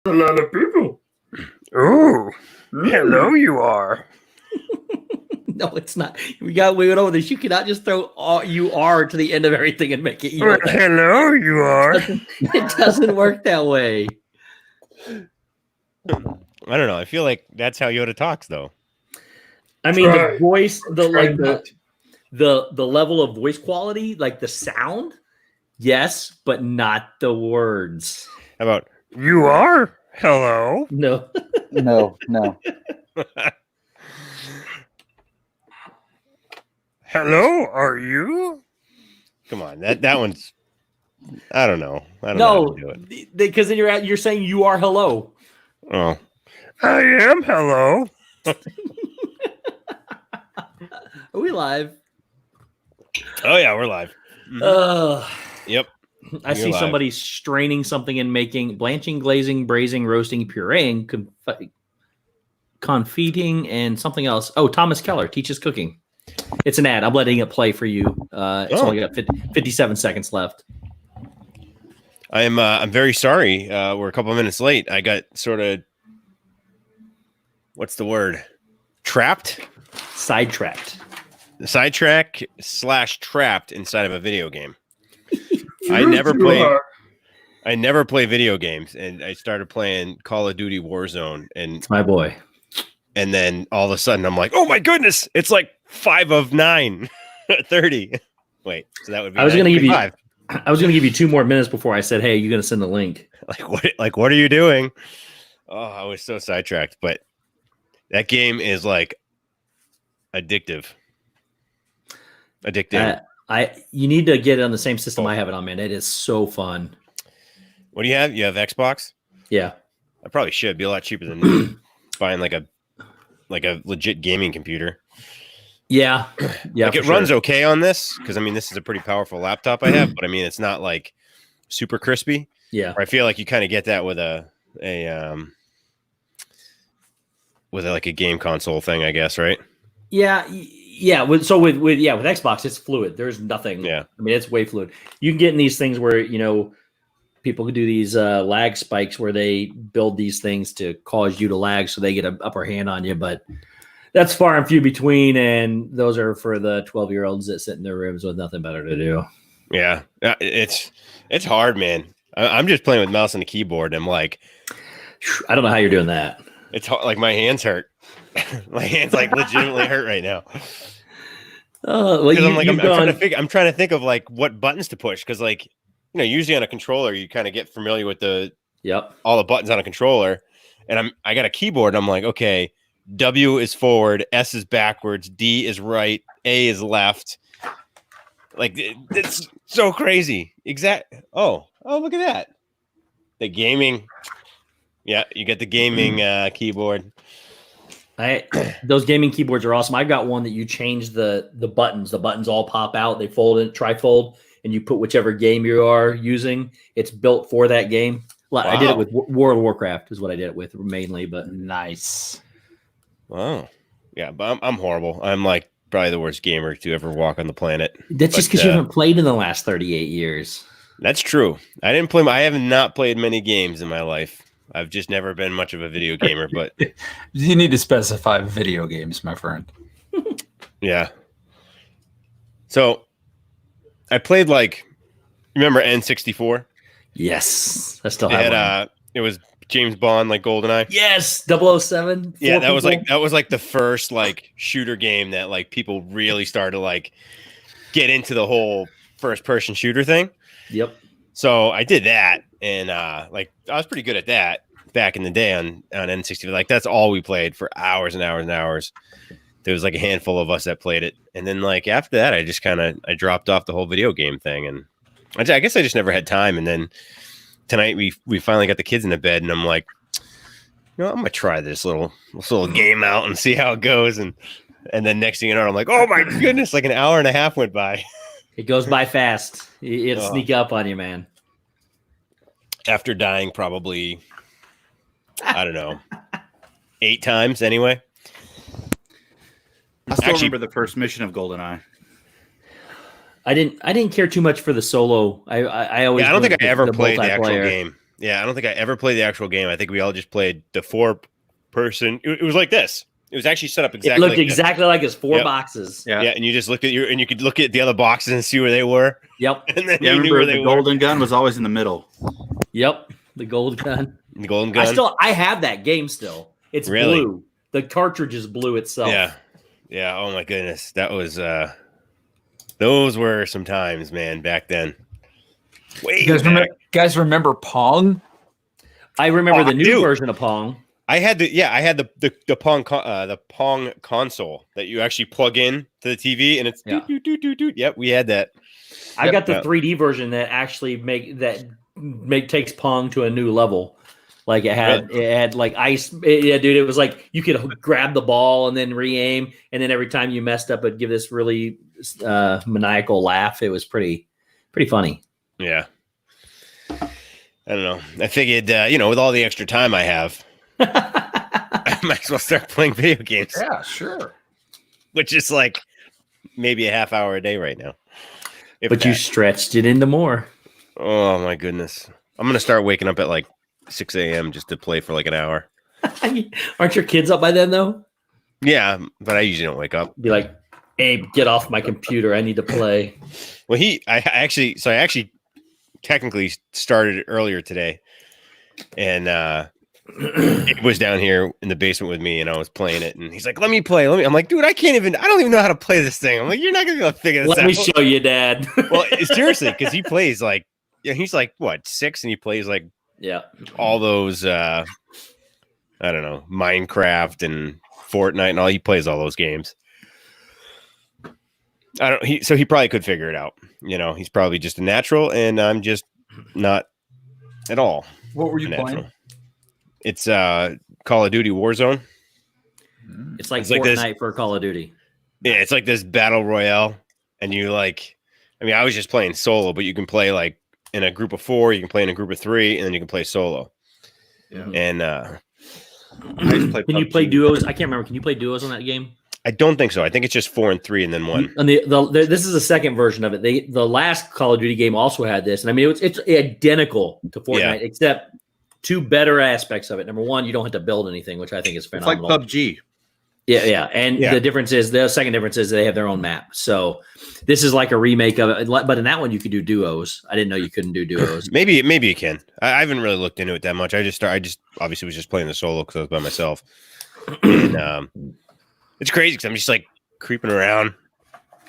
A lot of people. Ooh, hello, you are. No, it's not. We went over this. You cannot just throw "you are" to the end of everything and make it you. Hello, you are. It doesn't work that way. I don't know. I feel like that's how Yoda talks, though. I mean, Try. the voice, Try not. the level of voice quality, like the sound, yes, but not the words. How about You are. Hello. No. No. Hello, are you? come on? That one's. I don't know. I don't know No, how to do it. because then you're saying you are hello. Oh, I am. Hello. Are we live? oh yeah, we're live. Yep. I see live. somebody straining something and making blanching, glazing, braising, roasting, pureeing, confeting, and something else. Oh, Thomas Keller teaches cooking. It's an ad. I'm letting it play for you. It's only got 57 seconds left. I'm very sorry. We're a couple of minutes late. I got sort of what's the word? Trapped? Sidetracked. Sidetrack/trapped inside of a video game. I never play video games, and I started playing Call of Duty Warzone, and It's my boy. And then all of a sudden I'm like, oh my goodness, it's like 5 of 9, 30. Wait, so that would be I was going to give you 5. I was going to give you 2 more minutes before I said, "Hey, you're going to send the link." What are you doing? Oh, I was so sidetracked, but that game is like addictive. You need to get it on the same system I have it on, man. It is so fun. What do you have? You have Xbox? Yeah. I probably should be a lot cheaper than buying like a legit gaming computer. Yeah. Like it runs okay on this because I mean this is a pretty powerful laptop I have, but I mean it's not like super crispy. Yeah. Or I feel like you kind of get that with like a game console thing, I guess, right? Yeah. Yeah. With Xbox, it's fluid. There's nothing. Yeah. I mean, it's way fluid. You can get in these things where, people can do these lag spikes where they build these things to cause you to lag so they get an upper hand on you. But that's far and few between. And those are for the 12-year-olds that sit in their rooms with nothing better to do. Yeah. It's hard, man. I'm just playing with mouse and a keyboard. And I'm like, I don't know how you're doing that. It's hard, like my hands hurt. My hands like legitimately hurt right now. Well, I'm trying to think of like what buttons to push because like usually on a controller you kind of get familiar with all the buttons on a controller, and I got a keyboard. And I'm like, okay, W is forward, S is backwards, D is right, A is left. Like it's so crazy. Oh, look at that. The gaming. Yeah, you get the gaming keyboard. Those gaming keyboards are awesome. I got one that you change the buttons. The buttons all pop out. They fold in trifold, and you put whichever game you are using. It's built for that game. Wow. I did it with World of Warcraft is what I did it with mainly, but nice. Wow. Yeah, but I'm horrible. I'm like probably the worst gamer to ever walk on the planet. That's just because you haven't played in the last 38 years. That's true. I have not played many games in my life. I've just never been much of a video gamer, but you need to specify video games, my friend. Yeah. So I played remember N64? Yes. I still have one. It was James Bond, like GoldenEye. Yes, 007. Yeah, that was like the first like shooter game that like people really started to like get into the whole first person shooter thing. Yep. So I did that, and I was pretty good at that back in the day on N64. Like that's all we played for hours and hours and hours. There was like a handful of us that played it, and then like after that, I just I dropped off the whole video game thing, and I guess I just never had time. And then tonight we finally got the kids into bed, and I'm like, I'm gonna try this little game out and see how it goes, and then next thing you know, I'm like, oh my goodness, like an hour and a half went by. It goes by fast. It'll sneak up on you, man. After dying probably, I don't know, 8 times anyway. I still remember the first mission of GoldenEye. I didn't care too much for the solo. I always I don't think I ever played the actual game. Yeah, I don't think I ever played the actual game. I think we all just played the 4-person. It was like this. It was actually set up It exactly. looked like this. exactly like his 4 Yep. boxes. Yeah. Yeah, and you just looked at and you could look at the other boxes and see where they were, Yep. and then Yeah, I you knew where remember they the were. golden gun was always in the middle. Yep. The gold gun. The golden gun. I have that game still. It's Really? blue. The cartridge is blue itself. Yeah, yeah. Oh my goodness, that was. Those were some times, man. Back then. Way back. Guys remember Pong? I remember Oh, the I new do. version of Pong. I had the Pong console that you actually plug in to the TV, and it's Yeah. doot. Yep, we had that. I got the Yeah. 3D version that actually takes Pong to a new level. Like it had like ice. Yeah, dude, it was like you could grab the ball and then re-aim, and then every time you messed up, it'd give this really maniacal laugh. It was pretty funny. Yeah. I don't know. I figured, with all the extra time I have, I might as well start playing video games, Yeah, sure. which is like maybe a half hour a day right now. If But you that. stretched it into more. Oh my goodness. I'm going to start waking up at like 6 a.m. just to play for like an hour. Aren't your kids up by then though? Yeah, but I usually don't wake up. Be like, Abe, get off my computer. I need to play. Well, I actually technically started it earlier today, and it was down here in the basement with me, and I was playing it, and he's like, "Let me play." I'm like, "Dude, I don't even know how to play this thing." I'm like, "You're not gonna be able to figure this Let out." me show you, Dad. Well, seriously, because he plays like, he's like what 6, and he plays like Yeah. all those, I don't know, Minecraft and Fortnite and all. He plays all those games. So he probably could figure it out. He's probably just a natural, and I'm just not at all. What were you a natural. playing? It's Call of Duty Warzone. It's like It's like this- Fortnite for Call of Duty. Yeah, it's like this battle royale, and I was just playing solo, but you can play like in a group of 4, you can play in a group of 3, and then you can play solo. Yeah. And I used to play Can you PUBG. play duos? I can't remember. Can you play duos on that game? I don't think so. I think it's just 4 and 3, and then 1. And this is the second version of it. The last Call of Duty game also had this, and I mean it's identical to Fortnite, Yeah. except 2 better aspects of it. Number one, you don't have to build anything, which I think is It's like phenomenal. PUBG. Yeah. And Yeah. the second difference is they have their own map. So this is like a remake of it. But in that one, you could do duos. I didn't know you couldn't do duos. Maybe you can. I haven't really looked into it that much. I just obviously was just playing the solo because I was by myself. And it's crazy because I'm just like creeping around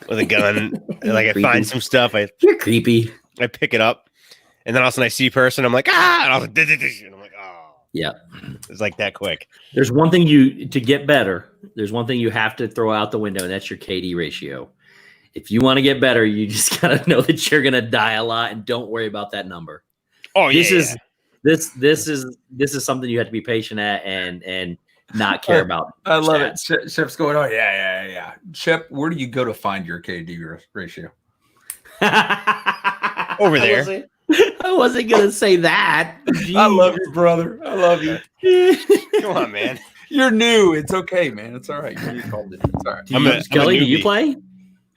with a gun. And, like I Creepy. find some stuff, You're creepy. I pick it up, and then all of a sudden I see a person. I'm like, ah, and I was like, and I'm like, oh, Yeah. it's like that quick. There's one thing to get better. There's one thing you have to throw out the window, and that's your KD ratio. If you want to get better, you just gotta know that you're gonna die a lot, and don't worry about that number. Oh yeah, This is something you have to be patient at and not care about. I love stats. it. Shep's going, oh, yeah. Shep, where do you go to find your KD ratio? Over there. I wasn't gonna say that. I love you, brother. I love you. Come on, man. You're new. It's okay, man. It's all right. You called it. It's all right. Kelly, do you newbie. play?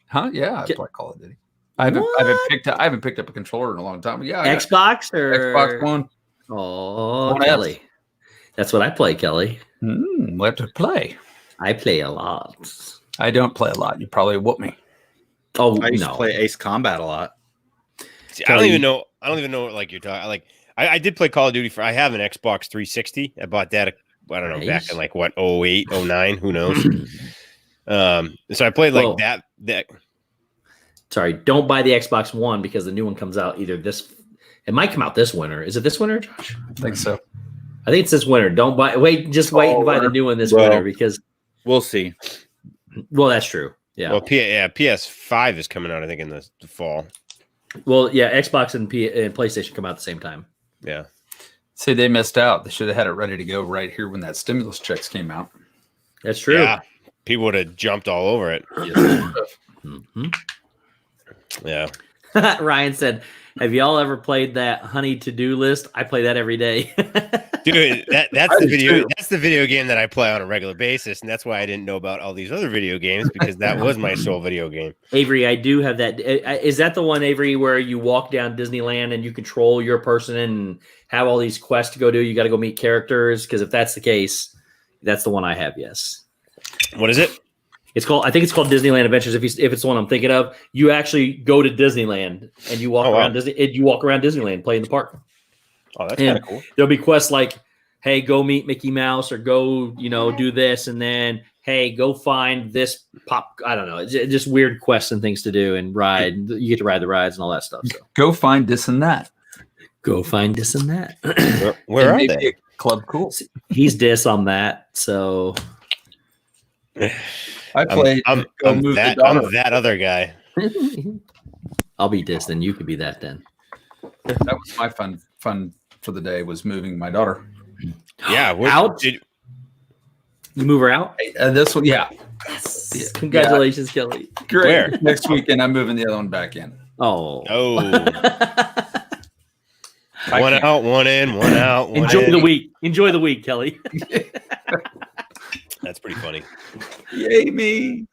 Huh? Yeah, I Get- play Call of Duty. I haven't picked up a controller in a long time. But yeah, I got Xbox or Xbox One. Oh, One S. Kelly. That's what I play, Kelly. We have to play. I play a lot. I don't play a lot. You probably whoop me. Oh I used no. to play Ace Combat a lot. See, I don't even know what like you're talking. Like I did play Call of Duty I have an Xbox 360. I bought that. I don't know, back Nice. in like what 08, 09, who knows? So I played like Well, that. Sorry, don't buy the Xbox One because the new one comes out either this. It might come out this winter. Is it this winter, Josh? I think so. I think it's this winter. Don't buy. Just wait and buy the new one this Well. winter because. We'll see. Well, that's true. Yeah. Well, PS5 is coming out. I think in the fall. Well, yeah. Xbox and PlayStation come out at the same time. Yeah. See, they missed out. They should have had it ready to go right here when that stimulus checks came out. That's true. Yeah. People would have jumped all over it. Mhm. Yeah. Ryan said, "Have y'all ever played that honey to-do list? I play that every day." Dude, that's I the do video. too. That's the video game that I play on a regular basis, and that's why I didn't know about all these other video games because that was my sole video game. Avery, I do have that. Is that the one, Avery, where you walk down Disneyland and you control your person and have all these quests to go do? You got to go meet characters. Because if that's the case, that's the one I have. Yes. What is it? It's called. I think it's called Disneyland Adventures. If it's the one I'm thinking of, you actually go to Disneyland and you walk around Disney. You walk around Disneyland, play in the park. Oh, that's kind of cool. There'll be quests like, "Hey, go meet Mickey Mouse," or "Go, do this," and then, "Hey, go find this pop." I don't know. It's just weird quests and things to do and ride. You get to ride the rides and all that stuff. So Go find this and that. go find this and that. Where And are maybe they? a Club Cool. He's dis on that. So I played. I'm Move that, the Daughter. I'm that other guy. I'll be dis, then you could be that then. That was my fun for the day was moving my daughter. Yeah. Out? You move her out? This one, yeah. Yes. Congratulations, Kelly. Great. Where? Next weekend, I'm moving the other one back in. Oh. Oh. One out, one in, one out. One Enjoy in. the week. Enjoy the week, Kelly. That's pretty funny. Yay, me.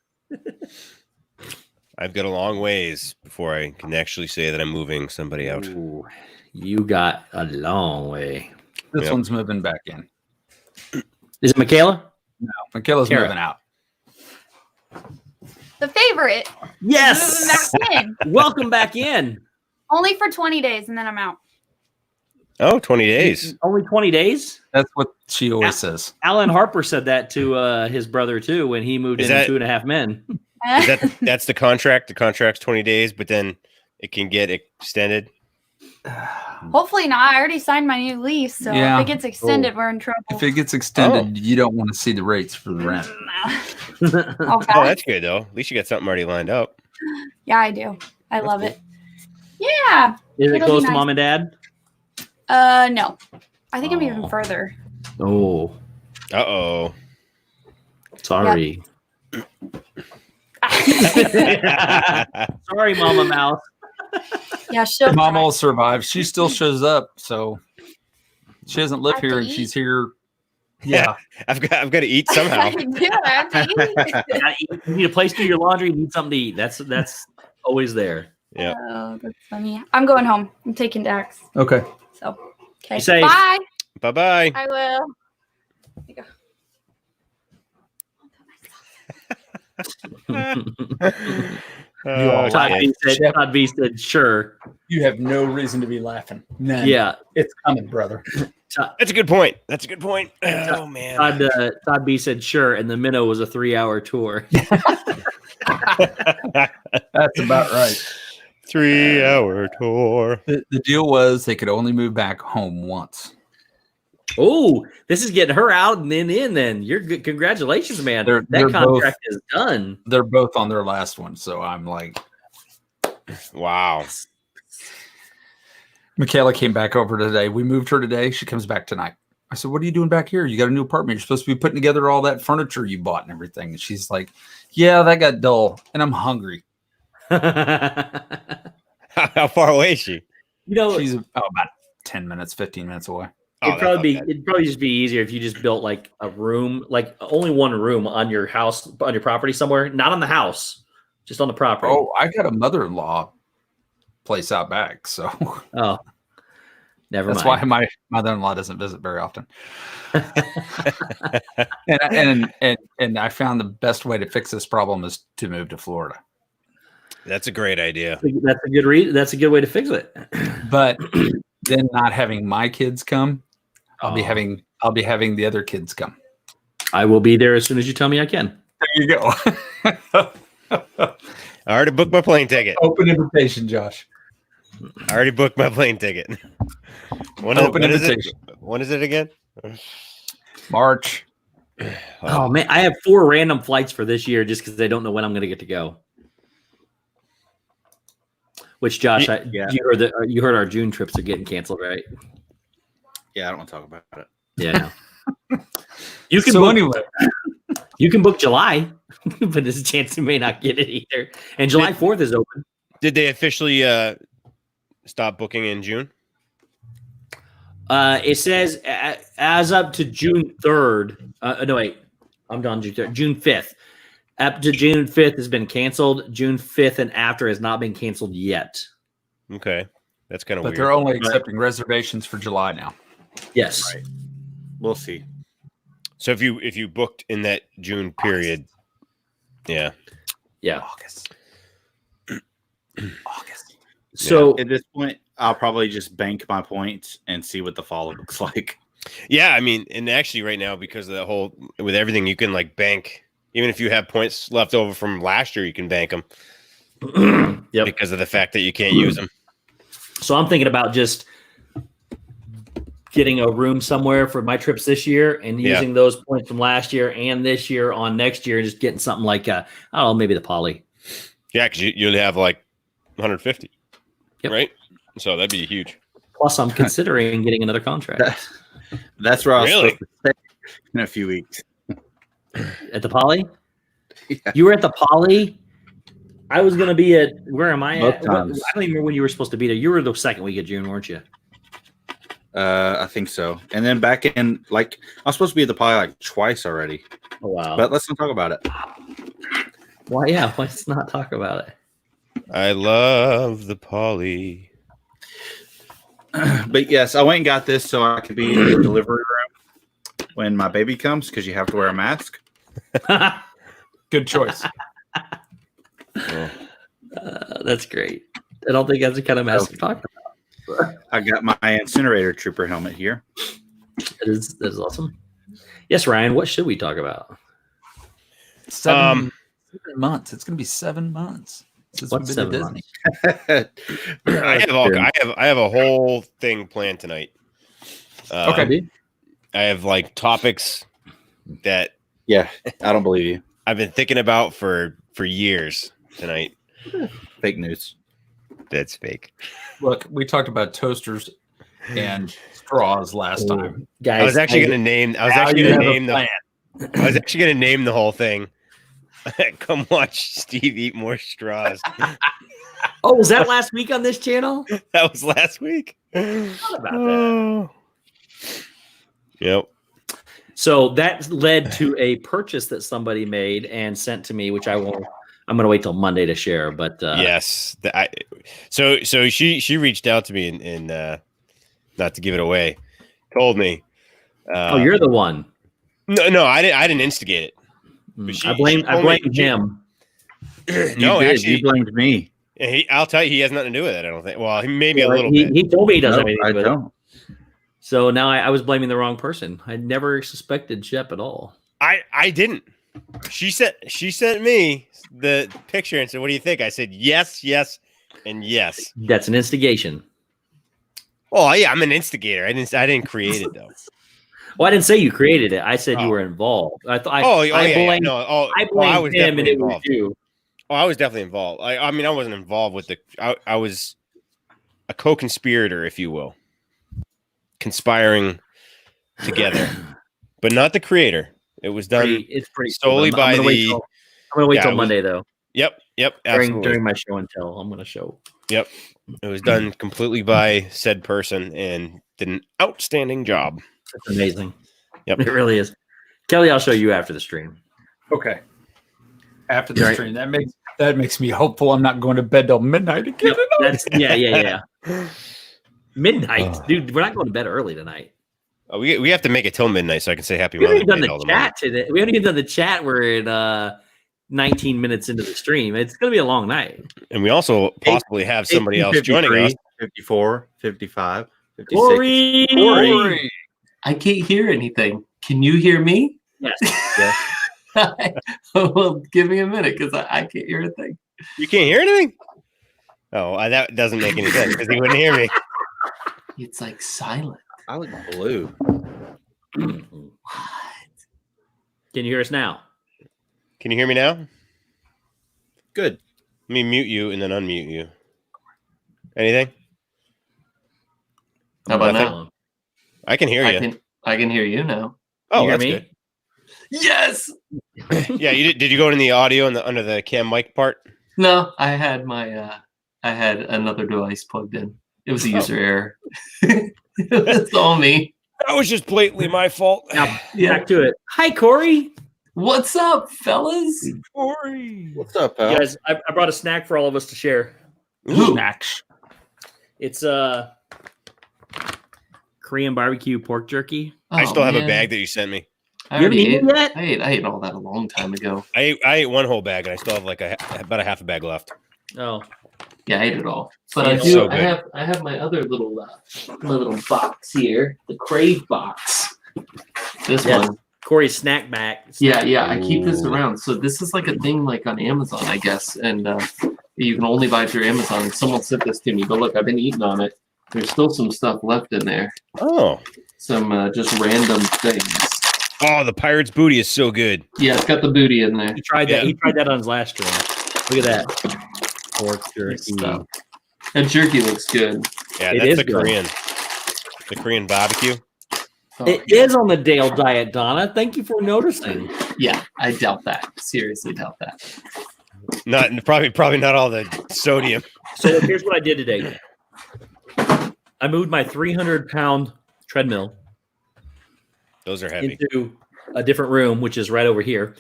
I've got a long ways before I can actually say that I'm moving somebody out. Ooh, you got a long way. This Yep. one's moving back in. Is it Michaela? No, Michaela's Kara. moving out. The favorite. Yes. Moving back in. Welcome back in. Only for 20 days and then I'm out. Oh, 20 days. Only 20 days? That's what she always says. Alan Harper said that to his brother too when he moved Is in that- 2.5 Men. That's the contract. The contract's 20 days, but then it can get extended. Hopefully not. I already signed my new lease, so Yeah. if it gets extended, we're in trouble. If it gets extended, you don't want to see the rates for the rent. Okay. Oh, that's good though. At least you got something already lined up. Yeah, I do. I That's love cool. it. Yeah. Is it It'll close be to nice. mom and dad? No. I think I'm Oh. even further. Oh, Uh-oh. sorry. Sorry, Mama Mouse. Yeah, she'll Mom try. will survive. She still shows up, so she doesn't live I have here, to and eat. she's here. Yeah, I've got to eat somehow. I do. I have to eat. You need a place to do your laundry. You need something to eat. That's always there. Yeah. Oh, that's funny. I'm going home. I'm taking Dax. okay. So, okay. Be safe. Bye. Bye-bye. I will. There you go. Oh, Todd, okay. B said, Shep. Todd B said, sure. You have no reason to be laughing. None. Yeah. It's coming, brother. That's a good point. That's a good point. Oh, man. Todd B said, sure. And the minnow was a 3-hour tour. That's about right. 3-hour tour. The deal was they could only move back home once. Oh, this is getting her out and then in. Then you're good. Congratulations, man. They're that both- contract is done. They're both on their last one, so I'm like, Wow. Michaela came back over today. We moved her today. She comes back tonight. I said, "What are you doing back here? You got a new apartment. You're supposed to be putting together all that furniture you bought and everything." And she's like, "Yeah, that got dull, and I'm hungry." How far away is she? She's about 10 minutes, 15 minutes away. Oh, It'd probably just be easier if you just built like a room, like only one room on your house, on your property somewhere, not on the house, just on the property. Oh, I got a mother-in-law place out back, so Oh. Never that's mind. why my mother-in-law doesn't visit very often. and I found the best way to fix this problem is to move to Florida. That's a great idea. That's a good reason. That's a good way to fix it. But then not having my kids come, I'll be Oh. having the other kids come. I will be there as soon as you tell me I can. There you go. I already booked my plane ticket. Open invitation, Josh. I already booked my plane ticket. When Open is it? invitation. When is it again? March. Oh man, I have 4 random flights for this year just because I don't know when I'm going to get to go. Which, Josh, you heard our June trips are getting canceled, right? Yeah, I don't want to talk about it. Yeah. You can So book, anyway, you can book July, but there's a chance you may not get it either. And July 4th is open. Did they officially stop booking in June? It says as up to June 3rd. No, wait. I'm done June 3rd. June 5th. Up to June 5th has been canceled. June 5th and after has not been canceled yet. Okay. That's kind of But weird. they're only accepting reservations for July now. Yes. Right. We'll see. So if you booked in that June period, yeah. Yeah. August. So At this point, I'll probably just bank my points and see what the fall looks like. Yeah, I mean, and actually right now, because of the whole, with everything, you can like bank, even if you have points left over from last year, you can bank them yep. because of the fact that you can't use them. So I'm thinking about just getting a room somewhere for my trips this year and using those points from last year and this year on next year, and just getting something like, I don't know, maybe the Poly. Yeah, because you'd have like 150, Yep. right? So that'd be huge. Plus, I'm considering getting another contract That's where I was Really? supposed to stay in a few weeks. at the Poly. Yeah. You were at the Poly. I was going to be at, where am I Both at? times. I don't even remember when you were supposed to be there. You were the second week of June, weren't you? I think so. And then back in, like, I was supposed to be at the Poly like twice already. Oh, wow. But let's not talk about it. Why? Yeah. Let's not talk about it. I love the Poly. But yes, I went and got this so I could be in the delivery room when my baby comes because you have to wear a mask. Good choice. That's great. I don't think that's the kind of mask to talk about. I got my incinerator trooper helmet here. That is awesome. Yes, Ryan, what should we talk about? 7 months. It's going to be 7 months since What's we've been to 7 Disney. months? I have a whole thing planned tonight. Okay. I have like topics that Yeah, I don't believe you. I've been thinking about for years tonight. Fake news. That's fake. Look, we talked about toasters and straws last time. Guys, I was actually going to name. I was Now actually you going to have a name the. plan. I was actually going to name the whole thing. Come watch Steve eat more straws. Oh, was that last week on this channel? That was last week. Thought about that. Yep. So that led to a purchase that somebody made and sent to me, which I'm going to wait till Monday to share. But Yes. So she reached out to me and not to give it away, told me. oh, you're the one. No, I didn't instigate it. But I blame him. No, actually, you blamed me. I'll tell you, he has nothing to do with it. I don't think. Well, maybe a little bit. He told me he doesn't No, have anything I to do with it. don't. So now I was blaming the wrong person. I never suspected Shep at all. I didn't. She sent me the picture and said, "What do you think?" I said, "Yes, yes, and yes." That's an instigation. Oh yeah, I'm an instigator. I didn't create it though. Well, I didn't say you created it. I said you Oh. were involved. I thought. Yeah. blamed, No, I well, I blamed was him, and definitely it was involved. you. Oh, I was definitely involved. I mean, I wasn't involved with I was a co-conspirator, if you will, conspiring together, but not the creator. It was done. It's pretty solely cool. by I'm gonna the- wait Yeah, till it was- Monday though. Yep, absolutely. During my show and tell, I'm going to show. Yep, it was done completely by said person and did an outstanding job. It's amazing. Yep. It really is. Kelly, I'll show you after the stream. Okay. After the Right. stream, that makes me hopeful I'm not going to bed till midnight again. That's yeah. Midnight, dude. We're not going to bed early tonight. Oh, we have to make it till midnight so I can say Happy We haven't Mother's even Day done to all the the chat today. We haven't even done the chat. We're at 19 minutes into the stream. It's going to be a long night. and we also possibly have somebody else joining us. 54, 55, 56. Corey! I can't hear anything. Can you hear me? Yes. Well, give me a minute because I can't hear a thing. You can't hear anything? Oh, that doesn't make any sense because he wouldn't hear me. It's like silent. I look blue. What? Can you hear us now? Can you hear me now? Good. Let me mute you and then unmute you. Anything? How about Nothing. now? I can hear you. I can hear you now. Oh, you hear that's me? good. Yes. Yeah, you did you go in the audio and under the cam mic part? No, I had my I had another device plugged in. It was a user error. It's all me. That was just blatantly my fault. Now, Yeah. back to it. Hi, Corey. What's up, fellas? What's up, pal? You guys, I brought a snack for all of us to share. Ooh. Snacks. It's Korean barbecue pork jerky. I still have a man. bag that you sent me. I You haven't already eaten ate. it yet? I ate all that a long time ago. I ate one whole bag, and I still have like about a half a bag left. Oh, Yeah, I ate it all. But Yeah, I it's do. so I good. have my other little box here, the Crave box. This Yes. one. Corey's snack bag. Yeah. I keep this Ooh. around. So this is like a thing like on Amazon, I guess, and you can only buy it through Amazon. And someone sent this to me, but look, I've been eating on it. There's still some stuff left in there. Oh, Some just random things. oh, the pirate's booty is so good. Yeah, it's got the booty in there. He tried that. Yeah. He tried that on his last stream. Look at that. Pork jerky. Stuff. That jerky looks good. Yeah, It that's is the good. Korean barbecue. Oh, It is on the Dale diet, Donna. Thank you for noticing. Yeah, I doubt that. Seriously doubt that. Not probably not all the sodium. So look, here's what I did today. I moved my 300-pound treadmill Those are heavy. into a different room, which is right over here.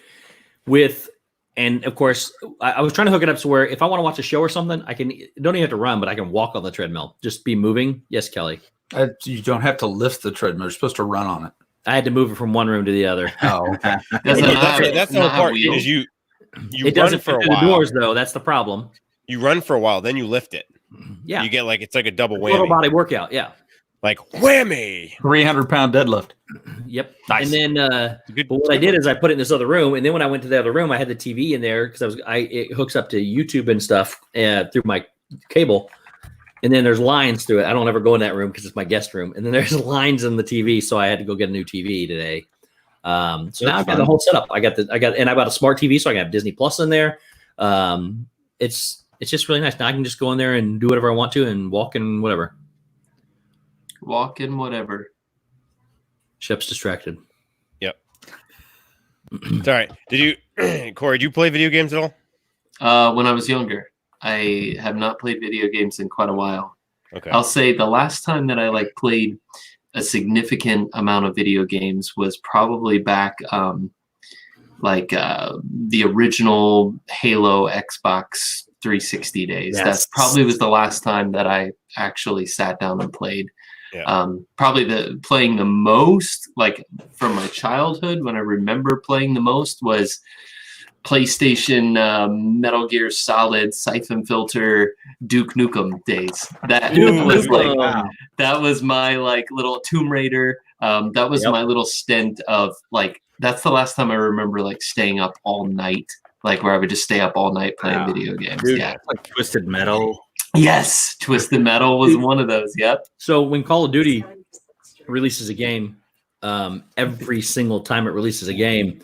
And of course, I was trying to hook it up so where if I want to watch a show or something, I don't even have to run, but I can walk on the treadmill, just be moving. Yes, Kelly. You don't have to lift the treadmill. You're supposed to run on it. I had to move it from one room to the other. Oh, okay. Does it not have- That's the not whole have part. wheels? Is you It run doesn't for fit a through the while. doors, though. That's the problem. You run for a while, then you lift it. Yeah, You get like it's like a double total whammy. body workout. Yeah. Like whammy. 300-pound deadlift. Yep. Nice. And then, Good. but what I did is I put it in this other room, and then when I went to the other room, I had the TV in there because it hooks up to YouTube and stuff through my cable, and then there's lines through it. I don't ever go in that room because it's my guest room, and then there's lines in the TV, so I had to go get a new TV today. So now I've got the whole setup. I got a smart TV, so I can have Disney Plus in there. It's just really nice. Now I can just go in there and do whatever I want to and walk and whatever. Walking, whatever. Shep's distracted. It's all right. Did you, Corey? Did you play video games at all? When I was younger, I have not played video games in quite a while. Okay. I'll say the last time that I played a significant amount of video games was probably back the original Halo Xbox 360 days. Yes. That probably was the last time that I actually sat down and played. Yeah. Probably playing the most, from my childhood, when I remember playing the most was PlayStation Metal Gear Solid Siphon Filter Duke Nukem days. That was Wow. that was my little Tomb Raider. That was Yep. my little stint of that's the last time I remember staying up all night, where I would just stay up all night playing Wow. video games. Dude, Yeah. like Twisted Metal. Yes, Twisted Metal was one of those. Yep. So when Call of Duty releases a game, every single time it releases a game,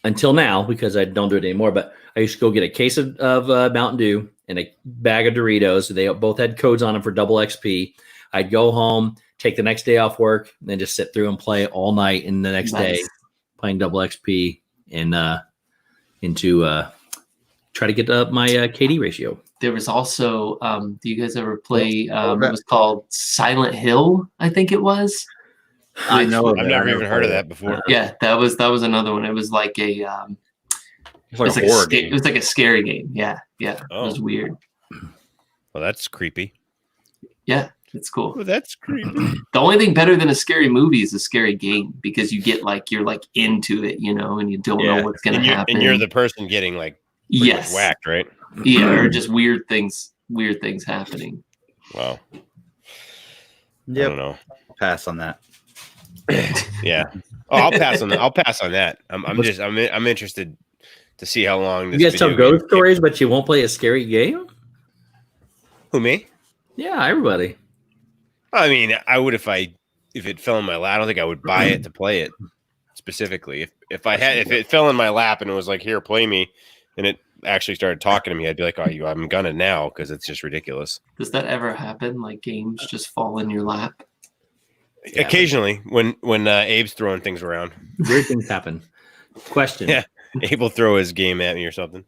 until now, because I don't do it anymore, but I used to go get a case of Mountain Dew and a bag of Doritos. They both had codes on them for double XP. I'd go home, take the next day off work, and then just sit through and play all night. And the next day, Nice. playing double XP and try to get up my KD ratio. There was also, do you guys ever play? It was called Silent Hill, I think it was. I know. I've never even heard of that before. Yeah, that was another one. It was like a It's like a horror game. it was like a scary game. Yeah, it Oh. was weird. Well, that's creepy. Yeah, it's cool. Oh, that's creepy. The only thing better than a scary movie is a scary game because you get you're into it, and you don't Yeah. know what's gonna happen. And you're the person getting pretty yes, much whacked, right? yeah, or just weird things happening. Wow. I Yep. don't know. Pass on that. Yeah. Oh, I'll pass on that. I'm interested to see how long You this guys tell video ghost game- stories, but you won't play a scary game? Who, me? Yeah, everybody. I mean, I would if it fell in my lap. I don't think I would buy it to play it specifically. If it fell in my lap and it was like, here, play me, and it actually started talking to me, I'd be like, oh, I'm gonna now because it's just ridiculous. Does that ever happen? Games just fall in your lap? Yeah. Occasionally, when Abe's throwing things around, Weird things happen. Question. Yeah. Abe will throw his game at me or something.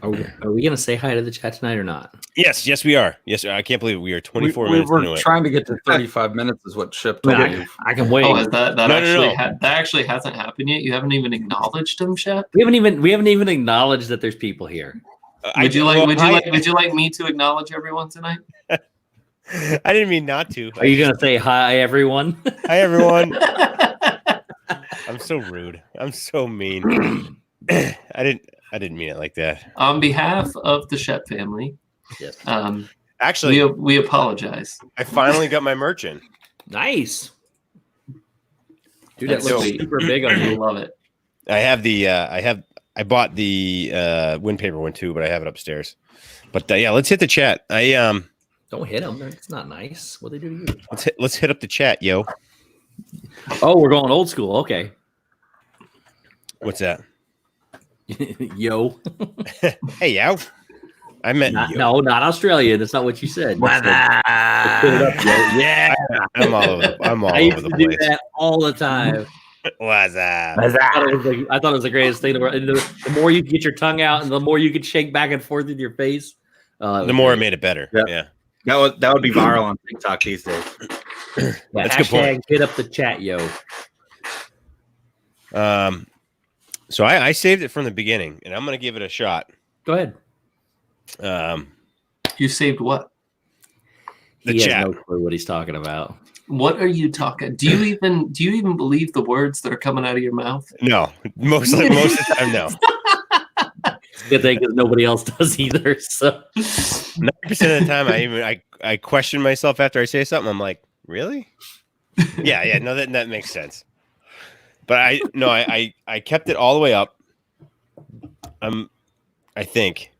Are we going to say hi to the chat tonight or not? Yes, we are. Yes, I can't believe we are 24 minutes we into were it. trying to get to 35 minutes is what Shep told I, me. I can wait. Oh, is that No. that actually hasn't happened yet? You haven't even acknowledged him, Shep? We haven't even acknowledged that there's people here. Would you like me to acknowledge everyone tonight? I didn't mean not to. Are you going to say hi, everyone? Hi, everyone. I'm so rude. I'm so mean. I didn't mean it like that. On behalf of the Shep family, Yes. Actually, we apologize. I finally got my merch in. Nice. Dude, That's that looks sweet. super big on I you. love it. I have I bought the wind paper one too, but I have it upstairs. But yeah, let's hit the chat. Don't hit them. It's not nice. What they do to you? Let's hit up the chat, yo. Oh, we're going old school. Okay. What's that? Yo. Hey, yo. I meant yo. No, not Australia. That's not what you said. You said, "Put it up, yo." Yeah. I'm all over. I'm all I used over to the do place. that all the time. What's that? I thought it was the greatest thing in the world. And the more you get your tongue out and the more you could shake back and forth with your face, The more it made it better. Yeah. Yeah. That would be viral on TikTok these days. That's a good point. Hit up the chat, yo. So I saved it from the beginning, and I'm gonna give it a shot. Go ahead. You saved what? The He chat. has no clue what he's talking about. What are you talking? Do you even believe the words that are coming out of your mouth? No, most of the time, no. Good thing because nobody else does either. So 90% of the time, I question myself after I say something. I'm like, really? Yeah. No, that makes sense. But I kept it all the way up. I think.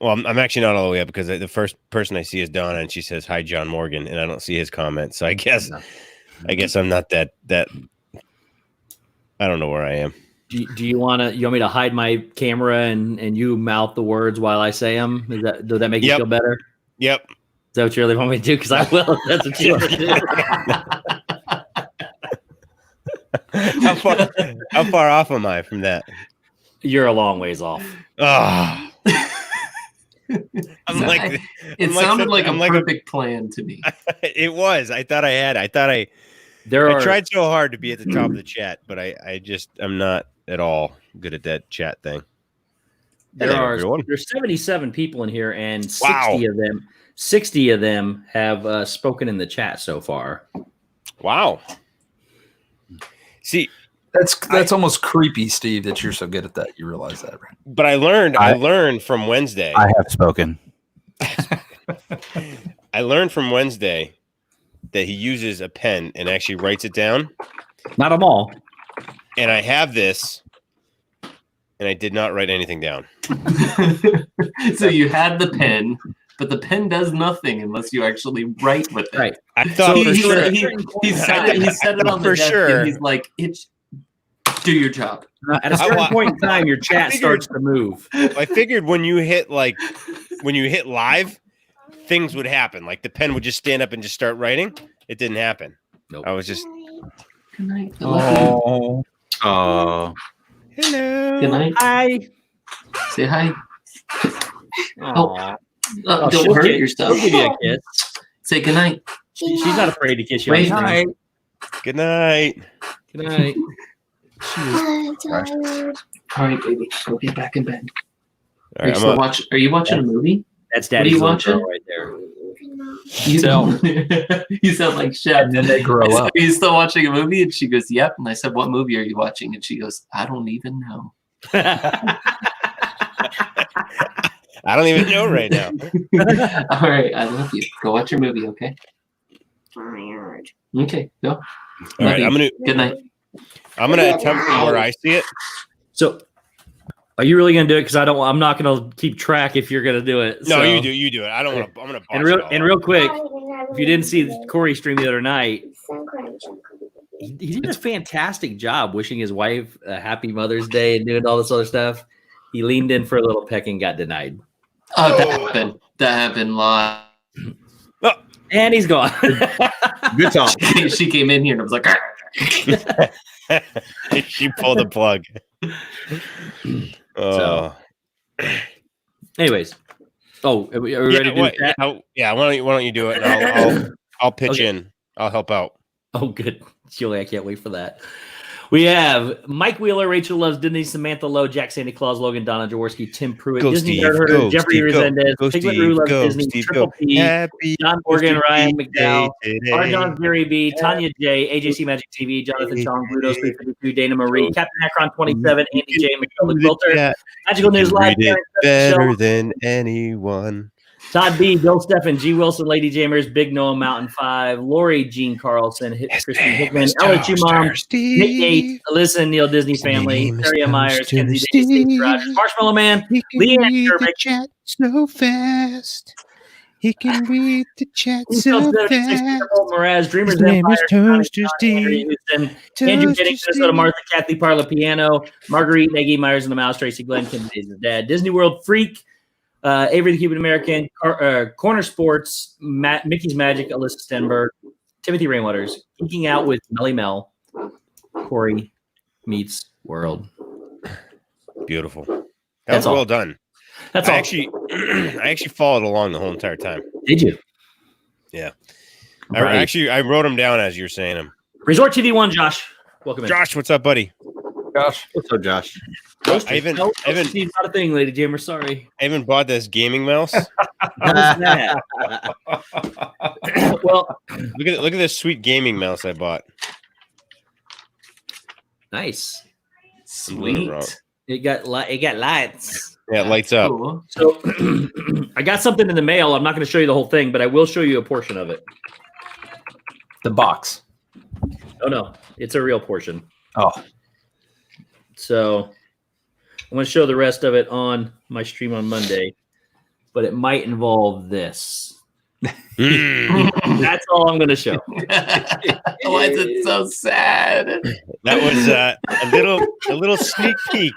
Well, I'm actually not all the way up because the first person I see is Donna, and she says hi, John Morgan, and I don't see his comment. So I guess I'm not that. I don't know where I am. do you want me to hide my camera and you mouth the words while I say them? Does that make you Yep. feel better? Yep. Is that what you really want me to do? Because I will. If that's what you want to do. How far off am I from that? You're a long ways off. Oh. I'm like, It sounded like a perfect plan to me. it was. I thought I had. I tried so hard to be at the top of the chat, but I'm not at all good at that chat thing. Hello, There's 77 people in here, and Wow. 60 of them have spoken in the chat so far. Wow. See, That's almost creepy, Steve, that you're so good at that. You realize that, right? but I learned from Wednesday. I have spoken. I learned from Wednesday that he uses a pen and actually writes it down. Not them all. And I have this, and I did not write anything down. So you had the pen, but the pen does nothing unless you actually write with it. Right. I thought for sure. He set it on the For desk sure. and he's like, do your job. At a certain point in time, your chat starts to move. I figured when you hit live, things would happen. Like the pen would just stand up and just start writing. It didn't happen. Nope. I was just Good night. I love you. Oh, hello. Good night. Hi. Say hi. Aw. Don't hurt yourself. She'll give you a kiss. Say good night. She's not afraid to kiss you. Wait. on the street. Good night. Good night. All right, baby. Go get back in bed. All right, Are you watching a movie? That's What are Daddy's you little watching? girl right there. You sound like Shep. And then they grow up. Are you still watching a movie? And she goes, yep. And I said, what movie are you watching? And she goes, I don't even know. I don't even know right now. All right, I love you. Go watch your movie, okay? Okay, go. All right, Good night. I'm gonna attempt from where I see it. So, are you really gonna do it? Because I'm not gonna keep track if you're gonna do it. No, So- you do it. I don't want to. I'm gonna. And real quick, if you didn't see Corey stream the other night, he did a fantastic job wishing his wife a happy Mother's Day and doing all this other stuff. He leaned in for a little peck and got denied. Oh, that happened live. And he's gone. good talk. She came in here and I was like, She pulled the plug. Oh, Anyways, are we ready to do that? Why don't you do it? And I'll pitch in. I'll help out. Oh, good. Julie, I can't wait for that. We have Mike Wheeler, Rachel Loves Disney, Samantha Lowe, Jack Sandy Claus, Logan, Donna Jaworski, Tim Pruitt, Go, Disney Steve, Nerd go, Herder, Jeffrey Steve, go. Resendez, Go, Piglet Steve, Rue Loves go, Disney, Steve, Triple go. P, Happy John Morgan, Ryan birthday McDowell, today. Arjon Gary B, Tanya J, AJC Magic TV, Jonathan Chong, Blutos 352, Dana Marie, Captain Akron 27, Andy J, Michelle Quilter, Magical News Live, Read it Karen better Michelle, than anyone. Todd B, Bill Steffen, G Wilson, Lady Jamers, Big Noah Mountain 5, Lori Jean Carlson, Christine Hickman, LSU Mom, Nick Yates, Alyssa Neil Disney Family, Terry Myers, Kenzie Davis, Stacey Rogers, Marshmallow Man, Leanne Kerbick, chat so fast. He can read the chat Mraz, Dreamers His name is Empire, Toaster Steve. Andrew Jennings, Minnesota, Steve. Martha, Kathy, Parla Piano, Marguerite, Nagy, Myers and the Mouse, Tracy Glenn, Kim Days' dad, Disney World Freak, Avery the Cuban American, Corner Sports, Mickey's Magic, Alyssa Stenberg, Timothy Rainwaters, Geeking Out with Melly Mel, Corey Meets World. Beautiful. That That's was all. well done. That's I all. actually followed along the whole entire time. Did you? Yeah. Right. I wrote them down as you're saying them. Resort TV 1, Josh. Welcome in. Josh, what's up, buddy? Gosh. What's up, Josh? I haven't Not a thing, Lady Jamer. Sorry. I haven't bought this gaming mouse. What was that? Well, Look at this sweet gaming mouse I bought. nice. Sweet. It got lights. Yeah, it lights up. Cool. So I got something in the mail. I'm not going to show you the whole thing, but I will show you a portion of it. The box. Oh no, it's a real portion. Oh, So I'm going to show the rest of it on my stream on Monday, but it might involve this. Mm. That's all I'm going to show. Why is it so sad? That was a little sneak peek.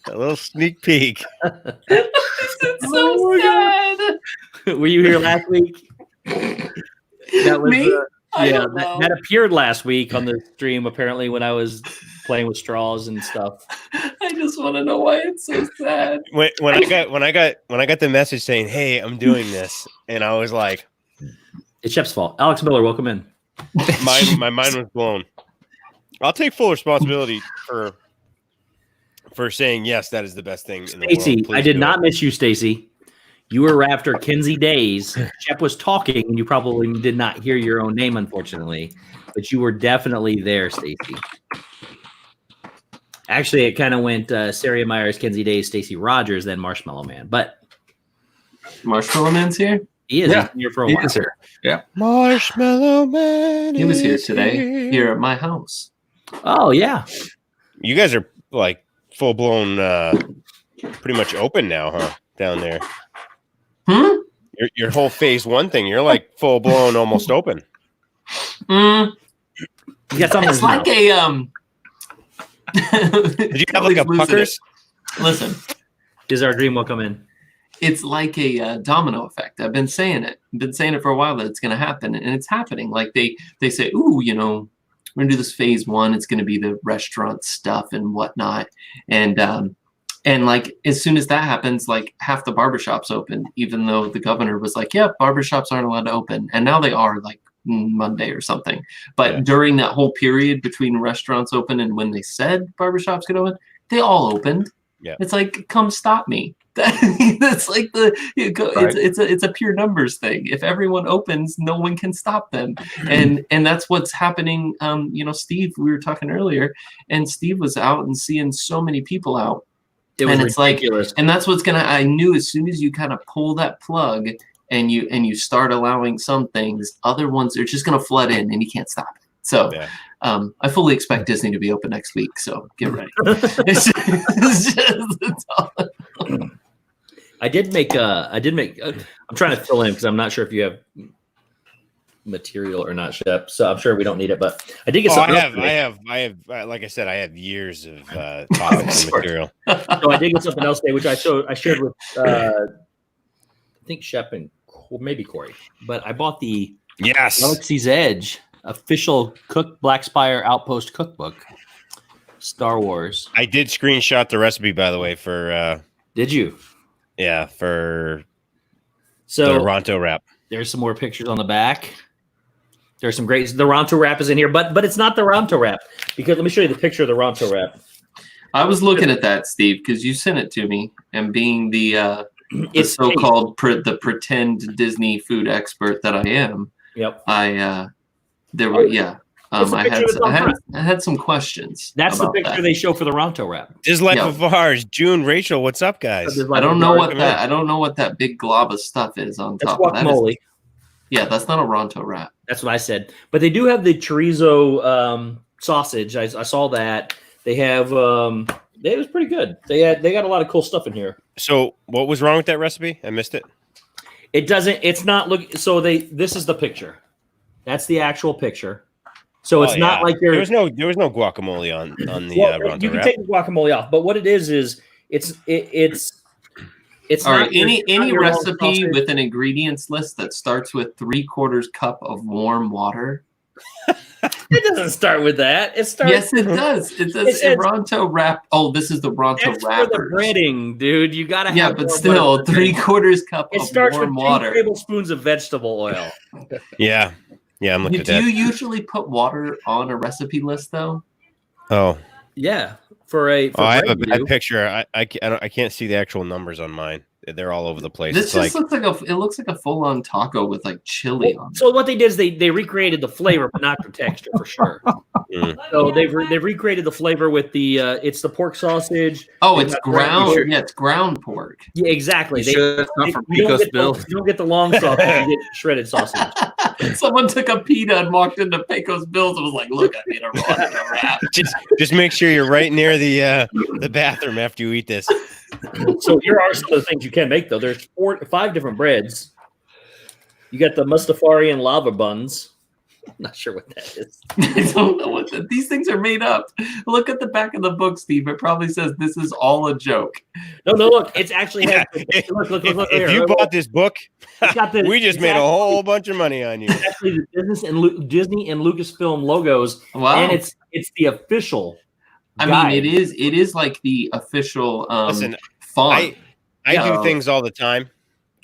A little sneak peek. It's so sad. Were you here last week? That was Me? I yeah, don't know. that appeared last week on the stream. Apparently, when I was playing with straws and stuff. I just want to know why it's so sad. When I got the message saying, "Hey, I'm doing this," and I was like, It's Shep's fault. Alex Miller, welcome in. my mind was blown. I'll take full responsibility for saying yes. That is the best thing in the world. Stacy, Please I did do not it. miss you, Stacy. You were after Kinsey Days. Shep was talking, and you probably did not hear your own name, unfortunately. But you were definitely there, Stacy. Actually, it kind of went Saria Myers, Kinsey Days, Stacy Rogers, then Marshmallow Man. But Marshmallow Man's here. he is Yeah, He's been here for a he while. is here. Yeah. Marshmallow Man. He was here is today, here. here at my house. Oh yeah, You guys are like full blown, pretty much open now, huh? Down there. Hmm? Your whole phase one thing, you're like full blown, almost open. Mm, you got something. it's like a Did you have like a puckers? Listen, Is our dream will come in? it's like a domino effect. I've been saying it. I've been saying it for a while that it's going to happen, and it's happening. Like they say, "Ooh, you know, we're going to do this phase one. It's going to be the restaurant stuff and whatnot." And like as soon as that happens, like half the barbershops open, even though the governor was like, "Yeah, barbershops aren't allowed to open," and now they are, like Monday or something. But Yeah. during that whole period between restaurants open and when they said barbershops could open, they all opened. Yeah. It's like, come stop me. That's like it's a pure numbers thing. If everyone opens, no one can stop them. And that's what's happening. You know, Steve, we were talking earlier, and Steve was out and seeing so many people out. It was And it's like- ridiculous. And that's what's I knew as soon as you kind of pull that plug and you start allowing some things, other ones are just gonna flood in and you can't stop it. So Yeah. I fully expect Disney to be open next week. So get ready. It's all- I did make. I'm trying to fill in because I'm not sure if you have material or not, Shep. So I'm sure we don't need it, but I did get Oh, something. I else today. have. Like I said, I have years of topics and Sorry. material. So I did get something else today, which I shared with I think Shep and maybe Corey. But I bought the Yes. Galaxy's Edge official Black Spire Outpost cookbook, Star Wars. I did screenshot the recipe, by the way, for Did you? Yeah, for the So Ronto wrap. there's some more pictures on the back. There's some great. The Ronto wrap is in here, but it's not the Ronto wrap because let me show you the picture of the Ronto wrap. I was looking at that, Steve, because you sent it to me, and being the It's so-called the pretend Disney food expert that I am, Yep. There were It's the picture that's on front. I had some questions. That's the about picture that. they show for the Ronto wrap. Just like Yeah. Lafarge, June, Rachel, what's up, guys? I don't know what that. I don't know what that big glob of stuff is on That's top of that. guacamole. Yeah, that's not a Ronto wrap. That's what I said. But they do have the chorizo sausage. I saw that. They have. It was pretty good. They got a lot of cool stuff in here. So, what was wrong with that recipe? I missed it. It doesn't. It's not look. So this is the picture. That's the actual picture. So it's not like there was no guacamole on the Ronto you can wrap. take the guacamole off, but what it is it's All not right. Any not your long recipe sausage. with an ingredients list that starts with 3/4 cup of warm water? It doesn't start with that. It starts. Yes, it does. It says says- Ronto wrap. Oh, this is the Ronto That's for wrappers. the breading, dude. You gotta have. Yeah, but more still, butter. 3/4 cup It of starts with warm 2 water. tablespoons of vegetable oil. Yeah, I'm looking at Do you that. usually put water on a recipe list though? Oh, Yeah, for a. For I have a bread, bad you- picture. I can't see the actual numbers on mine. They're all over the place. This It's just looks like it looks like a full-on taco with like chili on it. So what they did is they recreated the flavor, but not the texture for sure. Mm. So they've recreated the flavor with the it's the pork sausage. Oh, They it's got ground. pork. Yeah, it's ground pork. Yeah, exactly. You sure it's not from you don't Pico's get Bill? you don't get the long sausage. You get shredded sausage. Someone took a pita and walked into Pecos Bills and was like, "Look, I made a Ronto wrap." Just make sure you're right near the bathroom after you eat this. So here are some of the things you can make though. There's 5 different breads. You got the Mustafari and lava buns. I'm not sure what that is. I don't know what these things are made up. Look at the back of the book, Steve. It probably says this is all a joke. No, look, it's actually has, Yeah. look If here. you Look, bought this book, it's got the- we just it's made a actually- whole bunch of money on you. It's actually the Disney and Lucasfilm logos, Wow. and it's the official. I guide. mean, it is like the official Listen, font. I Yeah. do things all the time.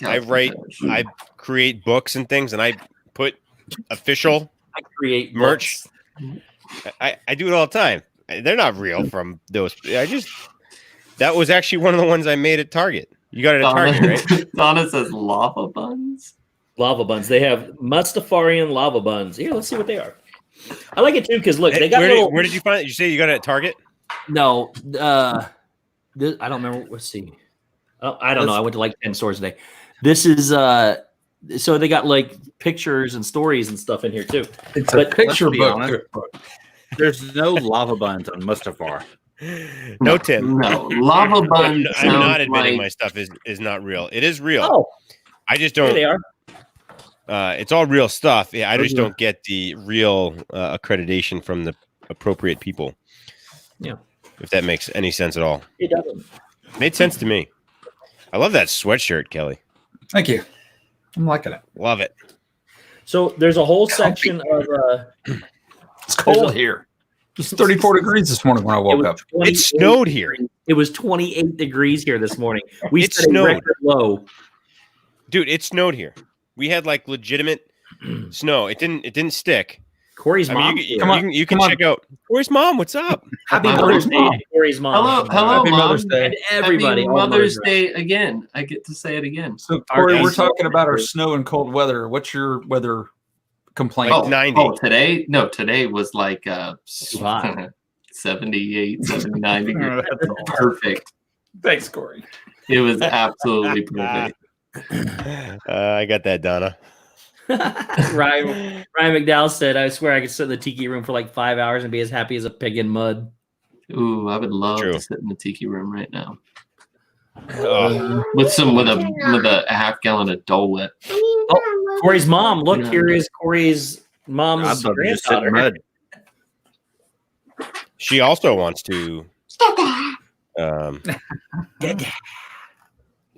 I God, I create books and things, and I put official I create merch. books. I do it all the time. They're not real from those. That was actually one of the ones I made at Target. You got it at Target, right? Donna says lava buns. Lava buns. They have Mustafarian lava buns. Here, let's see what they are. I like it too because look, they got Where did you find it? You say you got it at Target? No, I don't remember. Let's see. Oh, I don't know. I went to like 10 stores today. This is so they got like pictures and stories and stuff in here too. It's But a picture let's be book. honest. There's no lava buns on Mustafar. No, Tim. No, lava buns. I'm not sounds admitting like- my stuff is not real. It is real. Oh, I just here don't. they are. It's all real stuff. Yeah, I just Yeah. don't get the real accreditation from the appropriate people. Yeah. If that makes any sense at all. It doesn't. Made sense to me. I love that sweatshirt, Kelly. Thank you. I'm liking it. Love it. So there's a whole section of It's cold here. It's 34 degrees this morning when I woke up. It snowed here. It was 28 degrees here this morning. We It set a snowed. record low. Dude, it snowed here. We had like legitimate snow. It didn't stick. Corey's I mom. mean, did. Come on, you can come on. check out Corey's mom. What's up? Happy Hello, Mother's Day Mom. to Corey's mom. Hello, Happy Mom. Mother's Day. And everybody. Happy all Mother's Day. Day again. I get to say it again. So, Corey, Our we're days- talking about our snow and cold weather. What's your weather complaint? Like 90. Today? No, today was like hot. 78, 79 degrees. That's all. Perfect. Thanks, Corey. It was absolutely perfect. I got that, Donna. Ryan McDowell said, I swear I could sit in the tiki room for like 5 hours and be as happy as a pig in mud. Ooh, I would love True. to sit in the tiki room right now Oh, with a half gallon of Dole Whip. Corey's mom. Look, Yeah. here is Corey's I'd mom's love to just sit in granddaughter. mud. she also wants to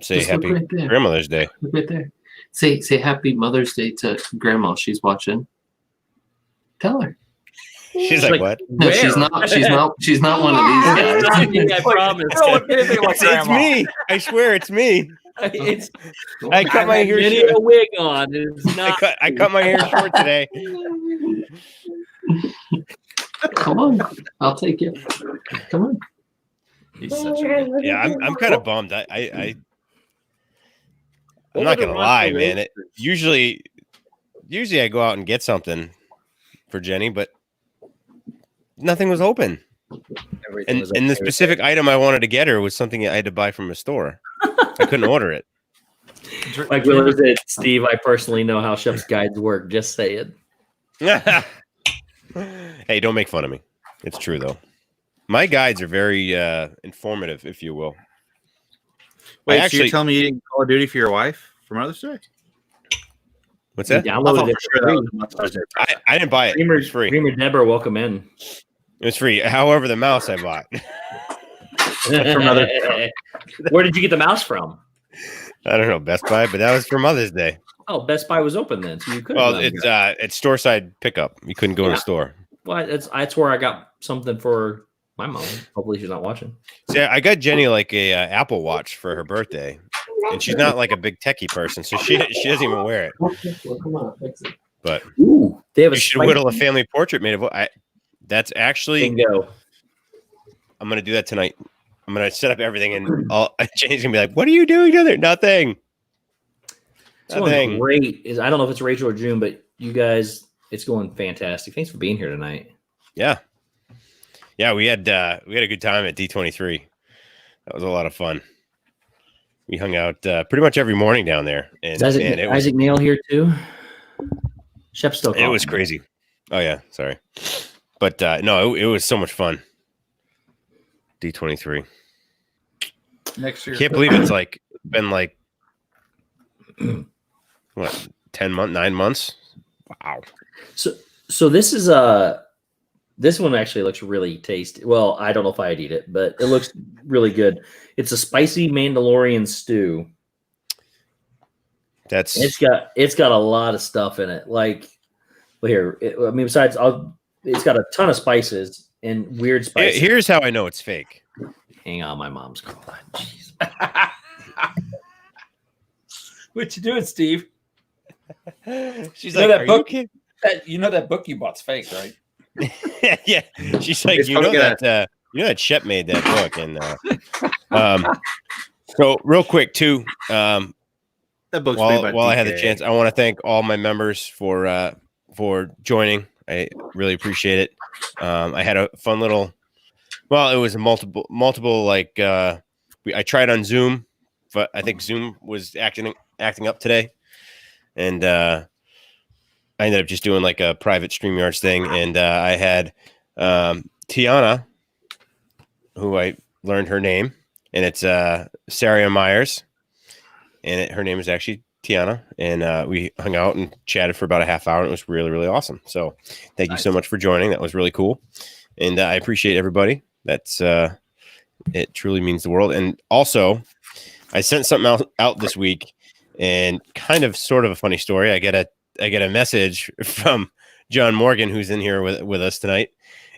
say Just look happy right there. Grandmother's Day. Look right there. Say happy Mother's Day to Grandma. She's watching. Tell her. She's Like, like, what? No, she's Where? not. She's not one of these It's guys. not me, I promise. Oh, anything like It's grandma. me. I swear it's me. It's I cut my hair getting short. a wig on. It's not. I cut my hair short today. Come on, I'll take it. Come on. He's such a good. Yeah, I'm kind of bummed. I'm not gonna lie, man. Usually I go out and get something for Jenny, but nothing was open. And the specific item I wanted to get her was something I had to buy from a store. I couldn't order it. Like Willer said, Steve, I personally know how Shep's guides work. Just say it. Hey, don't make fun of me. It's true though. My guides are very informative, if you will. Wait, so you're telling me you didn't Call of Duty for your wife for Mother's Day? What's that? You downloaded it for free. I didn't buy it. It was free. Dreamer Deborah, welcome in. It was free. However, the mouse I bought. From Where did you get the mouse from? I don't know, Best Buy, but that was for Mother's Day. Oh, Best Buy was open then, so you could. Well, it's store side pickup. You couldn't go in a store. Well, that's where I got something for my mom. Hopefully, she's not watching. See, I got Jenny like a Apple Watch for her birthday, and she's not like a big techie person, so she doesn't even wear it. Well, come on, fix it. But Ooh, they have you should whittle a family portrait made of. That's actually. Bingo. I'm gonna do that tonight. I'm gonna set up everything, and Jenny's gonna be like, "What are you doing down there?" Nothing. It's going great. I don't know if it's Rachel or June, but you guys, it's going fantastic. Thanks for being here tonight. Yeah, we had a good time at D23. That was a lot of fun. We hung out pretty much every morning down there, and Isaac Nail here too. Shep still. It was crazy. Oh yeah, sorry, but no, it was so much fun. D23. Next year. Can't believe it's been what 9 months. Wow. So this is this one actually looks really tasty. Well, I don't know if I'd eat it, but it looks really good. It's a spicy Mandalorian stew. It's got a lot of stuff in it. Like, well, here, besides, it's got a ton of spices and weird spices. Here's how I know it's fake. Hang on, my mom's calling. Jeez. What you doing, Steve? She's You know like, that "Are book? you You know that book you bought's fake, right? kidding?" Yeah. She's like, It's you know probably that Shep made that book, and so real quick too. That book's While made by I had the DK. chance, I want to thank all my members for joining. I really appreciate it. I had a fun little. Well, it was multiple. I tried on Zoom, but I think Zoom was acting up today, and I ended up just doing like a private StreamYards thing, and I had Tiana, who I learned her name, and it's Sarah Myers, and her name is actually Tiana, and we hung out and chatted for about a half hour, and it was really, really awesome. So thank you so much for joining. That was really cool, and I appreciate everybody. That's it truly means the world. And also, I sent something out this week, and kind of sort of a funny story. I get a message from John Morgan, who's in here with us tonight,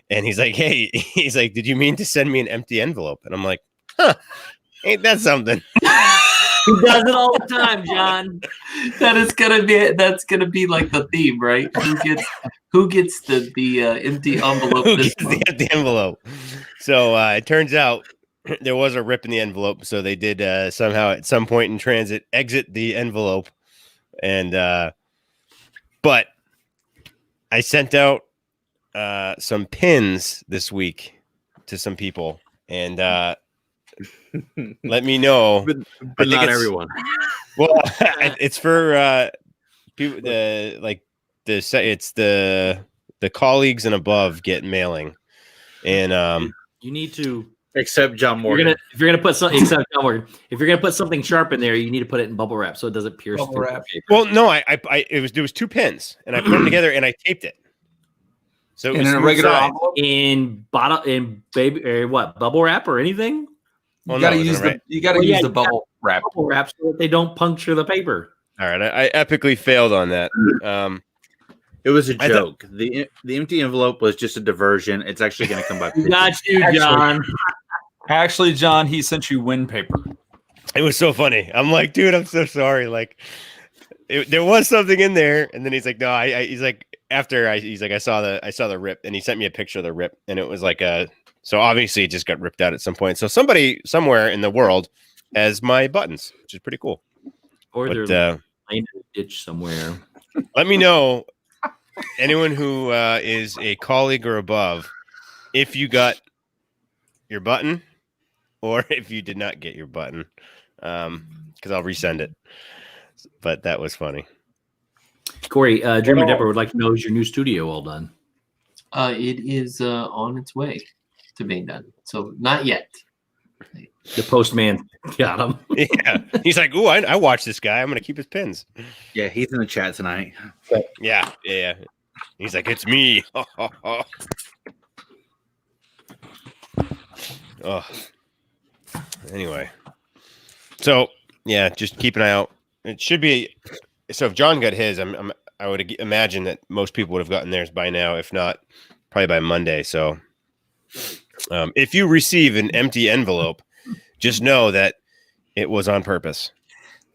and he's like, "Hey," he's like, "Did you mean to send me an empty envelope?" And I'm like, "Huh, ain't that something?" He does it all the time, John. That's gonna be like the theme, right? Who gets the empty envelope? Who This gets month? the empty envelope? So it turns out there was a rip in the envelope, so they did somehow at some point in transit exit the envelope, and but I sent out some pins this week to some people, and let me know. but I think not it's- everyone. Well, it's for people. It's the colleagues and above get mailing, and You need to. Except John Morgan. If you're gonna put something, except John Morgan, if you're gonna put something sharp in there, you need to put it in bubble wrap so it doesn't pierce Bubble through wrap. the paper. well, no, there was 2 pins, and I put them together and I taped it. So it In was a smooth regular side. envelope, In baby or what bubble wrap or anything? Well, you gotta no, it use wasn't the you gotta Well, use yeah, the you gotta- bubble wrap. Bubble wrap so that they don't puncture the paper. All right, I epically failed on that. It was a I thought- joke. The empty envelope was just a diversion. It's actually going to come by. We got you, Actually- John. Actually, John, he sent you win paper. It was so funny. I'm like, dude, I'm so sorry. Like, there was something in there, and then he's like, no, he's like, he's like, I saw the rip, and he sent me a picture of the rip, and it was like so obviously it just got ripped out at some point. So somebody somewhere in the world has my buttons, which is pretty cool. Or But, they're in a ditch somewhere. let me know, anyone who is a colleague or above, if you got your button or if you did not get your button, because I'll resend it. But that was funny. Corey, Dreamer Depper would like to know, is your new studio all done? It is on its way to being done. So not yet. The postman got him. Yeah, he's like, "Ooh, I watched this guy. I'm gonna keep his pins." Yeah, he's in the chat tonight. Yeah. He's like, "It's me." Oh. Anyway, so yeah, just keep an eye out. It should be. So if John got his, I would imagine that most people would have gotten theirs by now. If not, probably by Monday. So if you receive an empty envelope, just know that it was on purpose.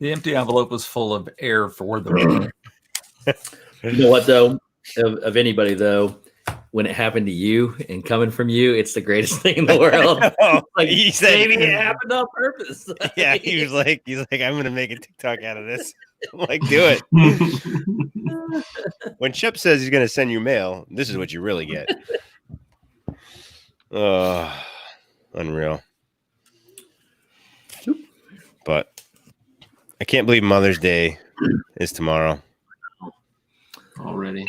The empty envelope was full of air for the. You know what, though? Of anybody, though, when it happened to you and coming from you, it's the greatest thing in the world. Like, He said, maybe it happened on purpose. yeah, he's like, I'm gonna make a TikTok out of this. I'm like, do it. When Shep says he's gonna send you mail, this is what you really get. Unreal. But I can't believe Mother's Day is tomorrow. Already.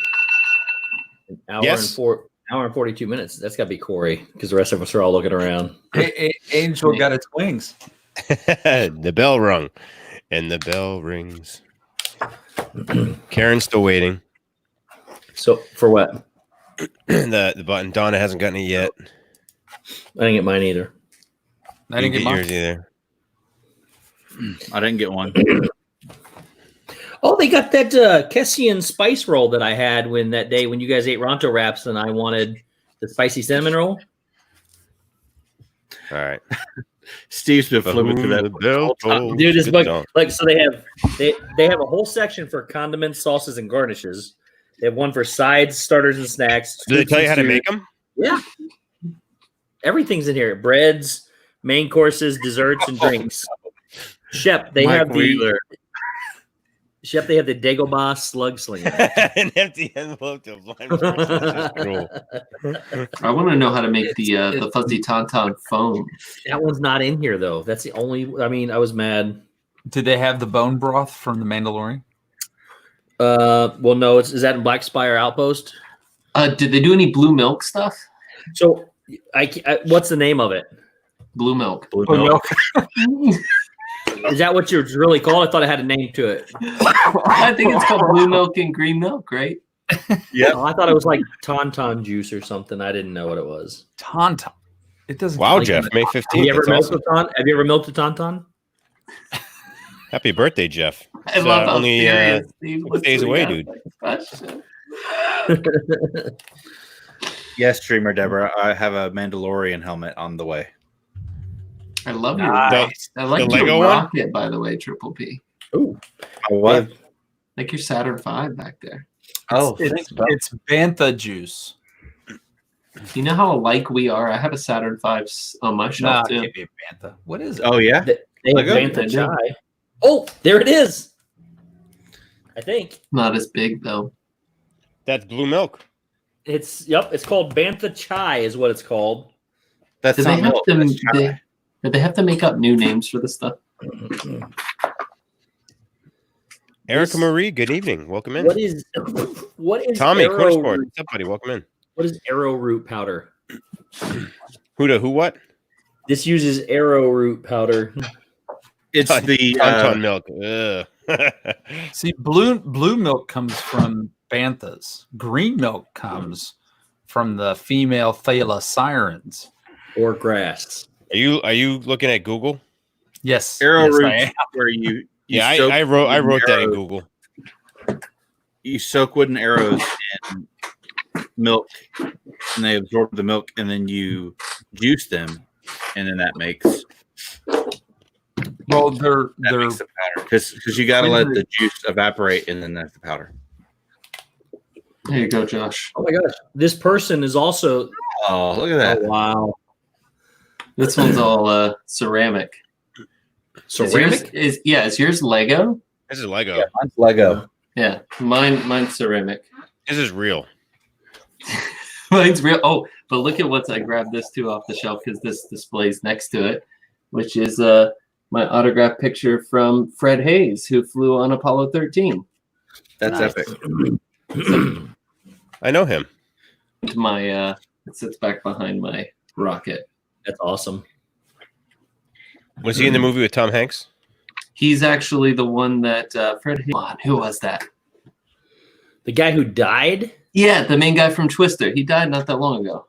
Hour Yes. and 42 minutes. That's got to be Corey, because the rest of us are all looking around. Angel got its wings. The bell rung, and the bell rings. Karen's still waiting. So for what? The button. Donna hasn't gotten it yet. I didn't get mine either. I didn't get mine. yours either. I didn't get one. Oh, they got that Kessian spice roll that I had that day when you guys ate Ronto wraps and I wanted the spicy cinnamon roll. All right. Steve's been flipping through that. Bell tolls Dude, this the book, dawn. like, so they have a whole section for condiments, sauces, and garnishes. They have one for sides, starters, and snacks. Do they soups tell you and how to stews. make them? Yeah. Everything's in here. Breads, main courses, desserts, and drinks. Shep, they have the Dagobah slug slinger. An empty envelope to a blind person is just cruel. I want to know how to make the fuzzy tauntaun foam. That one's not in here though. That's the only. I mean, I was mad. Did they have the bone broth from the Mandalorian? Well, no. Is that in Black Spire Outpost? Did they do any blue milk stuff? So, what's the name of it? Blue milk. Blue Oh, milk. milk. Is that what you're really called? I thought it had a name to it. I think it's called blue milk and green milk, right? Yep. Oh, I thought it was like tauntaun juice or something. I didn't know what it was. Tauntaun. It doesn't. Wow, like Jeff, May Have 15th. you ever That's milked awesome. Have you ever milked a tauntaun? Happy birthday, Jeff. I It's, love how only serious Steve 6 was days doing away, that dude. question. Yes, Dreamer Deborah. I have a Mandalorian helmet on the way. I love your Nice. I like the your Lego one? rocket, by the way, Triple P. Ooh, What? Like your Saturn V back there. Oh, It's bantha juice. You know how alike we are? I have a Saturn V on my Nah, shelf it too. can't be a bantha. What is it? oh yeah. they have Lego? Bantha Chai. Oh, there it is. I think Not as big though. That's blue milk. it's It's called Bantha Chai, is what it's called. That's Do they not have milk. to? That's chai. Do they have to make up new names for this stuff? Erica Marie, good evening. Welcome in. What is Tommy, arrow Cornersport. root? What's up, buddy? Welcome in. What is arrowroot powder? Who what? This uses arrowroot powder. It's the Tauntaun milk. Ugh. See, blue milk comes from banthas. Green milk comes from the female Thala sirens. Or grass. Are you looking at Google? Yes, arrowroot yes, I am. where you Yeah, soak I wrote wooden that in arrows- Google. You soak wooden arrows in milk, and they absorb the milk, and then you juice them, and then that makes Well, That they're makes the powder because you got to let the juice evaporate and then that's the powder. There you go, Josh. Oh my gosh, this person is also. Oh, look at that! Oh wow, This one's all ceramic. ceramic. Is yours Lego? This is Lego. Yeah, mine's Lego. Yeah, mine's ceramic. This is real. Mine's real. Oh, but look at what I grabbed this too off the shelf because this displays next to it, which is my autograph picture from Fred Hayes, who flew on Apollo 13. That's Nice. epic. I know him. My it sits back behind my rocket. That's awesome. Was he in the movie with Tom Hanks? He's actually the one that Fred Hayes. Who was that? The guy who died Yeah, the main guy from Twister. He died not that long ago.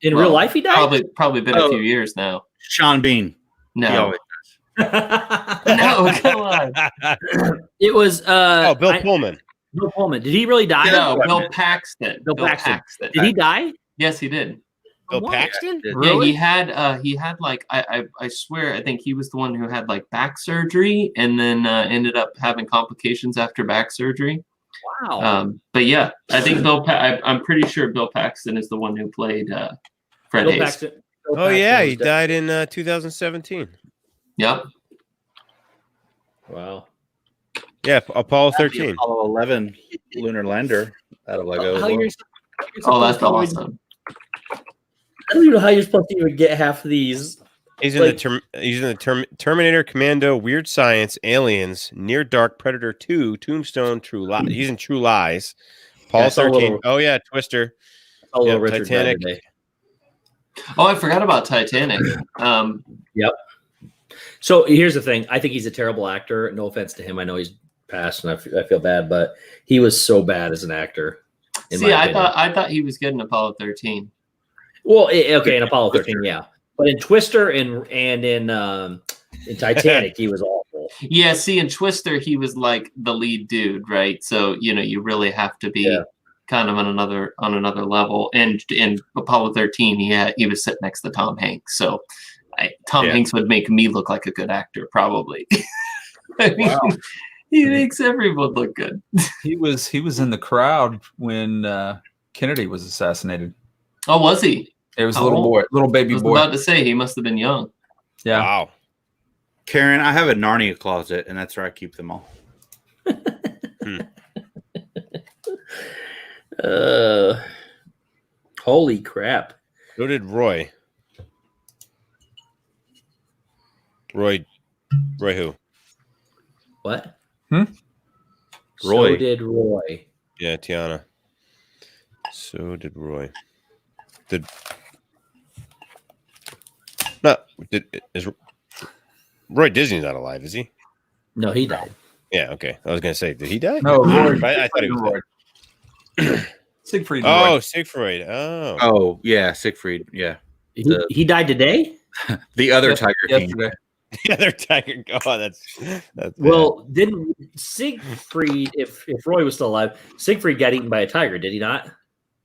in Well, real life. He died. Probably been a few years now. Sean Bean. He No, always no, come on. It was. Bill Pullman. Bill Pullman. Did he really die? No, Bill Paxton. Bill Paxton. Did he die? Yes, he did. Bill What? Paxton? Yeah, he had like I swear I think he was the one who had like back surgery and then ended up having complications after back surgery. Wow. But yeah, I think I'm pretty sure Bill Paxton is the one who played Fred Bill Hayes. Paxton. Bill Oh yeah, Paxton he was died in 2017. Yep. Wow. Yeah, Apollo The 13. Apollo 11 lunar lander out of Lego. as How well. you're Oh, that's supposed to awesome. I don't even know how you're supposed to even get half of these. He's in the Terminator, Commando, Weird Science, Aliens, Near Dark, Predator 2, Tombstone, True Lies. He's in True Lies. Paul Yeah, I saw a 13. little- Oh yeah, Twister. Oh, Yeah, Richard died Titanic. today. Oh, I forgot about Titanic. So here's the thing. I think he's a terrible actor. No offense to him. I know he's passed, and I feel bad, but he was so bad as an actor. in See, my I opinion. thought he was good in Apollo 13. Well, okay, in Apollo 13, yeah, but in Twister and in Titanic, he was awful. Yeah, see, in Twister, he was like the lead dude, right? So you really have to be kind of on another level. And in Apollo 13, he was sitting next to Tom Hanks. So Tom Hanks would make me look like a good actor, probably. I mean, he makes everyone look good. he was in the crowd when Kennedy was assassinated. Oh, was he? It was a How little old? boy, little I baby was boy. about to say he must have been young. Yeah. Wow. Karen, I have a Narnia closet, and that's where I keep them all. Holy crap! So did Roy. Roy who? What? Roy. So did Roy. Yeah, Tiana. So did Roy. Is Roy Disney's not alive, is he? No, he died. Yeah, okay. I was gonna say, did he die? No, Roy. I thought he was dead. Siegfried. Oh, Roy. Siegfried. Oh. Oh, yeah, Siegfried. Yeah. He died today. The other Yes- Tiger King. yesterday. The other tiger. Oh, that's bad. Well, didn't Siegfried, if Roy was still alive, Siegfried got eaten by a tiger, did he not?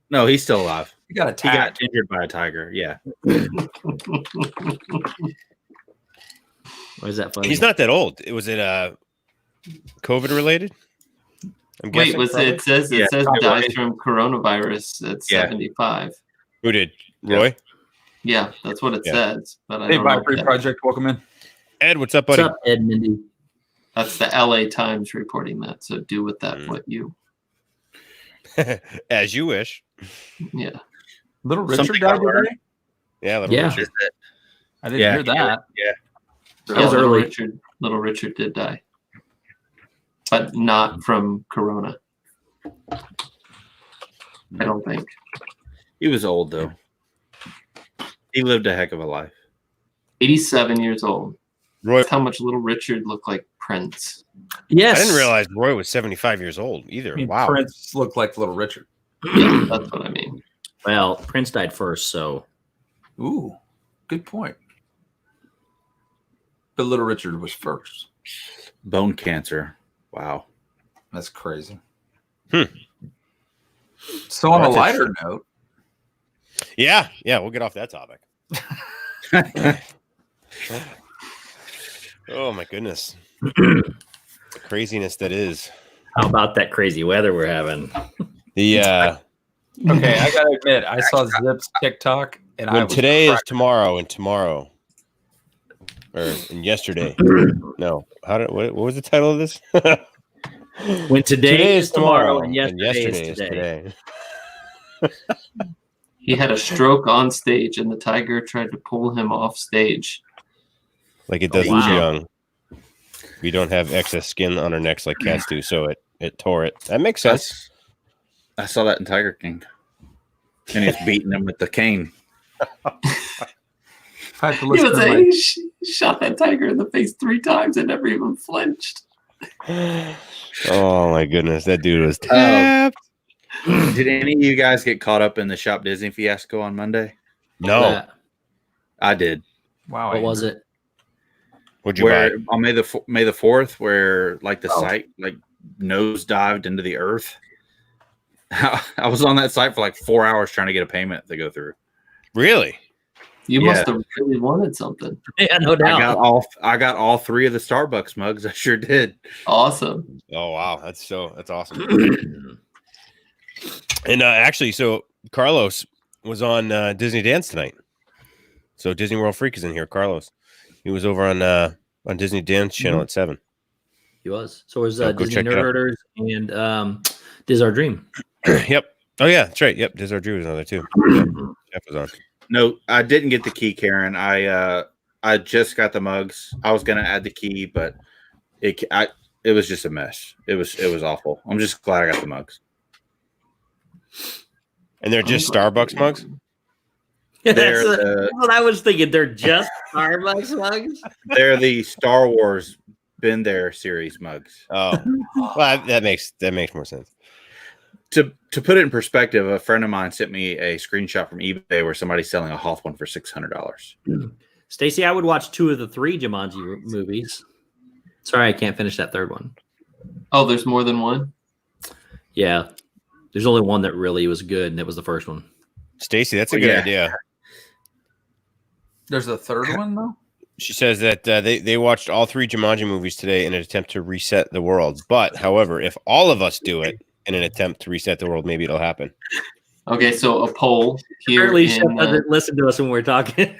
No, he's still alive. He got He attacked. got injured by a tiger. Yeah. Why is that funny? He's not that old. Was it COVID related? I'm Wait, guessing. was probably. it says probably. dies from coronavirus at Yeah. 75. Who did? Roy? Yeah, that's what it Yeah. says. But I Hey, don't know Viper if that- Project, welcome in. Ed, what's up, What's buddy? up, Ed Mindy? That's the LA Times reporting that. So do with that what you. As you wish. Yeah. Little Richard Something died I learned. today. Yeah, little Yeah. Richard. I didn't Yeah. hear that. That was Little early. Little Richard did die, but not from corona. I don't think. He was old, though. He lived a heck of a life. 87 years old. Roy. That's how much Little Richard looked like Prince. Yes. I didn't realize Roy was 75 years old either. I mean, Wow. Prince looked like Little Richard. Yeah, that's what I mean. Well, Prince died first, so Ooh, good point. But Little Richard was first. Bone cancer. Wow. That's crazy. Hmm. So on a That's lighter note, Yeah, we'll get off that topic. Oh my goodness. The craziness that is. How about that crazy weather we're having? The Okay, I gotta admit, I saw Zip's TikTok, and I when was today is cracked. tomorrow and tomorrow. And yesterday. No. What was the title of this? When today is tomorrow and yesterday is today. He had a stroke on stage, and the tiger tried to pull him off stage. Like it does Wow. with young. We don't have excess skin on our necks like cats do, so it tore it. That makes sense. I saw that in Tiger King, and he's beating him with the cane. I have to He listen was to my- he shot that tiger in the face 3 times and never even flinched. Oh my goodness, that dude was tapped. Did any of you guys get caught up in the Shop Disney fiasco on Monday? No. I did. Wow, What was it? What'd you Where buy? on May the 4th, where like the Oh. site like nose dived into the earth. I was on that site for like 4 hours trying to get a payment to go through. Really? You Yeah. must have really wanted something. Yeah, no doubt. I got all 3 of the Starbucks mugs. I sure did. Awesome. Oh wow, that's awesome. And actually, so Carlos was on Disney Dance tonight. So Disney World Freak is in here. Carlos, he was over on Disney Dance channel at 7. He was. So was So go Disney check it out. Nerd Herders and Diz Our Dream. Yep. Oh yeah, that's right. Yep. Diz Our Drew was on there too. Yep. Jeff was on. No, I didn't get the key, Karen. I just got the mugs. I was gonna add the key, but it was just a mess. It was awful. I'm just glad I got the mugs. And they're just Starbucks mugs. They're That's the what I was thinking. They're just Starbucks mugs. they're the Star Wars Been There series mugs. Oh, well, that makes more sense. To put it in perspective, a friend of mine sent me a screenshot from eBay where somebody's selling a Hoth one for $600. Stacy, I would watch 2 of the 3 Jumanji movies. Sorry, I can't finish that 3rd one. Oh, there's more than one? Yeah, there's only one that really was good, and it was the first one. Stacy, that's a good Yeah. idea. There's a 3rd one though. She says that they watched all 3 Jumanji movies today in an attempt to reset the world. But, however, if all of us do it in an attempt to reset the world, maybe it'll happen. Okay, so a poll here. Apparently, Shep in, doesn't listen to us when we're talking.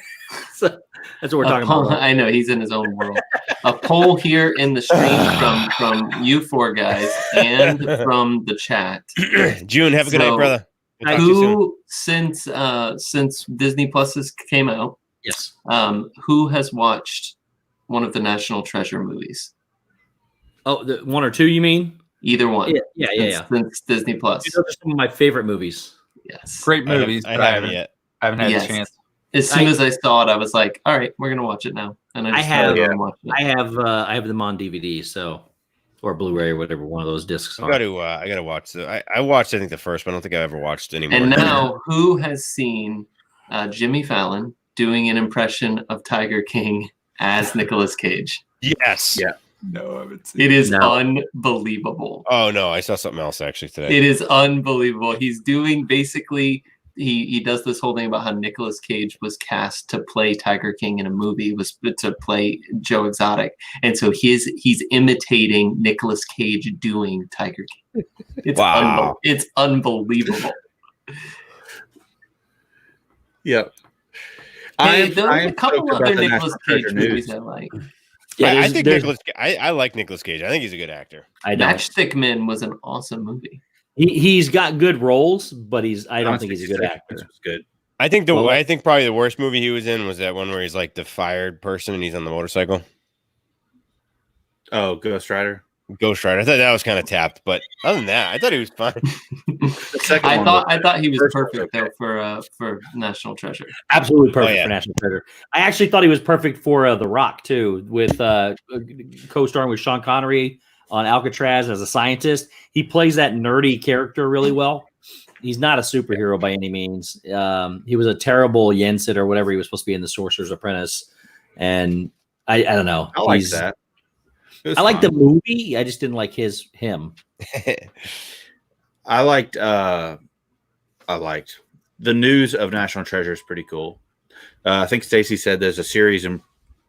So that's what we're a talking poll- about. I know he's in his own world. A poll here in the stream from you 4 guys and from the chat. June, have a good night, So, brother. We'll talk to you soon. Who since Disney Plus came out, Yes. who has watched one of the National Treasure movies? Oh, the 1 or 2, you mean? Either one. Yeah. Since Disney Plus. Those are some of my favorite movies. Yes. Great movies. I but haven't yet. I haven't had Yes. a chance. As soon as I saw it, I was like, "All right, we're gonna watch it now." And I just started on watching it. I have them on DVD, so or Blu-ray or whatever one of those discs I are. gotta watch. I watched, I think, the first, but I don't think I've ever watched any more. And now, who has seen Jimmy Fallon doing an impression of Tiger King as Nicolas Cage? Yes. Yeah. No, I haven't seen It is No. unbelievable. Oh no, I saw something else actually today. It is unbelievable. He's doing basically he does this whole thing about how Nicolas Cage was cast to play Tiger King in a movie, was to play Joe Exotic, and so he's imitating Nicolas Cage doing Tiger King. It's Wow. it's unbelievable. Yep. Hey, there are a couple stoked other about the Nicolas National Cage Treasure movies news. I like. Yeah, I there's- think there's- Nicolas. I like Nicolas Cage. I think he's a good actor. I don't. Matchstick Men was an awesome movie. He's got good roles, but I don't think he's a good actor. Was good. I think Well, I think probably the worst movie he was in was that one where he's like the fired person and he's on the motorcycle. Oh, Ghost Rider. Ghost Rider. I thought that was kind of tapped, but other than that, I thought he was fine. The second one was I thought he was First one perfect was though for National Treasure. Absolutely perfect yeah. for National Treasure. I actually thought he was perfect for The Rock too, with co-starring with Sean Connery on Alcatraz as a scientist. He plays that nerdy character really well. He's not a superhero by any means. He was a terrible Yensid or whatever he was supposed to be in The Sorcerer's Apprentice, and I don't know. I like He's- that. It was I like fun. the movie. I just didn't like him. I liked the news of National Treasure is pretty cool. I think Stacy said there's a series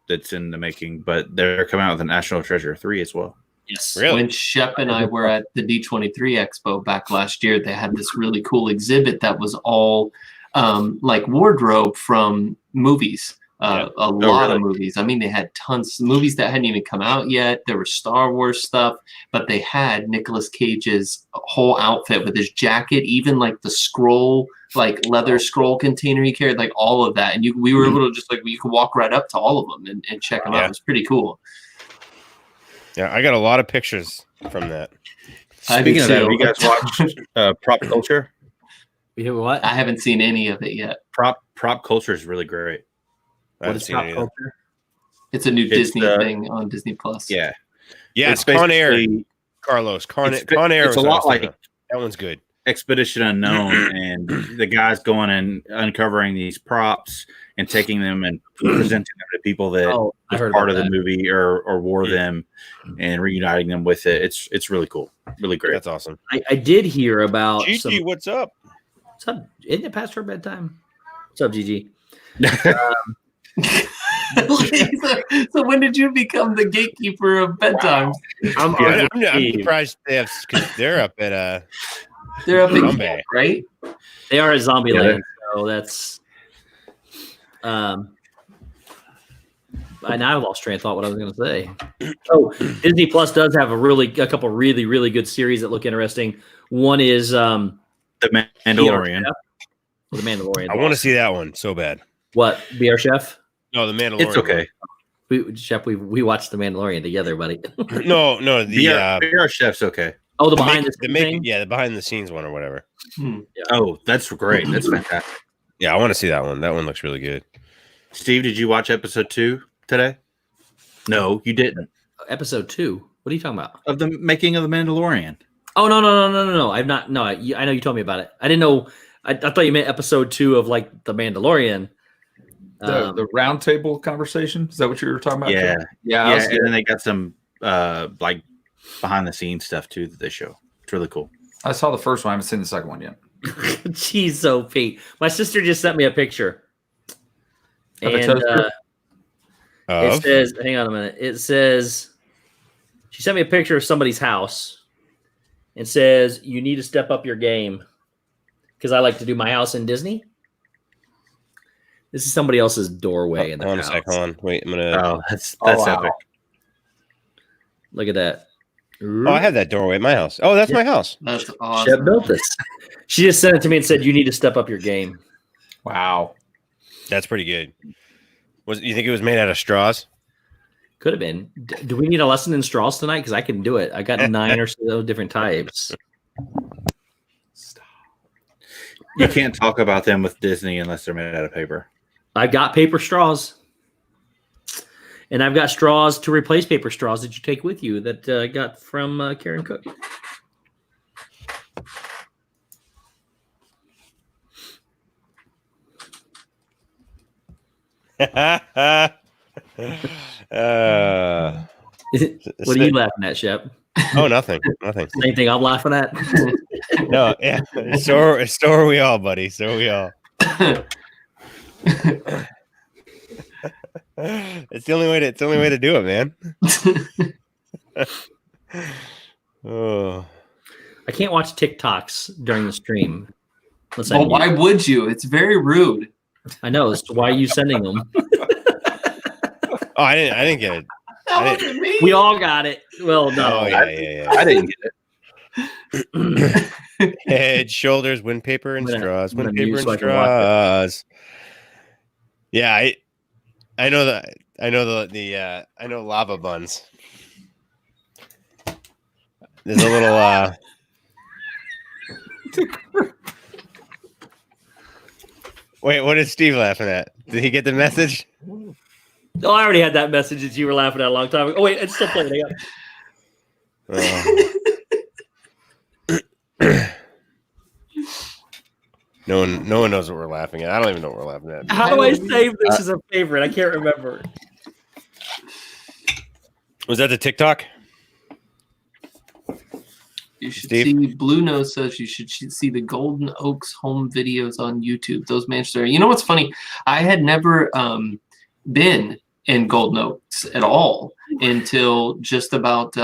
that's in the making, but they're coming out with a National Treasure 3 as well. Yes. Really? When Shep and I were at the D23 Expo back last year, they had this really cool exhibit that was all like wardrobe from movies. Yeah. A lot really? of movies. I mean, they had tons of movies that hadn't even come out yet. There was Star Wars stuff, but they had Nicolas Cage's whole outfit with his jacket, even like the scroll, like leather scroll container he carried, like all of that. And we were able to just like, you could walk right up to all of them and check them out. Yeah. It was pretty cool. Yeah, I got a lot of pictures from that. I Speaking do of that, too. have you guys watched Prop Culture? We hear what? I haven't seen any of it yet. Prop Culture is really great. I What haven't is seen pop any of that. culture? It's a new It's, Disney thing on Disney Plus. Yeah, Yeah, it's Con Air, basically- Carlos. Con It's- Air. it's a was what I lot was thinking like- of. That one's good. Expedition Unknown, and the guys going and uncovering these props and taking them and presenting them to people that Oh, I was heard part about of the that. movie or wore Yeah. them and reuniting them with it. It's really cool, really great. That's awesome. I did hear about Gigi, some. what's up? What's up? Isn't it past her bedtime? What's up, Gigi? So when did you become the gatekeeper of bedtime? I'm I'm surprised they have because they're up at They're up in Zombie. camp, right? They are a zombie Yeah, land, so that's. I now lost train of thought. What I was going to say. Oh, Disney Plus does have a couple really good series that look interesting. One is The Mandalorian. The Mandalorian. I want to see that one so bad. What? Be Our Chef? No, the Mandalorian. It's okay. Chef, we watched The Mandalorian together, buddy. No, the VR Chef's okay. Oh, the behind the the thing. the behind the scenes one or whatever. Oh, that's great. That's fantastic. Yeah, I want to see that one. That one looks really good. Steve, did you watch episode 2 today? No, you didn't. Episode 2. What are you talking about? Of the making of the Mandalorian. Oh no! I've not. No, I know you told me about it. I didn't know. I thought you meant episode 2 of like the Mandalorian. The round table conversation. Is that what you were talking about? Yeah, Yeah. yeah, and then they got some like behind the scenes stuff too that they show. It's really cool. I saw the first one. I haven't seen the second one yet. Jeez, OP. My sister just sent me a picture, Of a and toaster? it says, "Hang on a minute." It says she sent me a picture of somebody's house, and says, "You need to step up your game," because I like to do my house in Disney. This is somebody else's doorway in the Hold on a house. sec. Hold on. Wait, I'm gonna. Oh, that's wow. epic. Look at that. Oh, I have that doorway at my house. Oh, that's my house. That's Shep awesome. built this. She just sent it to me and said, "You need to step up your game." Wow. That's pretty good. Was you think it was made out of straws? Could have been. Do we need a lesson in straws tonight? Because I can do it. I got 9 or so different types. You can't talk about them with Disney unless they're made out of paper. I've got paper straws. And I've got straws to replace paper straws that you take with you that I got from Karen Cook. What are you laughing at, Shep? Oh, nothing. Nothing. Same thing I'm laughing at. No, yeah. So are we all, buddy. So are we all. It's the only way to do it, man. Oh. I can't watch TikToks during the stream. Unless Well, why would you? It's very rude. I know. So why are you sending them? Oh, I didn't get it. That wasn't me. We all got it. Well, no. Oh, yeah. I didn't get it. Head, shoulders, wind paper, and I'm gonna- straws. I'm Wind gonna paper mute and so I can watch straws. Yeah, I know that. I know lava buns. There's a little. Wait, what is Steve laughing at? Did he get the message? Oh, I already had that message that you were laughing at a long time ago. Oh, wait, it's still playing. No one knows what we're laughing at. I don't even know what we're laughing at. How do I save this as a favorite? I can't remember. Was that the TikTok? You should Steve? see. Blue Nose says you should see the Golden Oaks home videos on YouTube. Those mansions are. You know what's funny? I had never been in Golden Oaks at all until just about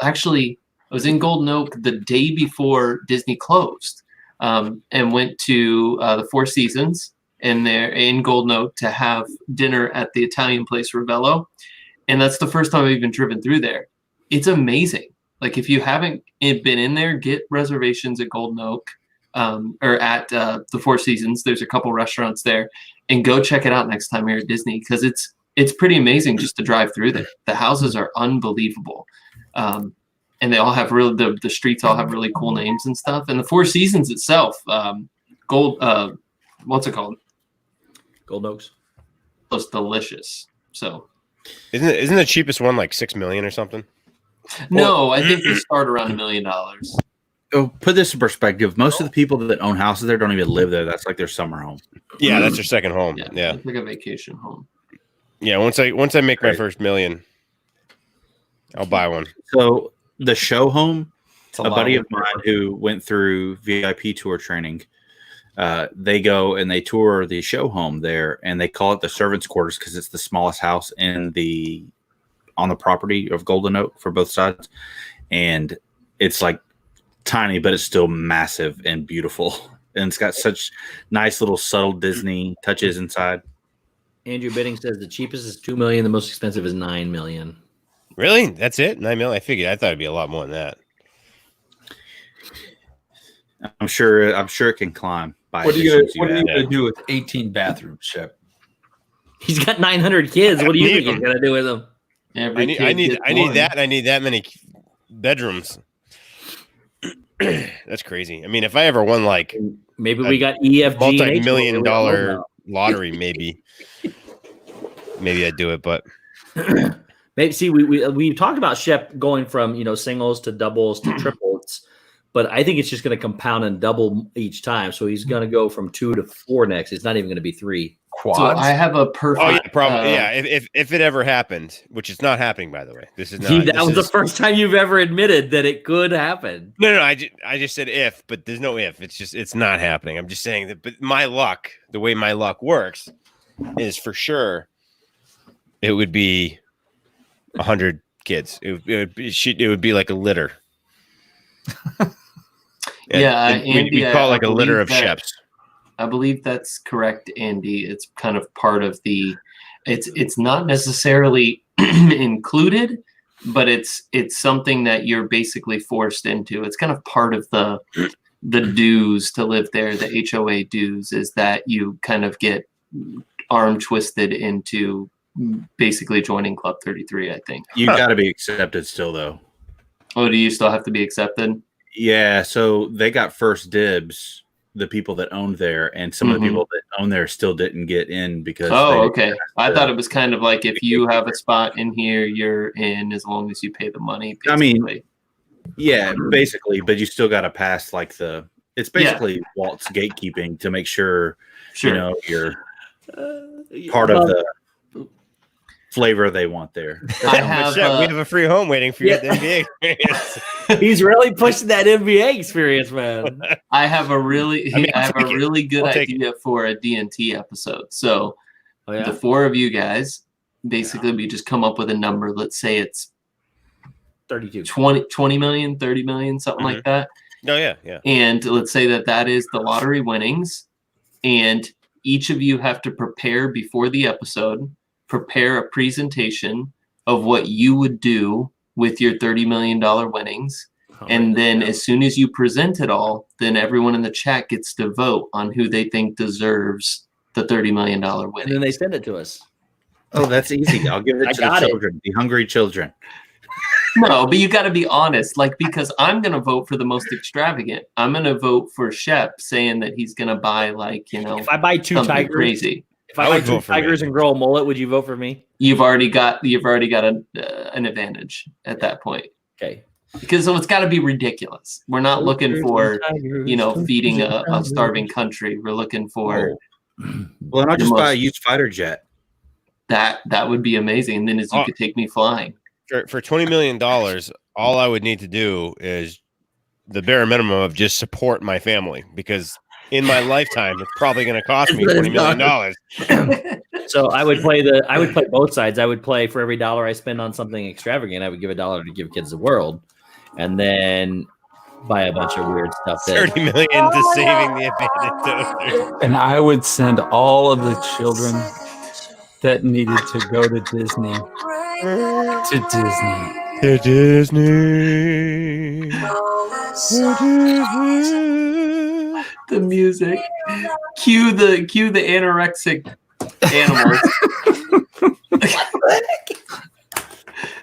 actually I was in Golden Oak the day before Disney closed, and went to the Four Seasons and there in Golden Oak to have dinner at the Italian place Ravello, and that's the first time I've even driven through there. It's amazing. Like if you haven't been in there, get reservations at Golden Oak or at the Four Seasons. There's a couple restaurants there, and go check it out next time you're at Disney because it's pretty amazing just to drive through there. The houses are unbelievable. And they all have the streets all have really cool names and stuff. And the Four Seasons itself, what's it called? Golden Oaks. Was delicious. So Isn't the cheapest one like $6 million or something? no, I think they start around $1 million. Oh, put this in perspective. Most of the people that own houses there don't even live there. That's like their summer home. Yeah, that's their second home. Yeah, Yeah. it's like a vacation home. Yeah, once I make my first $1 million, I'll buy one. So the show home, It's a a lot buddy of of mine who went through VIP tour training, they go and they tour the show home there, and they call it the servants' quarters because it's the smallest house on the property of Golden Oak for both sides, and it's like tiny, but it's still massive and beautiful, and it's got such nice little subtle Disney touches inside. Andrew Bidding says the cheapest is $2 million, the most expensive is $9 million. Really? That's it? $9 million? I thought it'd be a lot more than that. I'm sure it can climb. By What are you additions gonna add. do with 18 bathrooms, Shep? He's got 900 kids. What do you think he's gonna do with them? Every I need kid gets one. that. And I need that many bedrooms. That's crazy. I mean, if I ever won like Maybe we got EFG and multi-million H. dollar lottery, maybe I'd do it. But Maybe see we talked about Shep going from singles to doubles to triples, but I think it's just going to compound and double each time. So he's going to go from 2 to 4 next. It's not even going to be 3. Quads? So I have a perfect. oh yeah, probably yeah. If it ever happened, which is not happening, by the way, this is not. That was the first time you've ever admitted that it could happen. No. I just said if, but there's no if. It's not happening. I'm just saying that. But my luck, the way my luck works, is for sure. It would be 100 kids. It would be like a litter. Yeah, we Andy, call it I like a litter of believe that- Sheps. I believe that's correct, Andy. It's kind of part of the. It's not necessarily included, but it's something that you're basically forced into. It's kind of part of the dues to live there. The HOA dues is that you kind of get arm twisted into basically joining Club 33. I think. You got to be accepted still, though. Oh, do you still have to be accepted? Yeah, so they got first dibs, the people that owned there, and some of the people that own there still didn't get in because. Oh, okay. I thought it was kind of like if you have a spot in here, you're in as long as you pay the money. Basically. I mean, yeah, basically, but you still got to pass like it's basically Walt's gatekeeping to make sure, sure. You're part of the flavor they want there. I have, we have a free home waiting for you at the NBA experience. He's really pushing that NBA experience, man. I have a really, really good I'll take idea for a D&T episode. So Oh, yeah? the 4 of you guys, basically, we just come up with a number. Let's say it's 32. 20 million, 30 million, something like that. No, yeah. And let's say that is the lottery winnings. And each of you have to prepare before the episode, prepare a presentation of what you would do with your $30 million winnings. And then as soon as you present it all, then everyone in the chat gets to vote on who they think deserves the $30 million And winnings. then they send it to us. Oh, that's easy. I'll give it I to the got it. children, the hungry children. No, but you got to be honest, because I'm going to vote for the most extravagant. I'm going to vote for Shep saying that he's going to buy If I buy 2 something tigers, crazy. if I I buy would 2 vote for me. tigers and grow a mullet, would you vote for me? You've already got an advantage at that point. Okay. Because it's got to be ridiculous. We're not looking for, feeding a starving country. We're looking for Well, then I'll just buy a used fighter jet. that. That would be amazing. And then you could take me flying. For $20 million, all I would need to do is the bare minimum of just support my family, because in my lifetime, it's probably going to cost me $20 million. So I would play both sides. I would play for every dollar I spend on something extravagant, I would give $1 to give kids the world, and then buy a bunch of weird stuff. 30 million to saving the abandoned toaster. And I would send all of the children that needed to go to Disney to Disney. To Disney. The music. Cue the anorexic animals.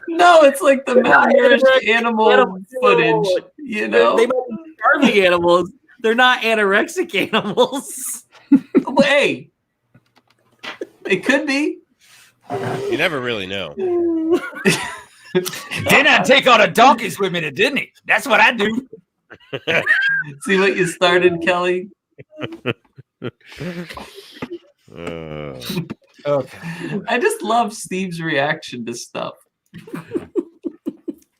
No, it's like the malnourished animal footage. You know, They might be starving animals. They're not anorexic animals. hey, it could be. You never really know. Then I'd take all the donkeys with me to Disney. That's what I do. See what you started, Kelly? Okay. I just love Steve's reaction to stuff.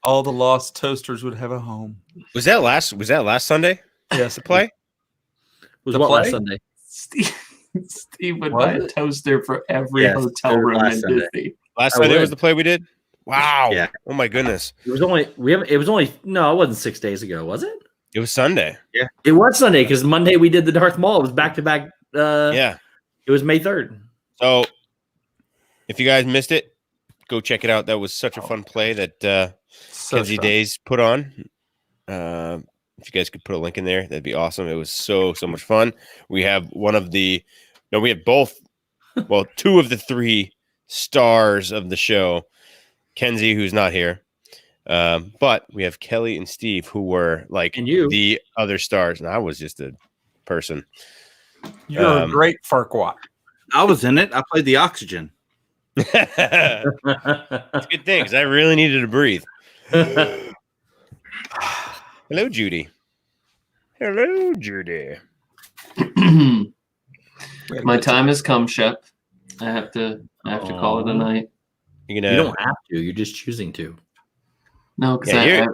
All the lost toasters would have a home. Was that last Sunday? Yes. The play? Was The what last play? Sunday? Steve would buy a toaster for every Yes, hotel room in last Sunday. Disney. Last I Sunday would. was the play we did? Wow. Yeah. Oh my goodness. It was only no, it wasn't 6 days ago, was it? It was Sunday. It was Sunday because Monday we did the Darth Maul. It was back to back. Yeah. It was May 3rd. So if you guys missed it, go check it out. That was such a fun play that So Kenzie fun. Days put on. If you guys could put a link in there, that'd be awesome. It was so much fun. We have we have both, well, 2 of the 3 stars of the show. Kenzie, who's not here, but we have Kelly and Steve, who were like And you. the other stars, and I was just a person. You're a great Farquaad. I was in it. I played the oxygen. It's a good thing because I really needed to breathe. Hello, Judy. Hello, Judy. My time has come, Shep. I have to call it a night. You You don't have to. You're just choosing to. No, because Yeah,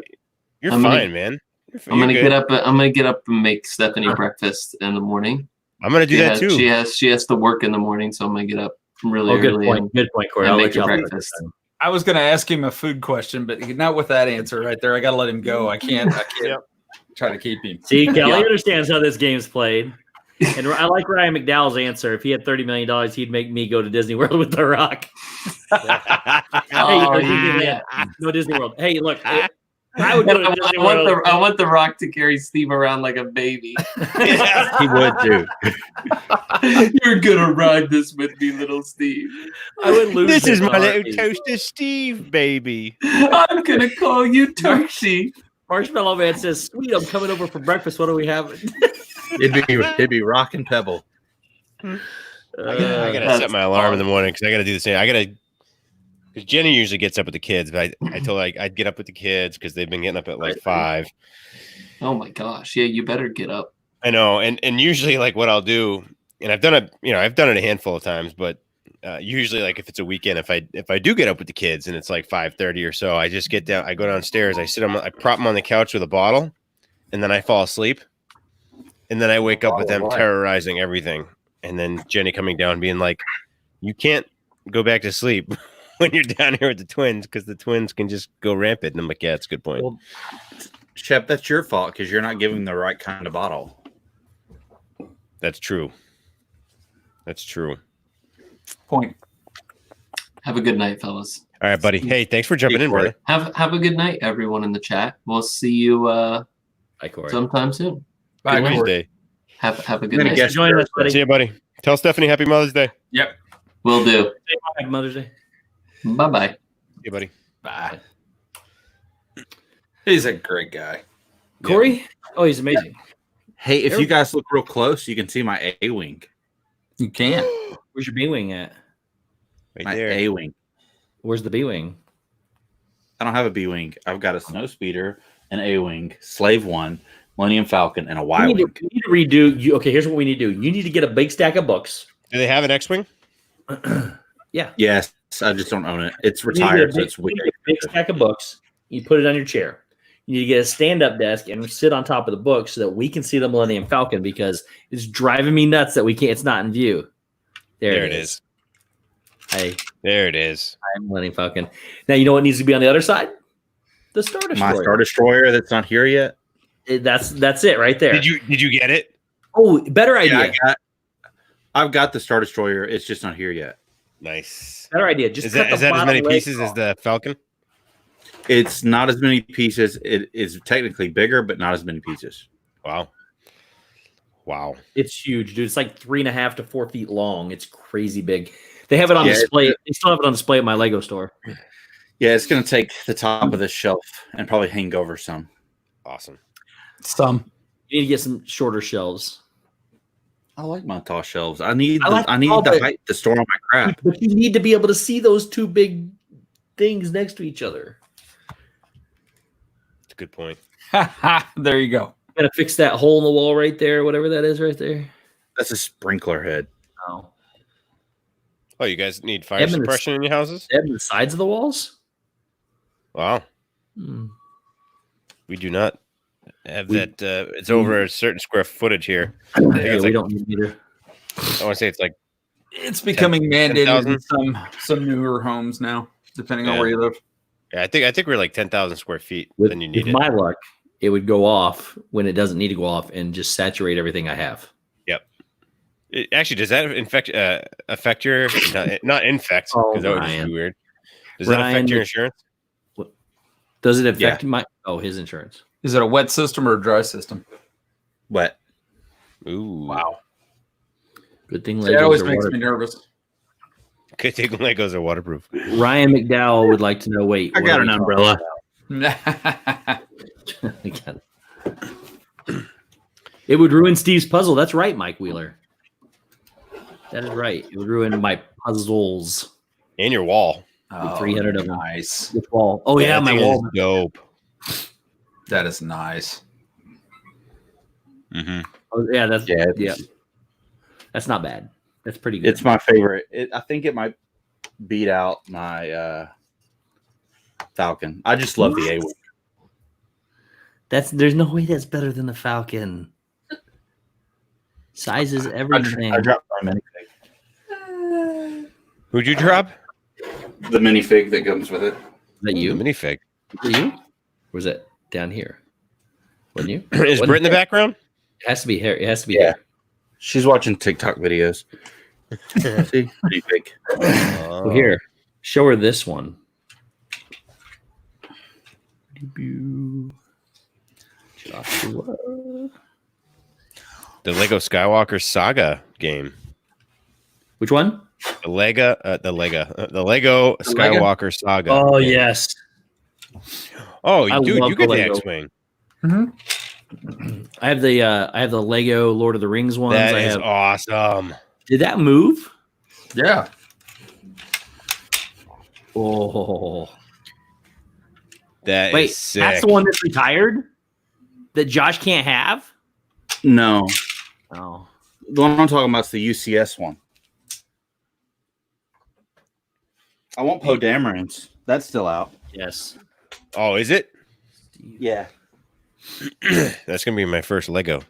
you're I'm fine, gonna- man. I'm gonna You're get good. up. I'm gonna get up and make Stephanie breakfast in the morning. I'm gonna do She that has- too. She has to work in the morning, so I'm gonna get up really Oh, good early. point. Good point, Corey. and I'll make let you your off breakfast. this time. I was going to ask him a food question, but not with that answer right there. I got to let him go. I can't Yep. try to keep him. See, Kelly Yeah. understands how this game's played. And I like Ryan McDowell's answer. If he had $30 million, he'd make me go to Disney World with The Rock. Oh, Hey, yeah. no Disney World. Hey, look, I would go to Disney World. I want the Rock to carry Steve around like a baby. He would too. You're gonna ride this with me, little Steve. I would lose. This is in a my little heartbeat. toaster Steve, baby. I'm gonna call you Turkey. Marshmallow Man says, "Sweet, I'm coming over for breakfast. What do we have?" It'd be rock and pebble. I gotta That's set my alarm in the awesome. morning because I gotta do the same. Because Jenny usually gets up with the kids, but I told her I'd get up with the kids because they've been getting up at like 5. Oh my gosh! Yeah, you better get up. I know, and usually like what I'll do, and I've done it a handful of times, but usually like if it's a weekend, if I do get up with the kids and it's like 5:30 or so, I just get down, I go downstairs, I prop them on the couch with a bottle, and then I fall asleep, and then I wake up with them terrorizing everything, and then Jenny coming down being like, "You can't go back to sleep." When you're down here with the twins, because the twins can just go rampant. And I'm like, yeah, it's a good point. Well, Shep, that's your fault because you're not giving the right kind of bottle. That's true. That's true. Point. Have a good night, fellas. All right, buddy. Hey, thanks for jumping in, brother. Have a good night, everyone in the chat. We'll see you Bye, Corey. sometime soon. Bye, Good Corey. Wednesday. Have a good gonna night. guess- Join us, buddy. See you, buddy. Tell Stephanie Happy Mother's Day. Yep. Will do. Happy Mother's Day. Bye bye. See you, buddy. Bye. He's a great guy. Corey? Oh, he's amazing. Hey, if you guys look real close, you can see my A wing. You can't. Where's your B wing at? Right My there. A wing. Where's the B wing? I don't have a B wing. I've got a snow speeder, an A wing, Slave One, Millennium Falcon, and a Y We wing. need to redo. Okay, here's what we need to do. You need to get a big stack of books. Do they have an X-wing? Yes, I just don't own it. It's You need to get retired, a so it's weird. big stack of books. You put it on your chair. You need to get a stand-up desk and sit on top of the book so that we can see the Millennium Falcon because it's driving me nuts that we can't. It's not in view. There it is. There it is. I'm Millennium Falcon. Now you know what needs to be on the other side? The Star Destroyer. My Star Destroyer that's not here yet. That's it right there. Did you get it? Oh, better idea. Yeah, I've got the Star Destroyer. It's just not here yet. Nice. Better idea. Just Is that as many pieces as the Falcon? It's not as many pieces. It is technically bigger, but not as many pieces. Wow. It's huge, dude. It's like 3.5 to 4 feet long. It's crazy big. They have it on display. They still have it on display at my Lego store. Yeah, it's going to take the top of the shelf and probably hang over some. Awesome. Some. You need to get some shorter shelves. I like my tall shelves. I need I like the height to store all my crap. But you need to be able to see those two big things next to each other. That's a good point. There you go. You gotta fix that hole in the wall right there, whatever that is right there. That's a sprinkler head. Oh. Oh, you guys need fire suppression in your houses? They have the sides of the walls? Wow. We do not have that. It's over a certain square footage here. Yeah, we don't need either. I want to say it's like It's becoming mandated 10,000? in some newer homes now, depending on where you live. Yeah, I think we're like 10,000 square feet. With Then you need it. my luck, it would go off when it doesn't need to go off and just saturate everything I have. Actually, does that affect your not infect? Oh, Because that would just Ryan. be weird. Does that affect your insurance? Does it affect his insurance? Is it a wet system or a dry system? Wet. Ooh, Wow. Good thing That always makes me nervous. Good thing Legos are waterproof. Ryan McDowell would like to know. Wait, I got an umbrella. It would ruin Steve's puzzle. That's right, Mike Wheeler. That is right. It would ruin my puzzles. And your wall. 300 of them. Nice. Which wall? Oh yeah, that my thing wall. is dope. That is nice. Mm-hmm. Oh, yeah, that's Yeah. That's not bad. That's pretty good. It's my favorite. I think it might beat out my Falcon. I just love the A-Wing. There's no way that's better than the Falcon. Size is everything. I dropped my minifig. Who'd you drop? The minifig that comes with it. Is that you? The minifig. Was it you? Or was it down here? Wasn't you? Is Britt in the background? It has to be here. It has to be Yeah. here. She's watching TikTok videos. See? Minifig. Well, here, show her this one. Joshua. The Lego Skywalker Saga game. Which one? The Lego Skywalker Saga. Oh game. yes. Oh, I dude, love you get the the Lego. X-wing. I have the Lego Lord of the Rings ones. That is awesome. Did that move? Yeah. Oh. That Wait, is sick. that's the one that's retired? That Josh can't have? No. Oh. The one I'm talking about is the UCS one. I want Poe Dameron's. That's still out. Yes. Oh, is it? Yeah. That's gonna be my first Lego.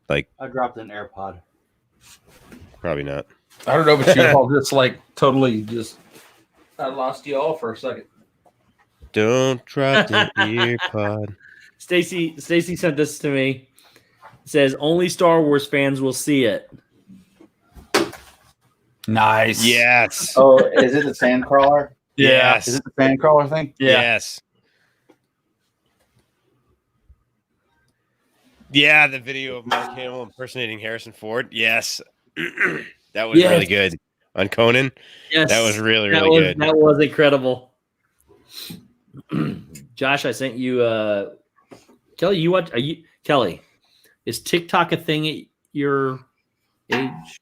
I dropped an AirPod. Probably not. I don't know, but you all just like totally just. I lost you all for a second. Don't drop the ear pod. Stacy sent this to me. It says only Star Wars fans will see it. Nice. Yes. Oh, is it the Sandcrawler? Yes. Is it the Sandcrawler thing? Yeah. Yes. Yeah, the video of Mark Hamill impersonating Harrison Ford. Yes. That was Yes. really good. On Conan. Yes. That was really, really good. That was incredible. Josh, I sent you Kelly, Kelly, is TikTok a thing at your age?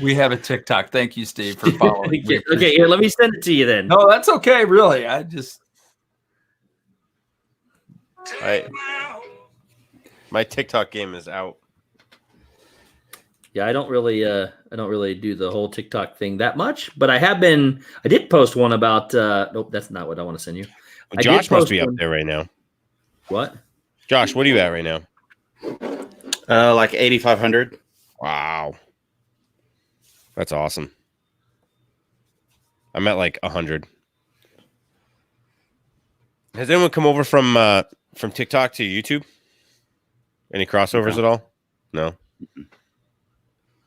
We have a TikTok. Thank you, Steve, for following. Okay, here, let me send it to you then. No, that's okay. Really, I just. My TikTok game is out. Yeah, I don't really do the whole TikTok thing that much, but I did post one about nope, that's not what I want to send you. I did Josh must post be up one- there right now. What? Josh, what are you at right now? Like 8,500. Wow. That's awesome. I'm at like 100. Has anyone come over from TikTok to YouTube? Any crossovers at all? No.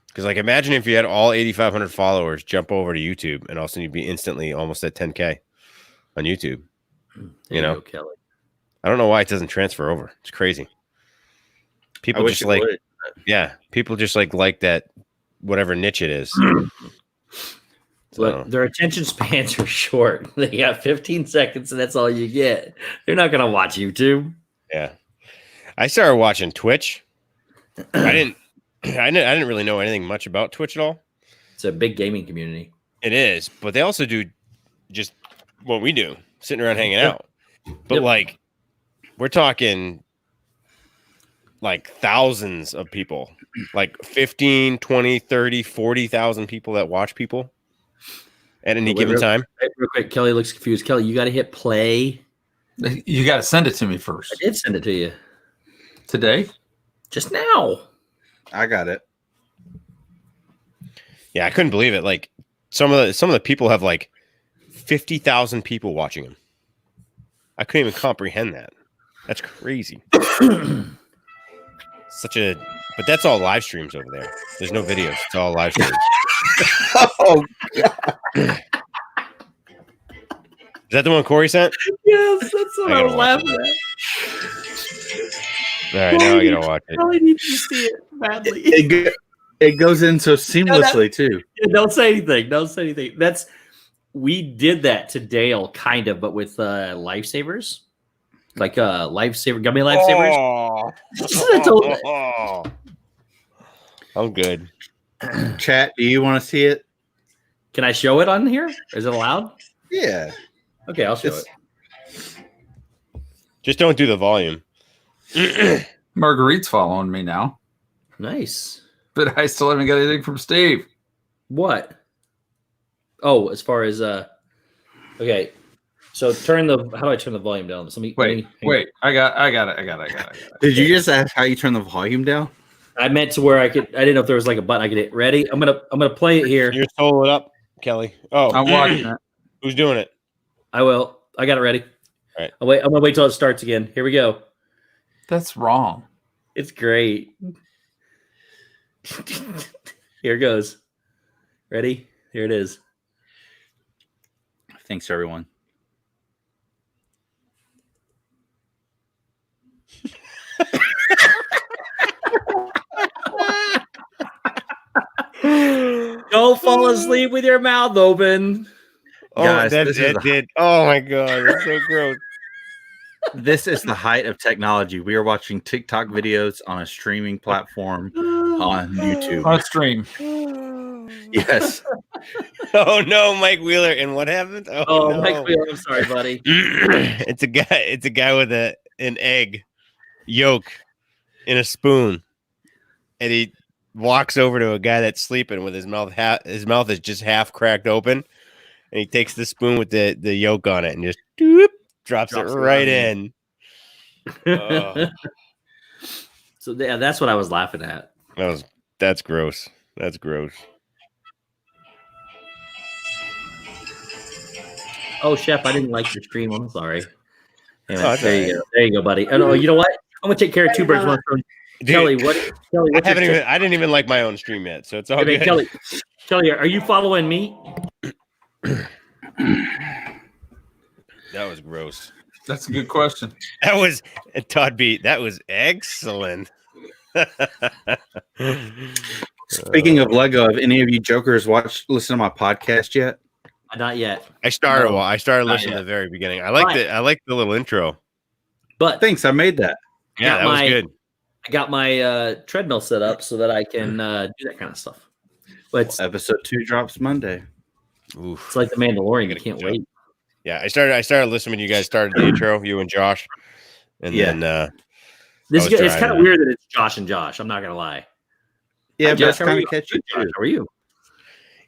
Because like, imagine if you had all 8,500 followers jump over to YouTube, and all of a sudden you'd be instantly almost at 10K on YouTube. There go, Kelly. I don't know why it doesn't transfer over. It's crazy. People just like, yeah, people just like that, whatever niche it is. But their attention spans are short. They got 15 seconds, and that's all you get. They're not going to watch YouTube. Yeah, I started watching Twitch. I didn't really know anything much about Twitch at all. It's a big gaming community. It is, but they also do just what we do, sitting around hanging out. But like, we're talking like thousands of people, like 15, 20, 30, 40,000 people that watch people at any given time. Real quick, Kelly looks confused. Kelly, you got to hit play. You got to send it to me first. I did send it to you. Today? Just now. I got it. Yeah, I couldn't believe it. Like some of the people have like 50,000 people watching them. I couldn't even comprehend that. That's crazy. But that's all live streams over there. There's no videos. It's all live streams. Oh, God. Is that the one Corey sent? Yes, that's what I was laughing at. All right, now I gotta watch it. Kelly needs to see it badly. It goes in so seamlessly too. Don't say anything. Don't say anything. We did that to Dale, kind of, but with lifesavers, like lifesaver gummy lifesavers. Oh. I'm good. Chat, do you want to see it? Can I show it on here? Is it allowed? Yeah. Okay, I'll show it. Just don't do the volume. Marguerite's following me now, Nice. but I still haven't got anything from Steve. What? Oh, as far as okay. So how do I turn the volume down? So Wait. I got it. Did you just ask how you turn the volume down? I meant to where I didn't know if there was like a button I could hit. Ready? I'm gonna play it here. You're solo it up, Kelly. Oh, I'm watching it. Who's doing it? I will. I got it ready. All right. I'm gonna wait till it starts again. Here we go. That's wrong. It's great. Here it goes. Ready? Here it is. Thanks, everyone. Don't fall asleep with your mouth open. Oh, Guys, that did. Oh my god, that's so gross. This is the height of technology. We are watching TikTok videos on a streaming platform on YouTube. On stream. Yes. Oh no, Mike Wheeler. And what happened? Oh, no. Mike Wheeler, I'm sorry, buddy. It's a guy with an egg yolk in a spoon, and he walks over to a guy that's sleeping with his mouth is just half cracked open, and he takes the spoon with the yolk on it and just drops it right in. So yeah, that's what I was laughing at. That's gross. That's gross. Oh, Shep, I didn't like your stream. I'm sorry. Anyway, Oh, there you go. There you go, buddy. Oh, you know what? I'm gonna take care of two birds. One stone. Dude, Kelly, what's I didn't even like my own stream yet, so it's all good. Kelly, are you following me? That was gross. That's a good question. That was Todd beat. That was excellent. Speaking of Lego, have any of you jokers listen to my podcast yet? Not yet. I started listening to the very beginning. I liked it. I liked the little intro. But Thanks, I made that. Yeah, that was good. I got my treadmill set up so that I can do that kind of stuff. But Episode 2 drops Monday. Oof. it's like the Mandalorian. You can't wait. Yeah, I started listening when you guys started the intro, you and Josh, and then It's kind of weird that it's Josh and Josh. I'm not gonna lie. Yeah, Hi, but Josh, it's how are kind you? of catchy Josh, too. how are you?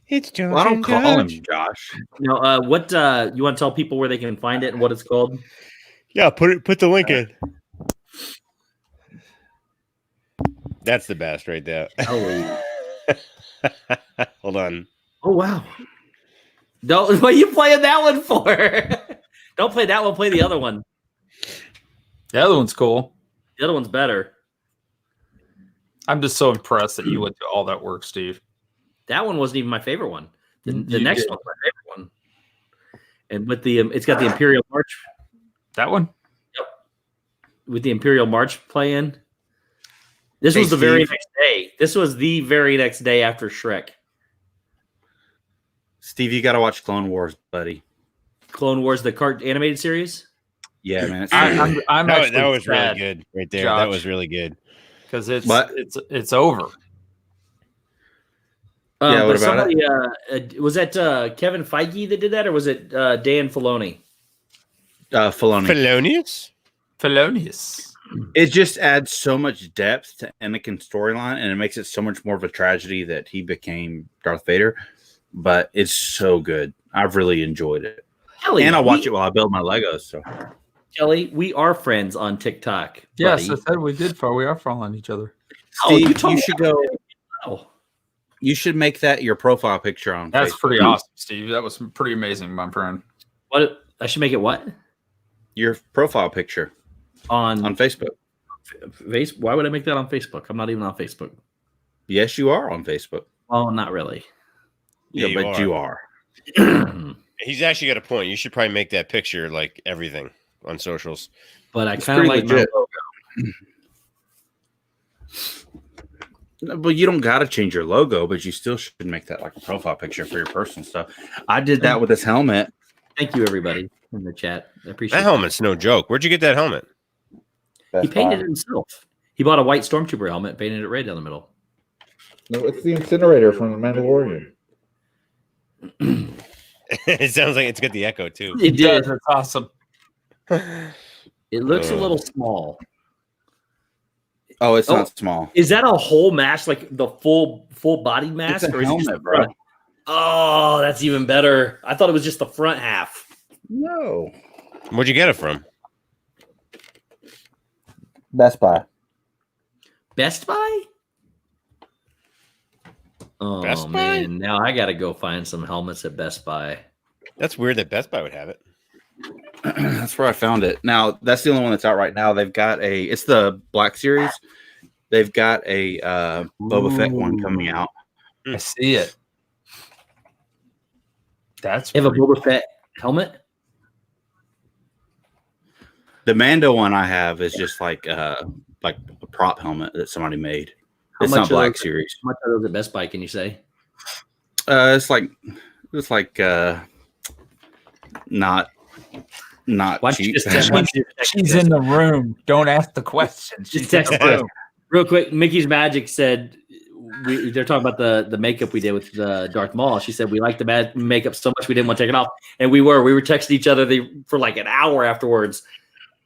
It's Josh. Well, I don't call him Josh. Now, what you want to tell people where they can find it and what it's called? Yeah, put the link in. That's the best right there. Oh, Hold on. oh wow. Don't what are you playing that one for? Don't play that one, play the other one. The other one's cool. The other one's better. I'm just so impressed that you went through all that work, Steve. That one wasn't even my favorite one. The You next did. one's my favorite one. And with the it's got the Imperial March That one? with the Imperial March playing. This Hey, was the very Steve. next day. This was the very next day after Shrek. Steve, you got to watch Clone Wars, buddy. Clone Wars, the animated series. Yeah, man. It's I'm That, actually that was really sad good right there. Josh. That was really good. because it's What? it's over. Yeah, what But about somebody, was that Kevin Feige that did that, or was it Dan Filoni? Filoni. Felonious? Felonious. It just adds so much depth to Anakin's storyline, and it makes it so much more of a tragedy that he became Darth Vader. But it's so good. I've really enjoyed it, Kelly, and I watch it while I build my Legos. So Kelly, we are friends on TikTok. Yes, buddy. I said we did. We are following each other. Oh, you Steve, told you me should go. Oh, You should make that your profile picture on. That's Facebook. pretty awesome, Steve. That was pretty amazing, my friend. what? I should make it what Your profile picture on on Facebook. Facebook? Why would I make that on Facebook? I'm not even on Facebook. Yes, you are on Facebook. Well, not really. Yeah, Yeah, but you are. He's actually got a point. You should probably make that picture like everything on socials. But I It's kind of pretty like my legit. logo. Well, you don't got to change your logo, but you still should make that like a profile picture for your personal stuff. I did that with this helmet. Thank you, everybody in the chat. I appreciate That helmet's no joke. Where'd you get that helmet? He painted it himself. He bought a white stormtrooper helmet, painted it red down the middle. No, it's the incinerator from the Mandalorian. It sounds like it's got the echo too. It did. That's awesome. It looks a little small. Oh, it's Oh. not small. Is that a whole mask, like the full body mask, It's a or is it just helmet, the bro. front? Oh, that's even better. I thought it was just the front half. No. Where'd you get it from? Best Buy. Best Buy? Oh Best Buy? man, now I gotta go find some helmets at Best Buy. That's weird that Best Buy would have it. That's where I found it. Now, that's the only one that's out right now. They've got it's the Black Series. They've got a Boba Fett one coming out. I see it. That's You have a pretty- Boba Fett helmet? The Mando one I have is just like a prop helmet that somebody made. How It's much not are Black those- Series. How much are those at Best Buy? Can you say? It's like not Why don't you cheap. just text- why don't you text She's us? in the room. Don't ask the question. She's in text the us. room. Real quick, Mickey's Magic said they're talking about the makeup we did with the Darth Maul. She said we liked the makeup so much we didn't want to take it off, and we were texting each other for like an hour afterwards.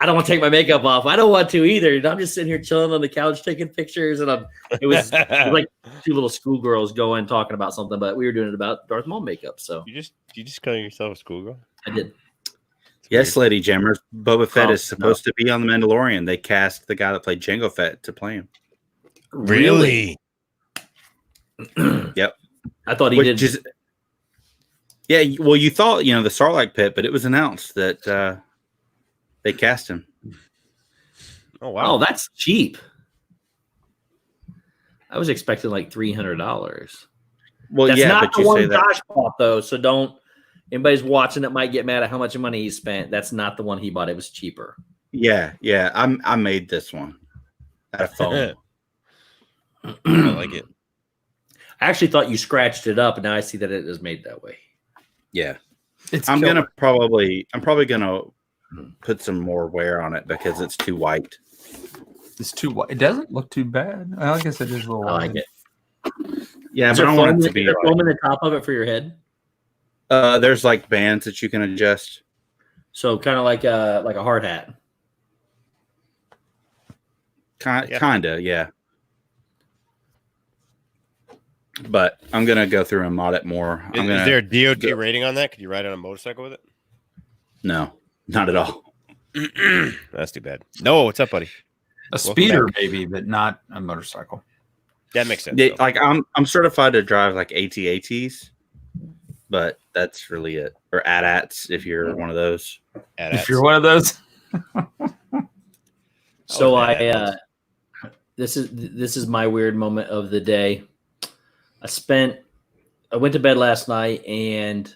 I don't want to take my makeup off. I don't want to either. And I'm just sitting here chilling on the couch taking pictures, and it was like two little schoolgirls going talking about something, but we were doing it about Darth Maul makeup. So You just call yourself a schoolgirl? I did. Yes, Lady Jammers. Boba Fett Oh, is supposed to be on the Mandalorian. They cast the guy that played Jango Fett to play him. Yep. I thought he Which did. is, yeah. Well, you thought the Sarlacc pit, but it was announced that they cast him. Oh wow. Oh, that's cheap. I was expecting like $300. Well, That's yeah, not but the you say one that. Josh bought though, so don't. Anybody's watching that might get mad at how much money he spent. That's not the one he bought. It was cheaper. Yeah. I made this one at a phone. I like it. I actually thought you scratched it up, and now I see that it is made that way. Yeah. It's I'm killer. probably gonna put some more wear on it because it's too white. It's too white. It doesn't look too bad. I guess it is a little. I like it. Yeah, Is but I there don't want foam, it to is be there foam in the top of it for your head? there's like bands that you can adjust. So kind of like a hard hat. Yeah. Kinda, yeah. But I'm gonna go through and mod it more. Is there a DOT rating on that? Could you ride on a motorcycle with it? No, not at all. That's too bad. No, what's up, buddy? A speeder, maybe, but not a motorcycle. That makes sense. Yeah, though. like I'm certified to drive like AT-ATs, but that's really it. Or AT-ATs if you're one of those. If you're one of those. So Oh, this is my weird moment of the day. I went to bed last night and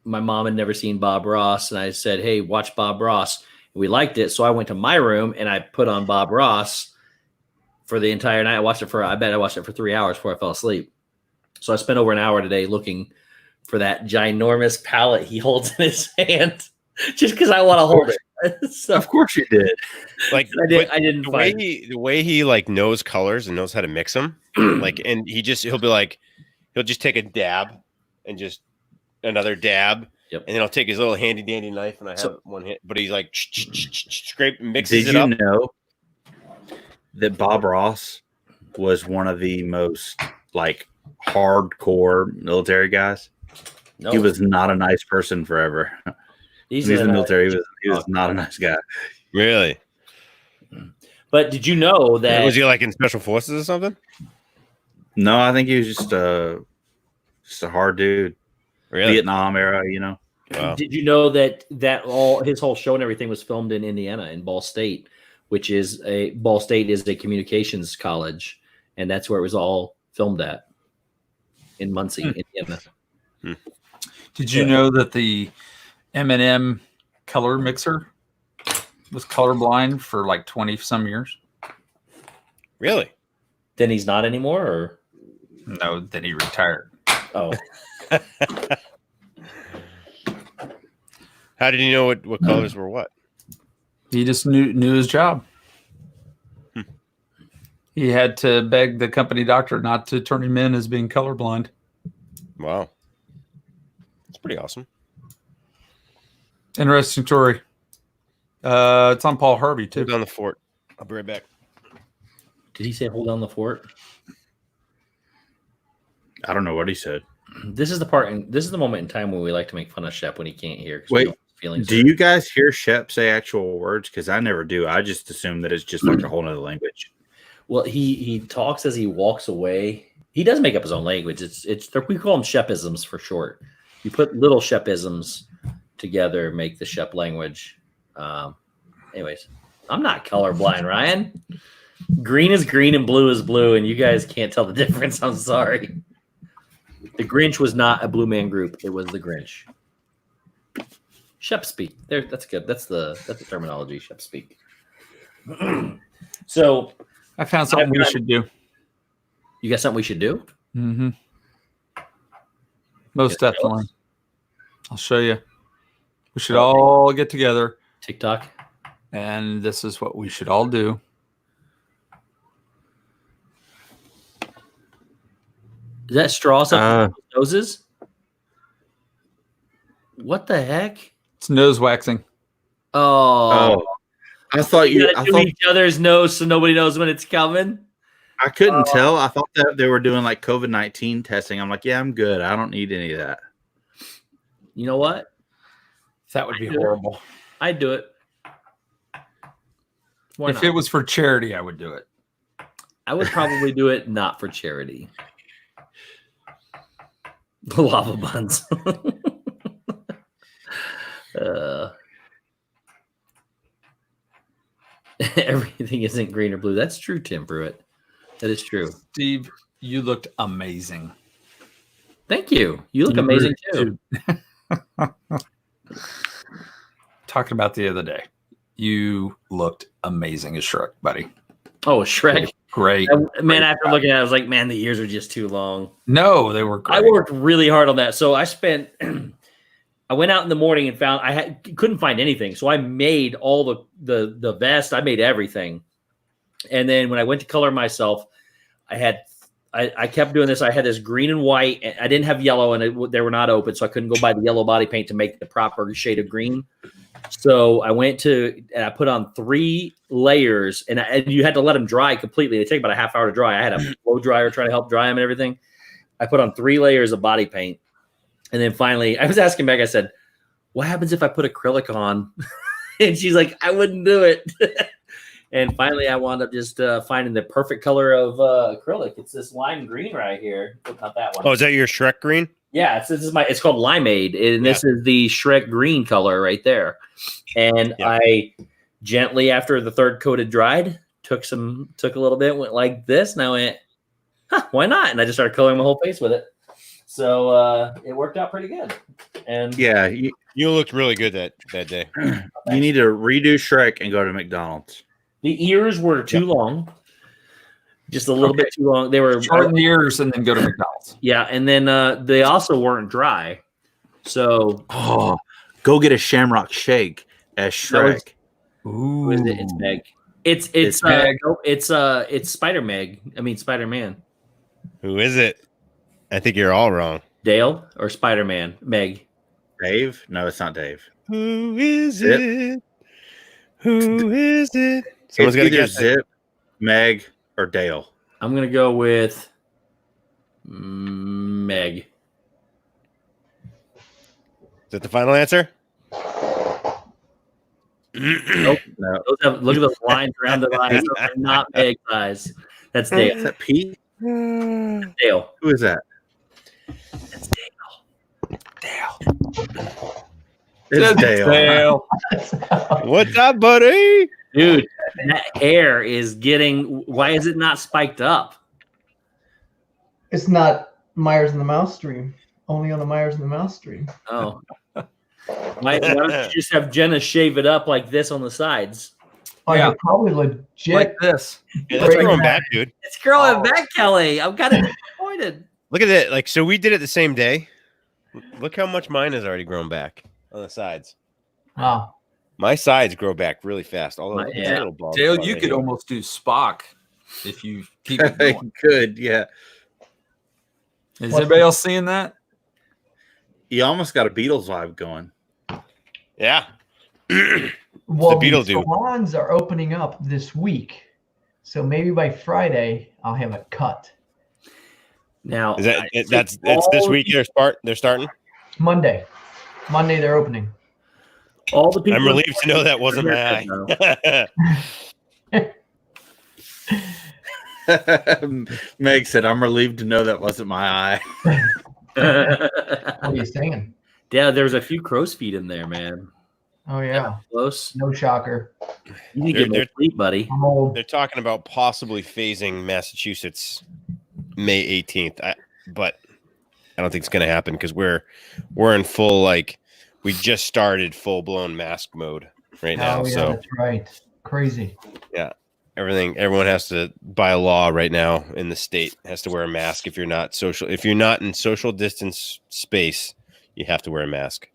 my mom had never seen Bob Ross, and I said, "Hey, watch Bob Ross." We liked it, so I went to my room and I put on Bob Ross for the entire night. I watched it for 3 hours before I fell asleep. So I spent over an hour today looking for that ginormous pallet he holds in his hand, just because I want to hold it. So Of course you did. Like I didn't the find the way he like knows colors and knows how to mix them. Like, and he'll be like, he'll just take a dab and just another dab. Yep. And then I'll take his little handy dandy knife and I have one hand, but he's like scrape and mixes Did it you up. know that Bob Ross was one of the most like hardcore military guys? No, He was not a nice person forever. he's He was in the a- military. He was not a nice guy. Really? But did you know that Was he like in special forces or something? No, I think he was just a hard dude. Really? Vietnam era, you know. Wow. Did you know that all his whole show and everything was filmed in Indiana, in Ball State, which is a communications college, and that's where it was all filmed at, in Muncie, Indiana. Did you know that the M&M color mixer was colorblind for like 20 some years? Really? Then he's not anymore, or No, then he retired. oh, How did you know what colors were what? He just knew his job. He had to beg the company doctor not to turn him in as being colorblind. Wow. That's pretty awesome. Interesting story. It's on Paul Harvey too. Hold down the fort. I'll be right back. did he say hold down the fort? I don't know what he said. This is the moment in time when we like to make fun of Shep when he can't hear. 'cause we Wait, know his feelings do hurt. you guys hear Shep say actual words? Because I never do. I just assume that it's just like a whole nother language. Well, he talks as he walks away. He does make up his own language. We call them Shepisms for short. You put little Shepisms together, make the Shep language. Anyways, I'm not colorblind, Ryan. Green is green and blue is blue, and you guys can't tell the difference. I'm sorry. The Grinch was not a Blue Man Group. It was the Grinch. Shep speak. There, that's good. That's the terminology. Shep speak. So I found something we should do. you got something we should do? Mm-hmm. Most Get definitely. I'll show you. We should all get together, TikTok. and this is what we should all do. Is that straws up noses? What the heck? It's nose waxing. Oh, I thought you you. gotta I do thought each other's nose so nobody knows when it's coming. I couldn't tell. I thought that they were doing like COVID-19 testing. I'm like, yeah, I'm good. I don't need any of that. You know what? That would be horrible. I'd do it. Why If not? it was for charity, I would do it. I would probably do it not for charity. The lava buns. Everything isn't green or blue. That's true, Tim Pruitt. That is true. Steve, you looked amazing. Thank you. You look amazing too. Talking about the other day, you looked amazing as Shrek, buddy. Oh, Shrek. Great. Man, after looking at it, I was like, man, the ears are just too long. No, they were great. I worked really hard on that. So I went out in the morning and couldn't find anything. So I made all the vest. I made everything. And then when I went to color myself, I kept doing this. I had this green and white. And I didn't have yellow, and they were not open, so I couldn't go buy the yellow body paint to make the proper shade of green. So I went and I put on 3 layers, and you had to let them dry completely. They take about a half hour to dry. I had a blow dryer trying to help dry them and everything. I put on 3 layers of body paint, and then finally, I was asking Meg. I said, "What happens if I put acrylic on?" And she's like, "I wouldn't do it." And finally, I wound up just finding the perfect color of acrylic. It's this lime green right here. Not that one. Oh, is that your Shrek green? Yeah, it's called Limeade, and this is the Shrek green color right there. And I gently, after the third coat had dried, took a little bit, went like this, and I went, why not? And I just started coloring my whole face with it. So it worked out pretty good. And Yeah, you looked really good that day. you need to redo Shrek and go to McDonald's. The ears were too long. Just a little bit too long. They were shorten the ears and then go to McDonald's. Yeah, and then they also weren't dry. So go get a Shamrock Shake as Shrek. Who is it? It's Meg. It's Meg. It's Spider Meg. I mean Spider Man. Who is it? I think you're all wrong. Dale or Spider Man? Meg. Dave? No, it's not Dave. Who is Zip. it? Who is it? Someone's got to Either guess. Zip, Meg, or Dale. I'm gonna go with Meg. Is that the final answer? Nope. No. Look at those lines around the eyes. Those are not Meg's eyes. That's Dale. Is that Pete? Dale. Who is that? That's Dale. It's Dale. What's up, buddy? Dude, that hair is getting. Why is it not spiked up? It's not Myers and the Mouse stream. Only on the Myers and the Mouse stream. Oh. Why don't you just have Jenna shave it up like this on the sides? Oh, Yeah. you're probably legit. Like this. Yeah, that's growing back, dude. It's growing back, Kelly. I'm kind of disappointed. Look at it. Like, so we did it the same day. Look how much mine has already grown back on the sides. Wow. My sides grow back really fast. All those Yeah. little balls. Dale, right you could here. almost do Spock if you keep it going. Good, yeah. Is anybody else seeing that? You almost got a Beatles vibe going. Yeah. Well, the Beetle the do. salons are opening up this week. So maybe by Friday, I'll have a cut. Now, Is that it's this week they're starting? Monday they're opening. all the people. I'm relieved to know that wasn't my eye. Meg said, I'm relieved to know that wasn't my eye. What are you saying? Yeah, there's a few crow's feet in there, man. Oh yeah, Close. no shocker. You need to get more sleep, buddy. I'm old. They're talking about possibly phasing Massachusetts May 18th, but I don't think it's going to happen because we're in full, like, we just started full blown mask mode right now. Oh yeah, So that's right. Crazy. everyone has to, by law right now in the state, has to wear a mask. If you're not in social distance space, you have to wear a mask.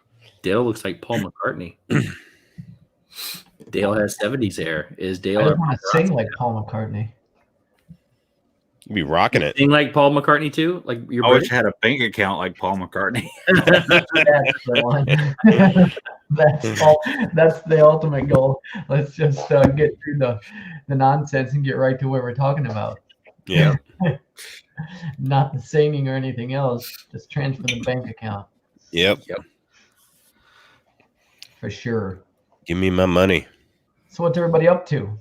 Dale looks like Paul McCartney. Dale has 70s hair. Is I Dale just want to sing like Paul McCartney. You'd be rocking it. sing like Paul McCartney too? Like your I wish British? I had a bank account like Paul McCartney. That's the one. That's the ultimate goal. Let's just get through the nonsense and get right to what we're talking about. Yeah. Not the singing or anything else. Just transfer the bank account Yep. for sure. Give me my money. So what's everybody up to?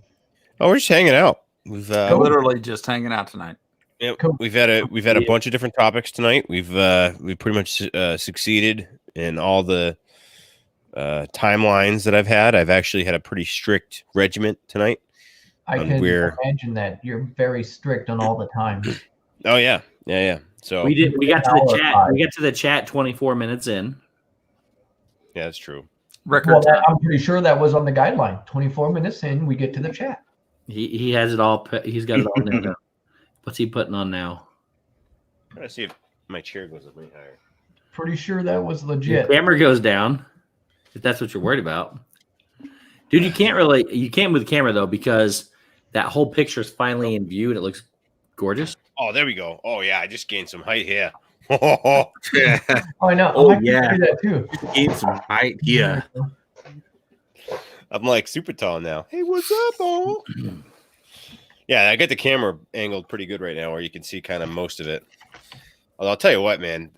Oh, we're just hanging out. We've Literally just hanging out tonight. Yep. Cool. We've had a bunch of different topics tonight. We've pretty much succeeded in all the timelines that I've had. I've actually had a pretty strict regiment tonight. I can imagine that you're very strict on all the time. Oh yeah. So We got to the Hour chat. five. We got to the chat 24 minutes in. yeah, that's true. Record Well, time. I'm pretty sure that was on the guideline. 24 minutes in, we get to the chat. He has it all. He's got it all now. What's he putting on now? I'm trying to see if my chair goes up any higher. Pretty sure that was Your legit. camera goes down. If that's what you're worried about, dude, you can't move the camera though because that whole picture is finally in view and it looks gorgeous. Oh, there we go. Oh yeah, I just gained some height here. Oh, I know. Oh, I can yeah. do that too. Gain some height. Yeah. I'm like super tall now. Hey, what's up, oh? Yeah, I got the camera angled pretty good right now, where you can see kind of most of it. Although I'll tell you what, man,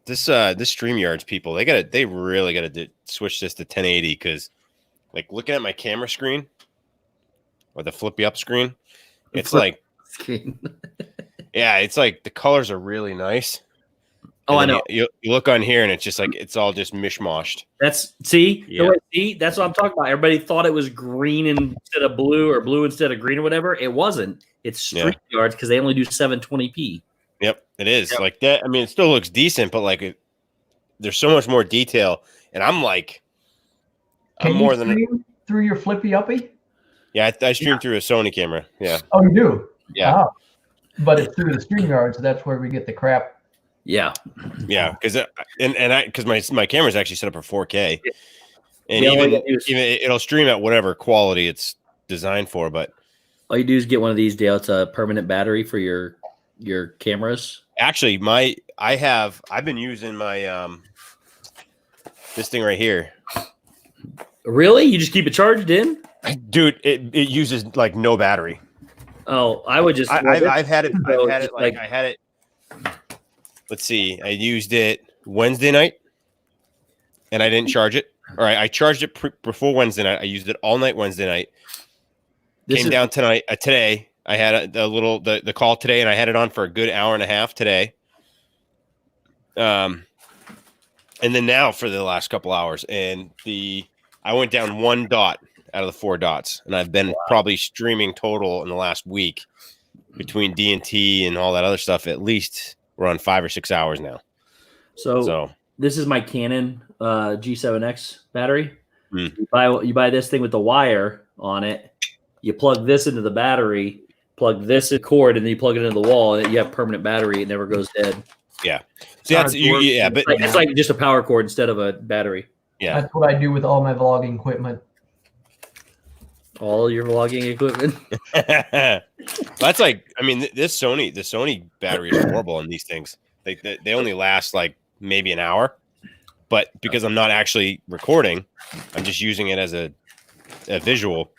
this StreamYards people, they really gotta switch this to 1080 because, like, looking at my camera screen, or the flippy up screen. It's like, yeah, it's like the colors are really nice. Oh, I know. You look on here and it's just like it's all just mishmashed. See, Yeah. that's what I'm talking about. Everybody thought it was green instead of blue or blue instead of green or whatever. It wasn't. It's StreamYards because they only do 720p. Yep, it is like that. I mean, it still looks decent, but like there's so much more detail. And I'm like, Can I'm more you stream through your flippy uppy? Yeah, I stream through a Sony camera. Yeah. Oh, you do? Yeah. Oh. But it's through the StreamYard, so that's where we get the crap. Yeah. Yeah, because my camera's actually set up for 4K, and Yeah, even it'll stream at whatever quality it's designed for. But all you do is get one of these, Dale. It's a permanent battery for your cameras. Actually, I've been using my this thing right here. Really? You just keep it charged in? Dude, it uses like no battery. Oh, I would just. I've had it. I had it. Let's see. I used it Wednesday night, and I didn't charge it. All right, I charged it before Wednesday night. I used it all night Wednesday night. Came down tonight. Today, I had the call today, and I had it on for a good hour and a half today. And then now for the last couple hours, and I went down 1 dot out of the 4 dots, and I've been probably streaming total in the last week between D&T and all that other stuff. At least we're on 5 or 6 hours now. So this is my Canon G7X battery. You buy this thing with the wire on it. You plug this into the battery, plug this in cord, and then you plug it into the wall, and you have permanent battery. It never goes dead. Yeah. See, but it's like just a power cord instead of a battery. Yeah, that's what I do with all my vlogging equipment. All your vlogging equipment. That's like, I mean, the Sony battery is horrible on these things. They only last like maybe an hour, but because I'm not actually recording, I'm just using it as a visual.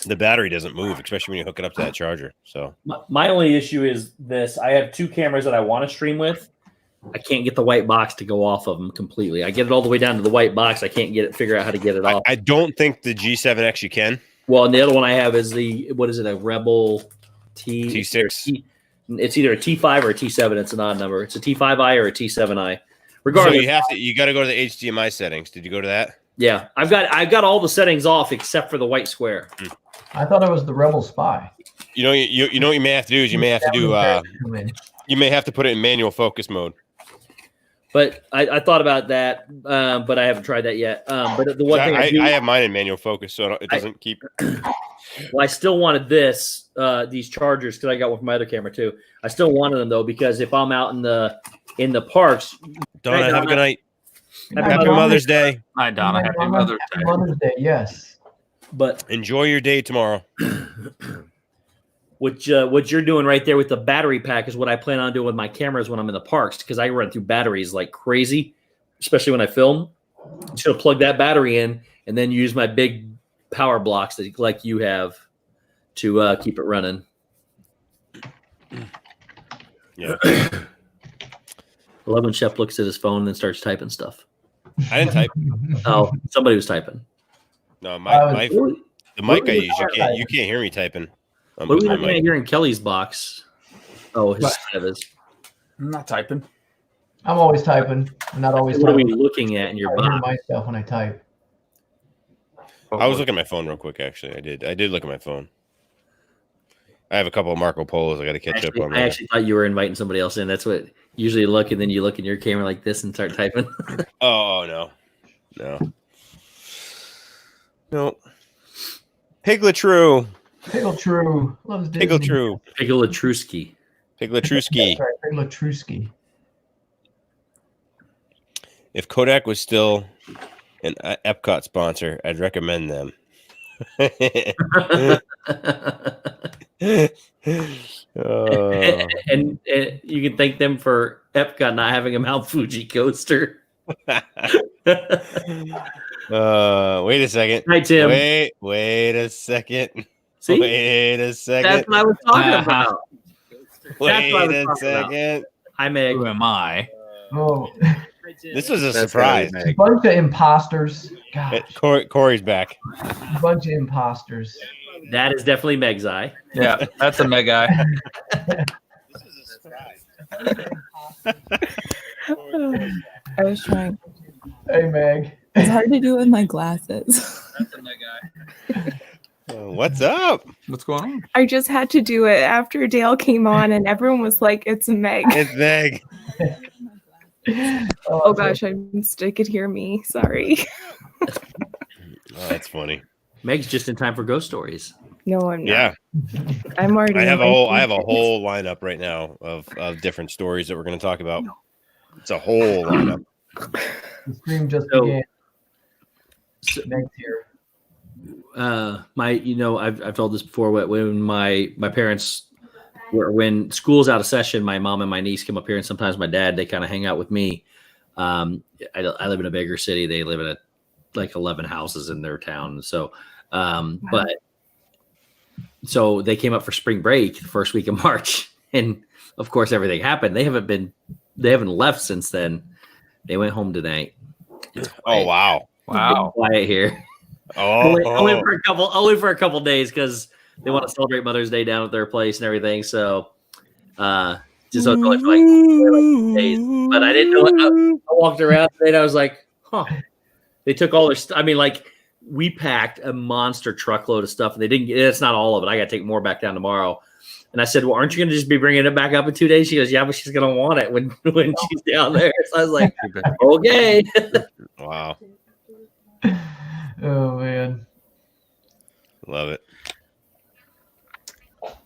The battery doesn't move, especially when you hook it up to that charger. So my only issue is this: I have 2 cameras that I want to stream with. I can't get the white box to go off of them completely. I get it all the way down to the white box. I can't figure out how to get it off. I don't think the G7X you can. Well, and the other one I have is a Rebel T6. It's either a T5 or a T7. It's an odd number. It's a T5i or a T7i. Regardless, so you got to go to the HDMI settings. Did you go to that? Yeah, I've got all the settings off except for the white square. I thought it was the Rebel Spy. You know what you may have to do is you may have to put it in manual focus mode. But I thought about that, but I haven't tried that yet. But the one thing I have mine in manual focus, so it doesn't keep. Well, I still wanted these chargers because I got one from my other camera too. I still wanted them though because if I'm out in the parks, Donna, have a good night. Happy Mother's Day. Hi, Donna. Happy Mother's Day. Mother's Day, yes. But enjoy your day tomorrow. What you're doing right there with the battery pack is what I plan on doing with my cameras when I'm in the parks because I run through batteries like crazy, especially when I film. I'm just gonna plug that battery in and then use my big power blocks that like you have to keep it running. Yeah. I love when Shep looks at his phone and then starts typing stuff. I didn't type. Oh, somebody was typing. No, the mic I use, you can't hear me typing. What are we looking at here in Kelly's box? Oh, his set is. I'm not typing. I'm always typing. I'm not always What typing. are we looking at in your I hear box? myself when I type. I was looking at my phone real quick, actually. I did look at my phone. I have a couple of Marco Polos I got to catch up on. I actually thought you were inviting somebody else in. That's what usually you look, and then you look in your camera like this and start typing. Oh, no. Pigletru. Pigletru. Loves Disney. Pigletru. Pigletruski. Pigletruski. That's right, Pigletruski. If Kodak was still an Epcot sponsor, I'd recommend them. And you can thank them for Epcot not having a Mount Fuji coaster. Wait a second. Hi, Tim. Wait a second. See? Wait a second. That's what I was talking about. Wait a second. Hi, Meg. Who am I? Oh, This was a surprise. a bunch of imposters. God, Corey's back. a bunch of imposters. That is definitely Meg's eye. Yeah, that's a Meg eye. I was trying. Hey, Meg. It's hard to do with my glasses. That's a Meg eye. What's up? What's going on? I just had to do it after Dale came on, and everyone was like, "It's Meg." It's Meg. Oh gosh, I missed. I could hear me. Sorry. Oh, that's funny. Meg's just in time for ghost stories. No, I'm not. Yeah, I'm already. I have in my I have a feelings. whole lineup right now of different stories that we're going to talk about. It's a whole lineup. The stream just So- began. Meg's here. I've told this before. When my parents when school's out of session, my mom and my niece come up here, and sometimes my dad, they kind of hang out with me. I live in a bigger city. They live in like 11 houses in their town. So, so they came up for spring break the first week of March, and of course everything happened. They haven't left since then. They went home tonight. Oh wow! Wow. Quiet here. Only for a couple days because they want to celebrate Mother's Day down at their place and everything. So, just only for like days. But I didn't know. I walked around today and I was like, huh. They took all their stuff. I mean, like we packed a monster truckload of stuff, and they didn't. It's not all of it. I got to take more back down tomorrow. And I said, well, aren't you going to just be bringing it back up in 2 days? She goes, yeah, but she's going to want it when she's down there. So I was like, okay. Wow, Oh man. love it.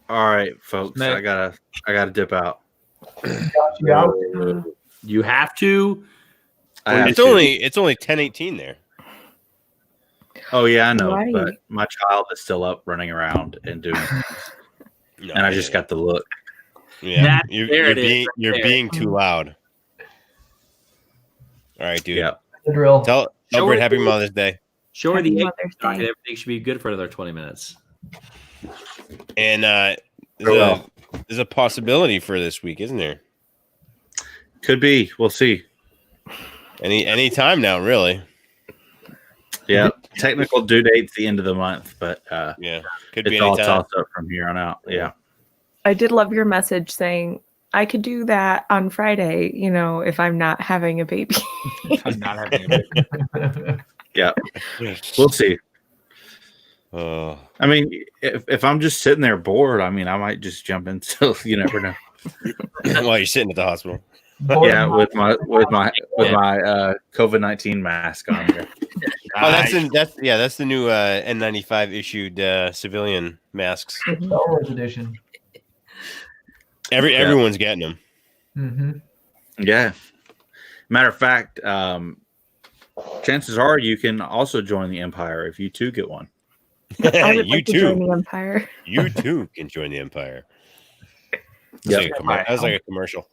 All right, folks. Meg. I gotta dip out. Got you out. You have to. I have It's to. only 10:18 there. Oh yeah, I know. Right. But my child is still up running around and doing things. No, And I just got the look. yeah. There it is, right You're there. being too loud. All right, dude. Yeah. The drill. Tell Show Britt it Happy to- Mother's Day. Show her Happy the egg Mother's stock, and Day. everything should be good for another 20 minutes. And Farewell. there's a possibility for this week, isn't there? Could be. We'll see. Any time now, really. Yeah. Technical due date's the end of the month, but Yeah, could be it's all any time. tossed up from here on out. Yeah. I did love your message saying I could do that on Friday. You know, if I'm not having a baby. I'm not having a Yeah. We'll see. Oh, I mean, if I'm just sitting there bored, I mean, I might just jump in. So you never know. while you're sitting at the hospital. Yeah, with my COVID-19 mask on here. Oh, that's the new N95 issued civilian masks. Star Wars edition. Everyone's getting them. Mm-hmm. Yeah. Matter of fact, chances are you can also join the Empire if you too get one. I would You like to join too. the Empire. You too can join the Empire. Yep. That was like a commercial.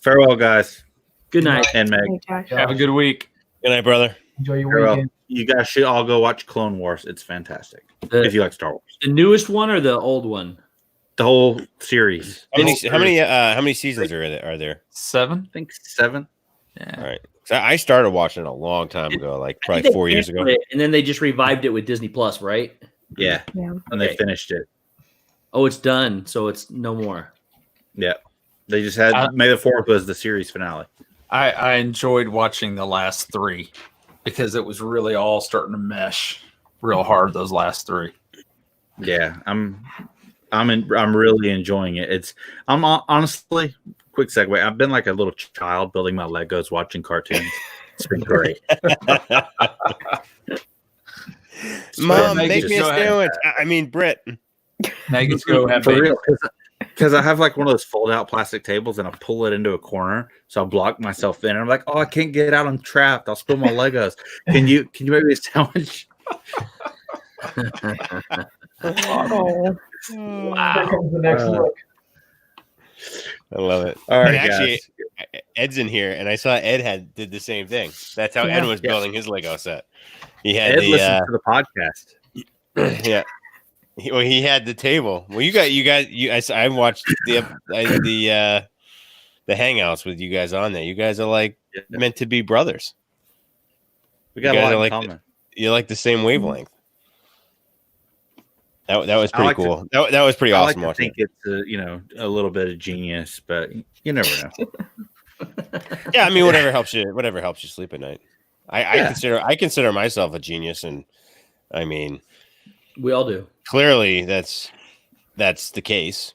Farewell, guys. Good night. And Meg. Hey, Josh. Have a good week. Good night, brother. Enjoy your Farewell. weekend. You guys should all go watch Clone Wars. It's fantastic. If you like Star Wars. The newest one or the old one? The whole series. How many seasons are there? 7. I think 7. Yeah. All right. So I started watching it a long time ago, like I think probably they 4 years ago. canceled it, and then they just revived it with Disney Plus, right? Yeah. Yeah. And Okay. they finished it. Oh, it's done, so it's no more. Yeah. They just had May the 4th was the series finale. I enjoyed watching the last 3 because it was really all starting to mesh real hard. Those last 3. Yeah, I'm really enjoying it. I'm honestly, quick segue. I've been like a little child building my Legos, watching cartoons. It's been great. Mom, Meg, make just me a go ahead. sandwich. I mean, Britt. Megan's go have For baby. real, because I have like one of those fold-out plastic tables, and I pull it into a corner, so I block myself in. And I'm like, oh, I can't get out. I'm trapped. I'll spill my Legos. Can you make me a sandwich? Oh, Here comes the next look. I love it. All right, And actually, guys. Ed's in here, and I saw Ed did the same thing. That's how Ed was building his Lego set. He had Ed listens to the podcast. yeah. He had the table. Well, I watched the hangouts with you guys on there. You guys are like meant to be brothers. We got You a guys lot are in like common. You're like the same wavelength. That was I pretty like to- cool. That was pretty I like awesome to watching. think it's a little bit of genius, but you never know. Yeah, I mean, whatever helps you sleep at night. I Yeah. consider myself a genius, and I mean, We all do. clearly that's the case,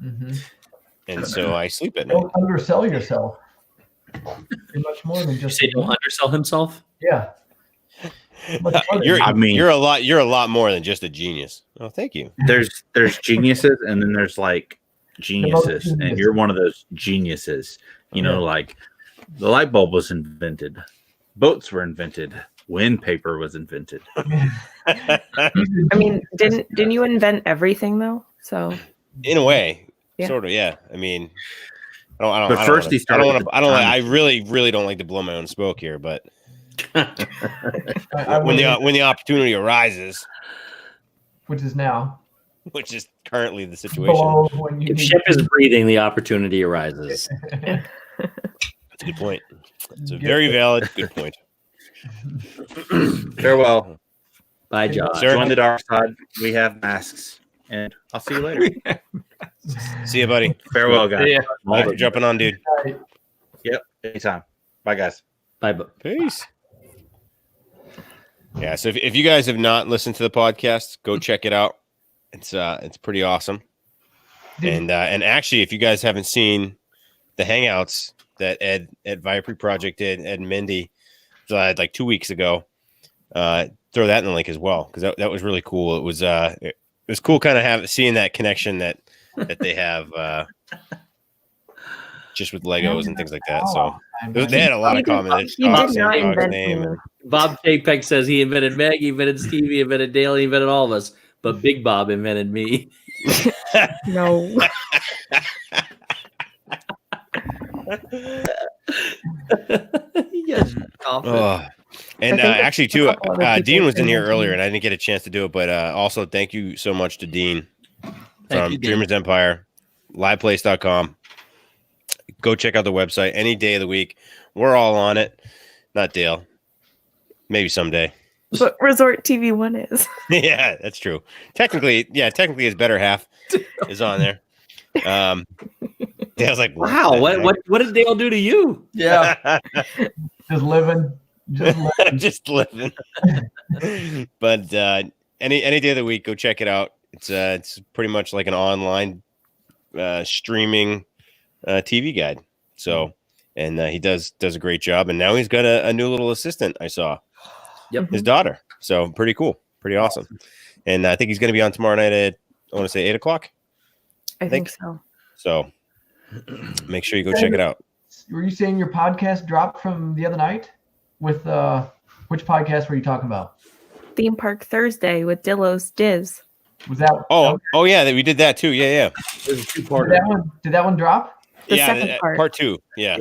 Mhm. and so I sleep at night. Don't undersell yourself. You're much more than You just say don't undersell himself. yeah. Much more than You're I mean- you're a lot more than just a genius. Oh, thank you. There's geniuses, and then there's like geniuses, and genius. you're one of those geniuses. You know, like the light bulb was invented, boats were invented, wind paper was invented. I mean, didn't you invent everything though? So In a way, Yeah. sort of. Yeah. I mean, I don't. But I first don't he started wanna, with I don't. the I time really don't like to blow my own smoke here, but I when would- the opportunity arises, which is now. which is currently the situation, Below when you If need Shep is breathing, the opportunity arises. that's a good point. It's a Get very it. valid good point. Farewell. Bye, Josh. Sir. Join the dark side. We have masks, and I'll see you later. See you, buddy. Farewell, guys. Yeah. Thanks for jumping on, dude. Yep. Anytime. Bye, guys. Bye. Peace. Yeah, so if you guys have not listened to the podcast, go check it out. It's pretty awesome. And actually, if you guys haven't seen the hangouts that Ed at Viper Project did, Ed and Mindy, like 2 weeks ago, throw that in the link as well, because that was really cool. It was cool, kind of seeing that connection that they have just with Legos and things like that. So they had a lot of comments. He did not invent me. Bob Chapek says he invented Meg, he invented Steve, he invented Dale, he invented all of us, but Big Bob invented me. No. Yes. Oh. And I think actually, a too, couple other people Dean was in here invented earlier, me. and I didn't get a chance to do it. But also, thank you so much to Dean from you, Dean. Dreamers Empire, liveplace.com. Go check out the website any day of the week. We're all on it. Not Dale. Maybe someday. But Resort TV 1 is. Yeah, that's true. Technically, his better half is on there. Dale's like, Wow, the what did Dale do to you? Yeah. heck? Just living. Just living. But any day of the week, go check it out. It's pretty much like an online streaming TV guide. So, and he does a great job. And now he's got a new little assistant. I saw. Yep. His daughter. So pretty cool, pretty awesome. And I think he's going to be on tomorrow night at, I want to say 8:00. I think so. So make sure you go check it out. Were you saying your podcast dropped from the other night? With which podcast were you talking about? Theme Park Thursday with Dillo's Diz. Was that Oh yeah, we did that too. Yeah. There's a did two-parter. that one drop? The second part. Part 2. Yeah.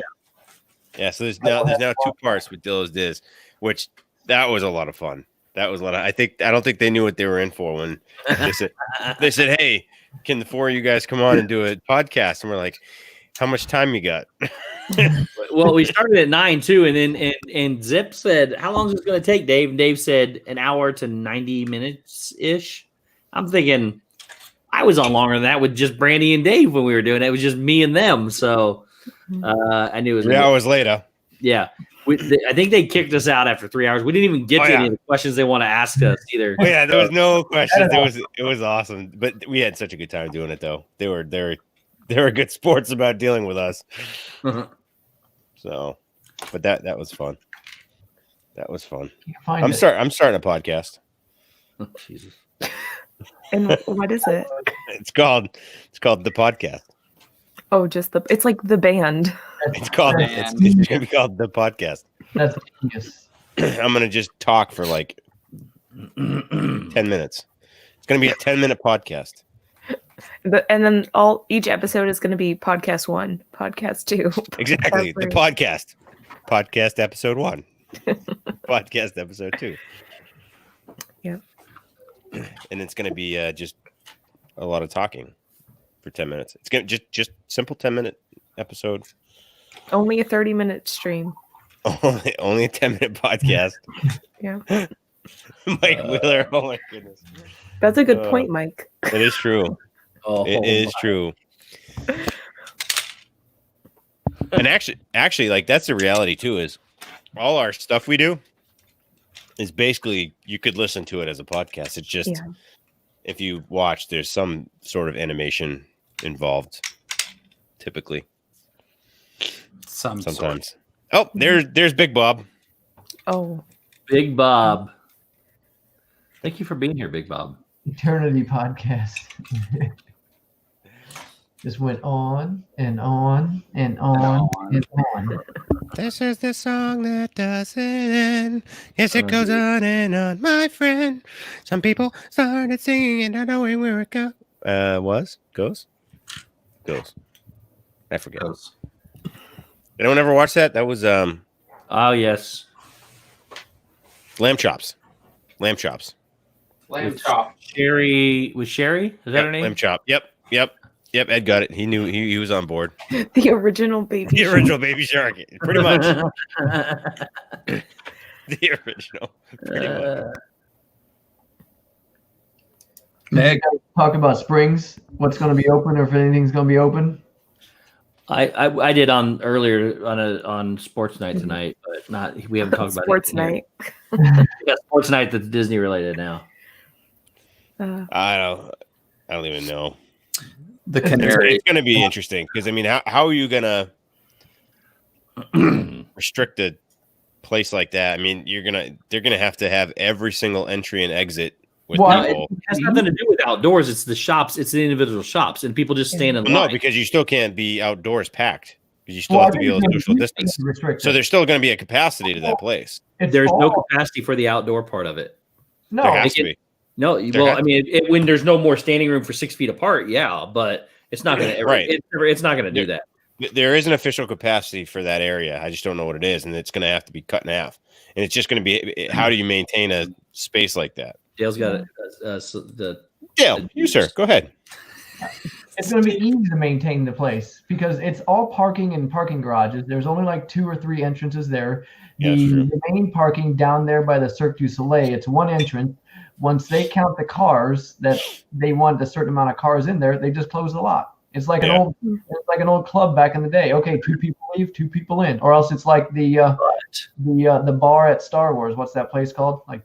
So there's now 2 parts with Dillo's Diz, which that was a lot of fun. That was a lot of, I don't think they knew what they were in for when they said, "Hey, can the 4 of you guys come on and do a podcast?" And we're like, "How much time you got?" Well, we started at 9 too, and then and Zip said, "How long is this going to take, Dave?" And Dave said, "An hour to 90 minutes ish." I'm thinking, I was on longer than that with just Brandy and Dave when we were doing it. It was just me and them, so I knew it was 3 hours later. Yeah, I think they kicked us out after 3 hours. We didn't even get to any of the questions they want to ask us either. Oh yeah, there was no questions. It was awesome, but we had such a good time doing it though. They were good sports about dealing with us. So, but that was fun. That was fun. I'm starting a podcast. Oh, Jesus. And what is it? It's called The Podcast. Oh, just it's like the band. It's gonna be called The Podcast. That's genius. I'm gonna just talk for like 10 minutes. It's gonna be a 10-minute podcast. And then each episode is going to be podcast 1, podcast 2. Exactly. The podcast. Podcast episode 1. Podcast episode 2. Yep. And it's gonna be just a lot of talking for 10 minutes. It's gonna just simple 10-minute episode. Only a 30-minute stream. Only a 10-minute podcast. Yeah. Mike Wheeler. Oh my goodness. That's a good point, Mike. That is true. Oh, It is true. And actually, like that's the reality too. Is all our stuff we do is basically you could listen to it as a podcast. It's just if you watch, there's some sort of animation involved. Typically, sometimes. Oh, there's Big Bob. Oh, Big Bob. Thank you for being here, Big Bob. Eternity podcast. Just went on and on and on and on. This is the song that doesn't end. Yes, it goes on and on, my friend. Some people started singing and not knowing where it goes. Goes. I forget. Anyone ever watch that? That was Oh yes. Lamb chops. Lamb chop. Sherry was Sherry? Is that her name? Lamb chop. Yep. Ed got it. He knew he was on board. the original baby. The original Baby Shark. Pretty much. The original. Pretty much. Meg, talk about Springs. What's going to be open, or if anything's going to be open? I did on earlier on Sports Night tonight, but not we haven't talked about Sports Night. Yeah, Sports Night that's Disney related now. I don't even know. The Canary. It's going to be interesting because I mean, how are you going to restrict a place like that? I mean, they're gonna have to have every single entry and exit with people. It has nothing to do with outdoors. It's the shops. It's the individual shops, and people just stand in line. No, because you still can't be outdoors packed. Because you still have to be able to social distance. So there's still going to be a capacity to that place. There's no capacity for the outdoor part of it. No, there has to be. No, well, I mean, when there's no more standing room for 6 feet apart, yeah, but it's not going to. Right. It's not going to do that. There is an official capacity for that area. I just don't know what it is, and it's going to have to be cut in half. And it's just going to be how do you maintain a space like that? Dale's got Dale, you sir, go ahead. It's going to be easy to maintain the place because it's all parking in parking garages. There's only like 2 or 3 entrances there. The main parking down there by the Cirque du Soleil, it's one entrance. Once they count the cars that they want a certain amount of cars in there, they just close the lot. It's like an old club back in the day. Okay, 2 people leave, 2 people in, or else it's like the bar at Star Wars. What's that place called? Like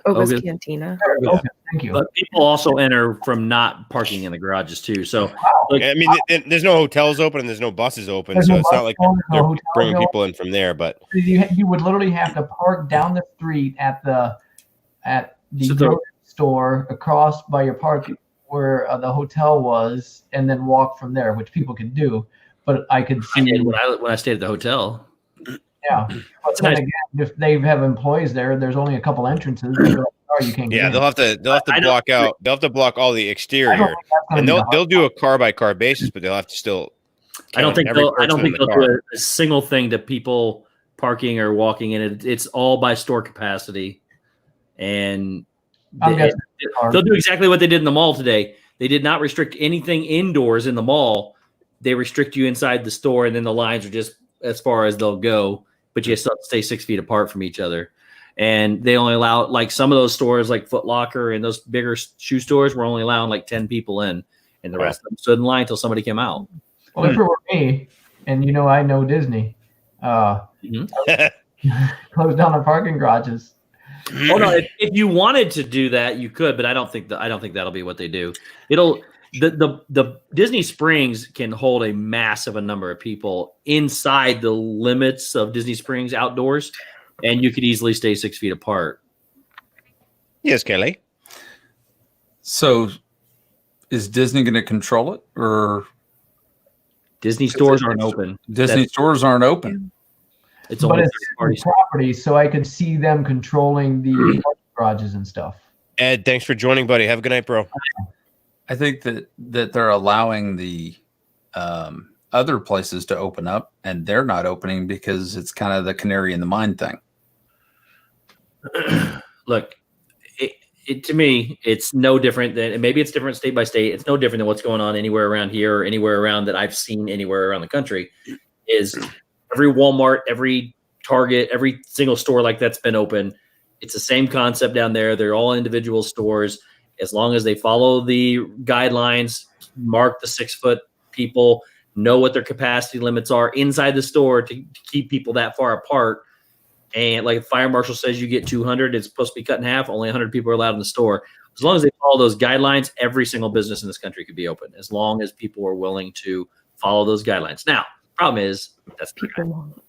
Oga's Cantina. Okay, thank you. But people also enter from not parking in the garages too. So, I mean, there's no hotels open and there's no buses open, so it's not like they're bringing people in from there. But you would literally have to park down the street at the grocery store across by your parking where the hotel was, and then walk from there, which people can do. But I could see I did when I stayed at the hotel. Yeah, but then again, if they have employees there, there's only a couple entrances. You can't. Yeah, they'll have to block out. They'll have to block all the exterior, and they'll do a car by car basis, but they'll have to still. I don't think they'll do a single thing to people parking or walking in it. It's all by store capacity, and they'll do exactly what they did in the mall today. They did not restrict anything indoors in the mall. They restrict you inside the store, and then the lines are just as far as they'll go, but you still have to stay 6 feet apart from each other. And they only allow, like some of those stores, like Foot Locker and those bigger shoe stores, were only allowing like 10 people in, and the rest of them stood in line until somebody came out. Well, if it were me, and I know Disney, close down the parking garages. Oh no! If you wanted to do that, you could, but I don't think that'll be what they do. The Disney Springs can hold a massive number of people inside the limits of Disney Springs outdoors, and you could easily stay 6 feet apart. Yes, Kelly. So, is Disney going to control it, or Disney stores aren't open? Stores aren't open. It's only property, so I could see them controlling the garages and stuff. Ed, thanks for joining, buddy. Have a good night, bro. I think that they're allowing the other places to open up, and they're not opening because it's kind of the canary in the mine thing. Look, to me, it's no different than, and maybe it's different state by state. It's no different than what's going on anywhere around here or anywhere around that I've seen anywhere around the country. Is every Walmart, every Target, every single store like that's been open, It's the same concept down there. They're all individual stores. As long as they follow the guidelines, mark the 6 foot people, know what their capacity limits are inside the store to keep people that far apart. And like the fire marshal says, you get 200, it's supposed to be cut in half. Only 100 people are allowed in the store. As long as they follow those guidelines, every single business in this country could be open. As long as people are willing to follow those guidelines. Now, problem is that's People won't.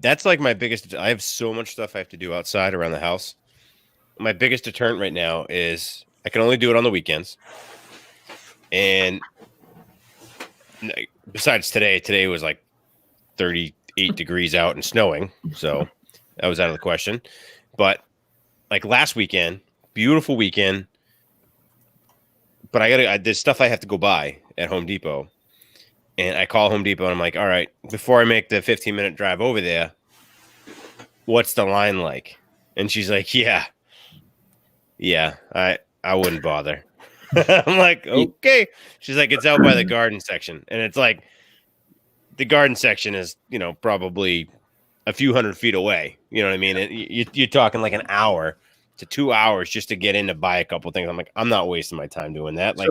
That's like my biggest. I have so much stuff I have to do outside around the house. My biggest deterrent right now is I can only do it on the weekends. And besides today was like 38 degrees out and snowing. So that was out of the question. But like last weekend, beautiful weekend. But there's stuff I have to go buy at Home Depot. And I call Home Depot and I'm like, all right, before I make the 15-minute drive over there, what's the line like? And she's like, yeah, I wouldn't bother. I'm like, okay. She's like, it's out by the garden section. And it's like, the garden section is, probably a few hundred feet away. You know what I mean? You're talking like an hour to 2 hours just to get in to buy a couple things. I'm like, I'm not wasting my time doing that. Like,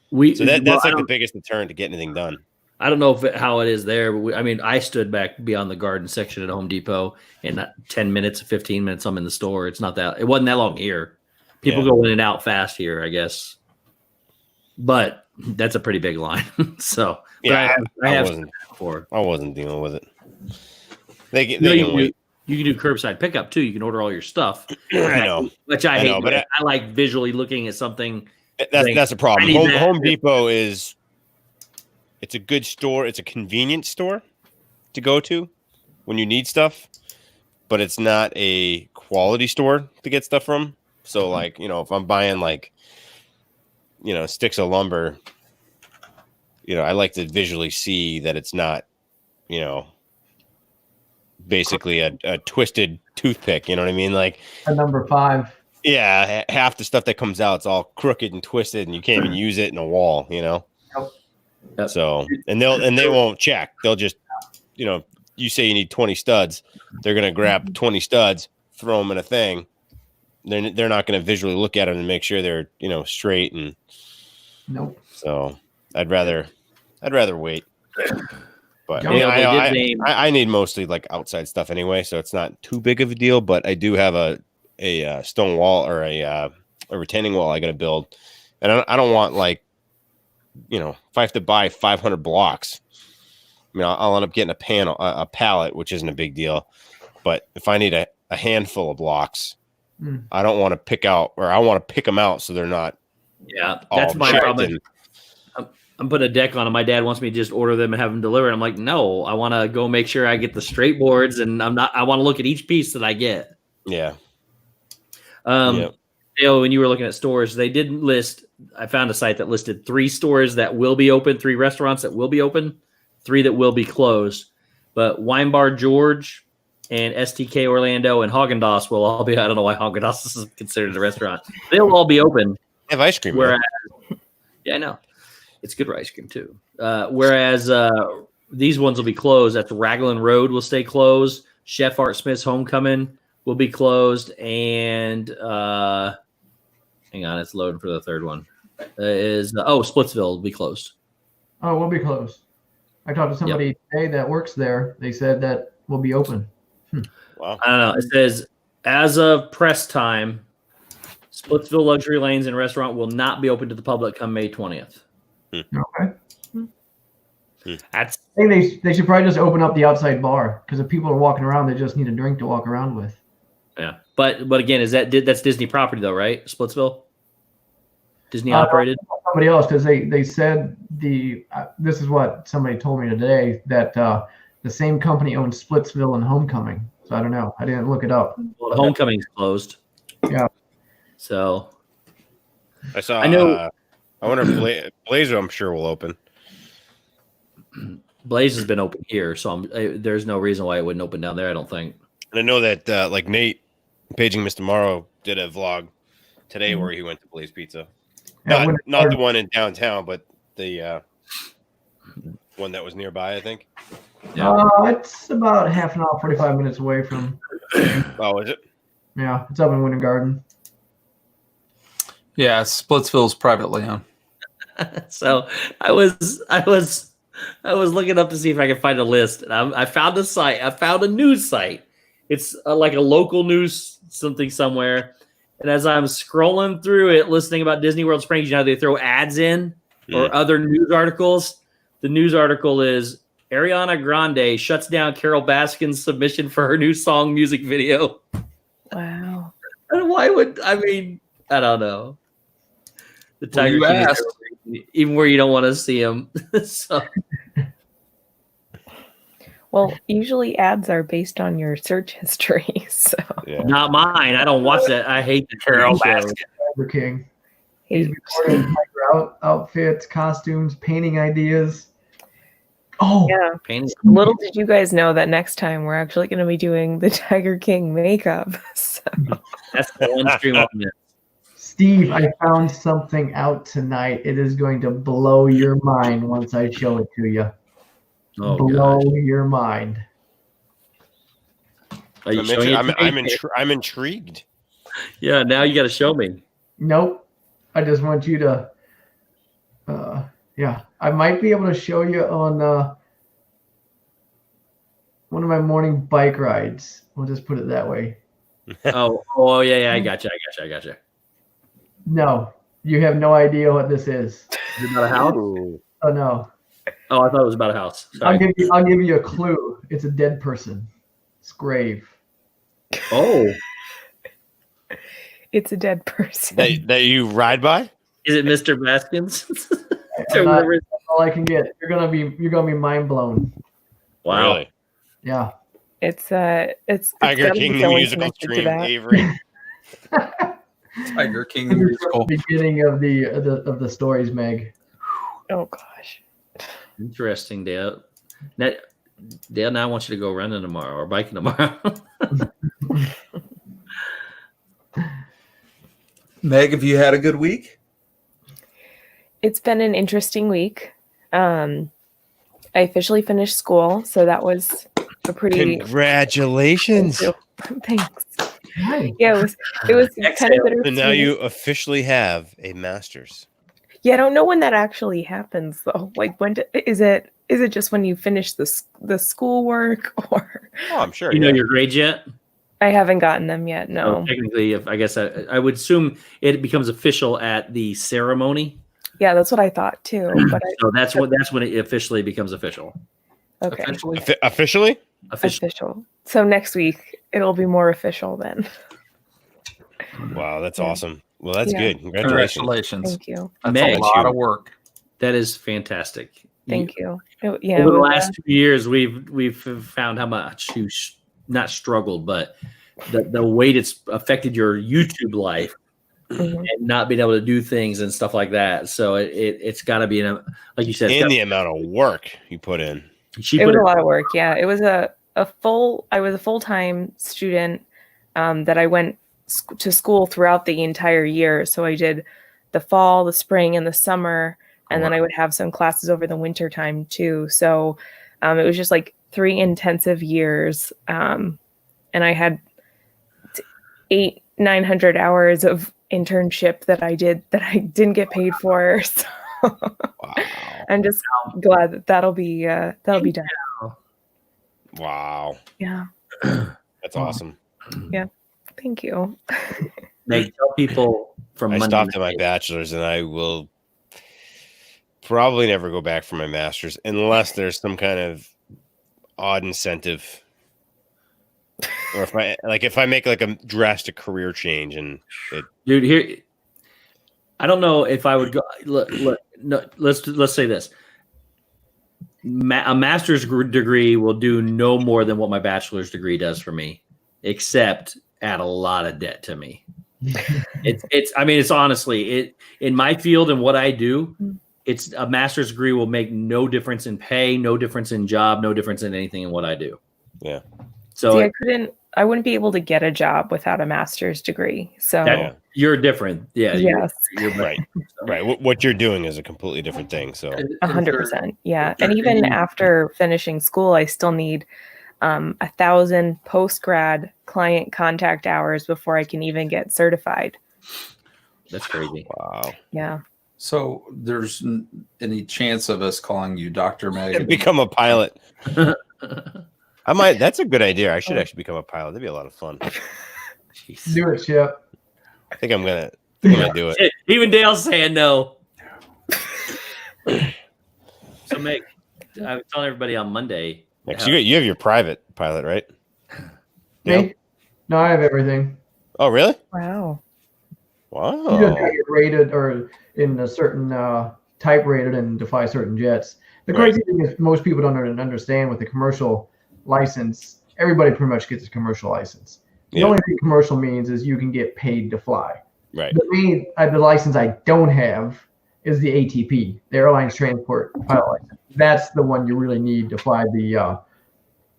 that's like the biggest deterrent to get anything done. I don't know how it is there, but I stood back beyond the garden section at Home Depot, and not 10 minutes, 15 minutes, I'm in the store. It wasn't that long here. People go in and out fast here, I guess. But that's a pretty big line. So yeah, I wasn't dealing with it. They can wait. You can do curbside pickup too. You can order all your stuff. I know, which I hate. But I like visually looking at something. That's a problem. Home Depot it's a good store. It's a convenient store to go to when you need stuff, but it's not a quality store to get stuff from. So like, if I'm buying like, sticks of lumber, I like to visually see that it's not, basically a twisted toothpick. You know what I mean? Like a number 5. Yeah. Half the stuff that comes out, it's all crooked and twisted and you can't even use it in a wall, Yep. So, and they won't check. They'll just, you say you need 20 studs. They're going to grab 20 studs, throw them in a thing. They're not going to visually look at them and make sure they're, straight. And nope. So I'd rather wait. But I need mostly like outside stuff anyway. So it's not too big of a deal, but I do have a stone wall or a retaining wall I got to build. And I don't want like, if I have to buy 500 blocks, I'll end up getting a pallet, which isn't a big deal. But if I need a handful of blocks, I don't want to pick out, or I want to pick them out so they're not. Yeah, that's my problem. I'm putting a deck on them. My dad wants me to just order them and have them delivered. I'm like, no, I want to go make sure I get the straight boards, and I want to look at each piece that I get. Yeah. When you were looking at stores, they didn't list. I found a site that listed 3 stores that will be open, 3 restaurants that will be open, 3 that will be closed. But Wine Bar George and STK Orlando and Haagen-Dazs will all be. I don't know why Haagen-Dazs is considered a restaurant. They'll all be open. They have ice cream. Whereas, yeah, I know. It's good for ice cream too. Whereas these ones will be closed. That's Raglan Road will stay closed. Chef Art Smith's Homecoming will be closed, and hang on, it's loading for the third one. Splitsville will be closed. Oh, we'll be closed. I talked to somebody today that works there. They said that we'll be open. Wow. I don't know. It says as of press time, Splitsville Luxury Lanes and Restaurant will not be open to the public come May 20th. Okay. I think they should probably just open up the outside bar, because if people are walking around, they just need a drink to walk around with. Yeah, but again, that's Disney property though, right? Splitsville, Disney operated. Somebody else, because they said this is what somebody told me today, that the same company owns Splitsville and Homecoming. So I don't know. I didn't look it up. Well, Homecoming's closed. Yeah. So I know. I wonder if Blazer, I'm sure, will open. Blaze has been open here, so there's no reason why it wouldn't open down there, I don't think. And I know that like Nate, Paging Mr. Morrow, did a vlog today where he went to Blaze Pizza. Yeah, not the one in downtown, but the one that was nearby, I think. Yeah. It's about half an hour, 45 minutes away from. Oh, is it? Yeah, it's up in Winter Garden. Yeah, Splitsville's privately owned. So I was looking up to see if I could find a list, and I found a site. I found a news site. It's like a local news something somewhere. And as I'm scrolling through it, listening about Disney World Springs, you know, they throw ads in or other news articles. The news article is Ariana Grande shuts down Carol Baskin's submission for her new song music video. Wow. And why would I don't know. The Tiger you King is asked. even where you don't want to see him. So Well, usually ads are based on your search history. So not mine. I don't watch that. I hate the Carol Baskin. Tiger King. He's recording tiger outfits, costumes, painting ideas. Oh, yeah. Painting. Little did you guys know that next time we're actually going to be doing the Tiger King makeup. So. That's the one stream on this. Steve, I found something out tonight. It is going to blow your mind once I show it to you. Oh, blow gosh. your mind. Are you showing it to me? I'm intrigued. Yeah, now you got to show me. Nope. I just want you to. Yeah, I might be able to show you on one of my morning bike rides. We'll just put it that way. Oh, yeah, I got you. No, you have no idea what this is. Is it about a house? Oh no. Oh, I thought it was about a house. Sorry. I'll give you a clue. It's a dead person. It's grave. Oh, It's a dead person. That you ride by? is it Mr. Baskins? That's all I can get. You're gonna be mind blown. Wow. Really? Yeah. It's Tiger gotta be King the someone musical connected to stream, that. Avery. Tiger King the This is musical. the beginning of the stories, Meg. Oh gosh. Interesting, Dale. Dale, now I want you to go running tomorrow or biking tomorrow. Meg, have you had a good week? It's been an interesting week. I officially finished school, so that was a pretty Congratulations. Thanks. Hi. Yeah, it was kind of bittersweet. And now you officially have a master's. Yeah, I don't know when that actually happens though. Like is it just when you finish the schoolwork or Oh, I'm sure. You know your grades yet? I haven't gotten them yet, no. Well, technically, I guess I would assume it becomes official at the ceremony. Yeah, that's what I thought too. But So that's when it officially becomes official. okay. Officially? Official. So next week it'll be more official then. Wow, that's awesome. Well, that's Yeah. good. Congratulations. Congratulations. Thank you. That's Meg, a lot of work. That is fantastic. Thank you. Over the last 2 years, we've found how much you not struggled, but the weight it's affected your YouTube life and not being able to do things and stuff like that. So it's got to be like you said, And the amount of work you put in. It was a lot of work. Yeah, it was I was a full-time student that I went to school throughout the entire year. So I did the fall, the spring, and the summer, and then I would have some classes over the winter time too. So it was just like 3 intensive years, and I had 800-900 hours of internship that I did that I didn't get paid for. So Wow. I'm just glad that that'll be done. Wow. Yeah. That's awesome. Yeah. Thank you. They tell people from I Monday stopped at my night. bachelor's and I will probably never go back for my master's unless there's some kind of odd incentive. Or if I make like a drastic career change and Dude, here I don't know if I would go. Look, no, let's say this: a master's degree will do no more than what my bachelor's degree does for me, except add a lot of debt to me. It's honestly in my field and what I do. It's a master's degree will make no difference in pay, no difference in job, no difference in anything in what I do. Yeah. So See, I wouldn't be able to get a job without a master's degree. So you're different. Yeah. Yes. You're right. Right. What you're doing is a completely different thing. So 100%. Yeah. And even after finishing school, I still need 1,000 post-grad client contact hours before I can even get certified. That's crazy. Wow. Yeah. So there's any chance of us calling you Dr. Meg? Become a pilot. I might. That's a good idea. I should actually become a pilot. That'd be a lot of fun. Jeez. Do it, Shep. I think I'm gonna do it. Even Dale's saying no. So, Meg, I was telling everybody on Monday. Next, you have your private pilot, right? Me? No, I have everything. Oh, really? Wow. Wow. You just got your rated or in a certain type rated and defy certain jets. The crazy thing is most people don't understand with the commercial license, everybody pretty much gets a commercial license. The only thing commercial means is you can get paid to fly. Right. The license I don't have is the ATP, the Airlines Transport Pilot License. That's the one you really need to fly the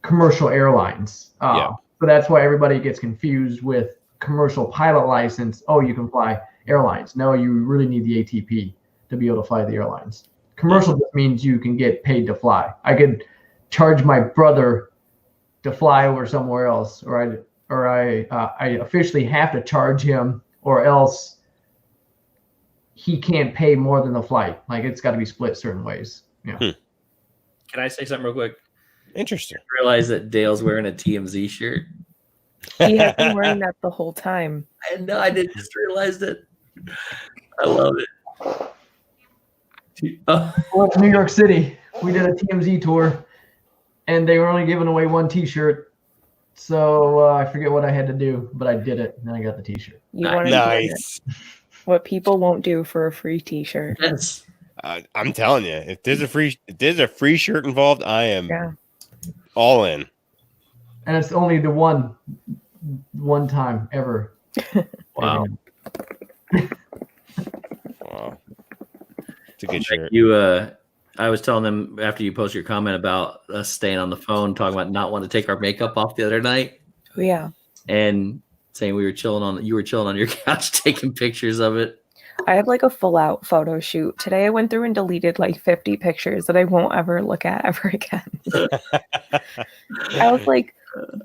commercial airlines. So that's why everybody gets confused with commercial pilot license. Oh, you can fly airlines. No, you really need the ATP to be able to fly the airlines. Commercial just means you can get paid to fly. I could charge my brother to fly over somewhere else, or I officially have to charge him, or else he can't pay more than the flight. Like it's got to be split certain ways. Yeah. Can I say something real quick? Interesting. I realize that Dale's wearing a TMZ shirt. He has been wearing that the whole time. I know. I didn't just realize it. I love it. Well, New York City, we did a TMZ tour, and they were only giving away one T-shirt. So I forget what I had to do, but I did it, and then I got the T-shirt. You want to what people won't do for a free T-shirt. Yes. I'm telling you, if there's a free shirt involved, I am all in. And it's only the one time ever. Wow. Wow. It's a good shirt. I was telling them after you post your comment about us staying on the phone, talking about not wanting to take our makeup off the other night. Oh, yeah. And saying you were chilling on your couch taking pictures of it. I had like a full out photo shoot. Today I went through and deleted like 50 pictures that I won't ever look at ever again. I was like,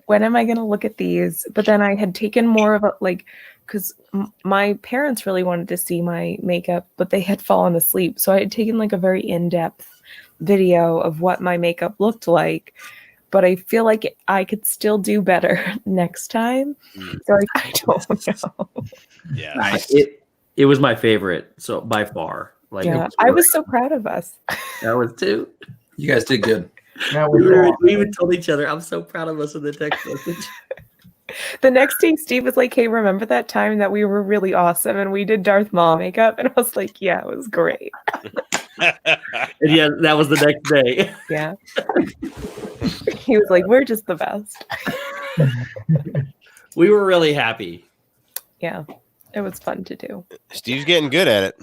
when am I going to look at these? But then I had taken more of a because my parents really wanted to see my makeup, but they had fallen asleep. So I had taken like a very in-depth video of what my makeup looked like. But I feel like I could still do better next time. So I don't know. Yeah. Nice. It was my favorite, so by far. I was so proud of us. I was too. You guys did good. We even told each other, "I'm so proud of us" in the text message. The next day, Steve was like, "Hey, remember that time that we were really awesome and we did Darth Maul makeup?" And I was like, "Yeah, it was great." And yeah, that was the next day. Yeah. He was like, "We're just the best." We were really happy. Yeah, it was fun to do. Steve's getting good at it.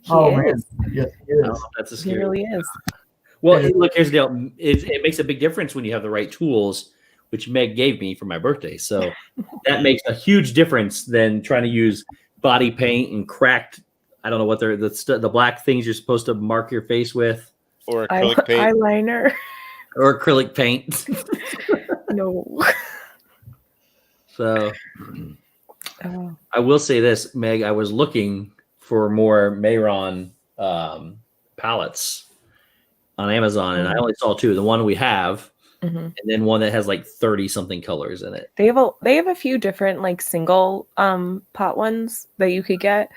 He is. Yes, he is. Oh, that's a He scary. really is. Well, look, here's the deal. It makes a big difference when you have the right tools, which Meg gave me for my birthday. So that makes a huge difference than trying to use body paint and cracked. I don't know what they're the black things you're supposed to mark your face with, or acrylic paint, eyeliner, or acrylic paint. No. So I will say this, Meg. I was looking for more Mayron palettes on Amazon, and I only saw two. The one we have, and then one that has like 30 something colors in it. They have a few different like single pot ones that you could get,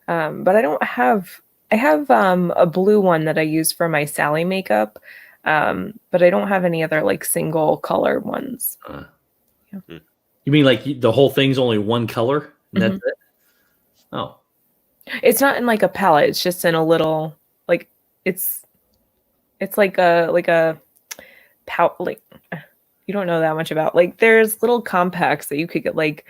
but I don't have. I have a blue one that I use for my Sally makeup, but I don't have any other like single color ones. Yeah. You mean like the whole thing's only one color? And that's it? Oh, it's not in like a palette. It's just in a little like it's like a pout like you don't know that much about like there's little compacts that you could get like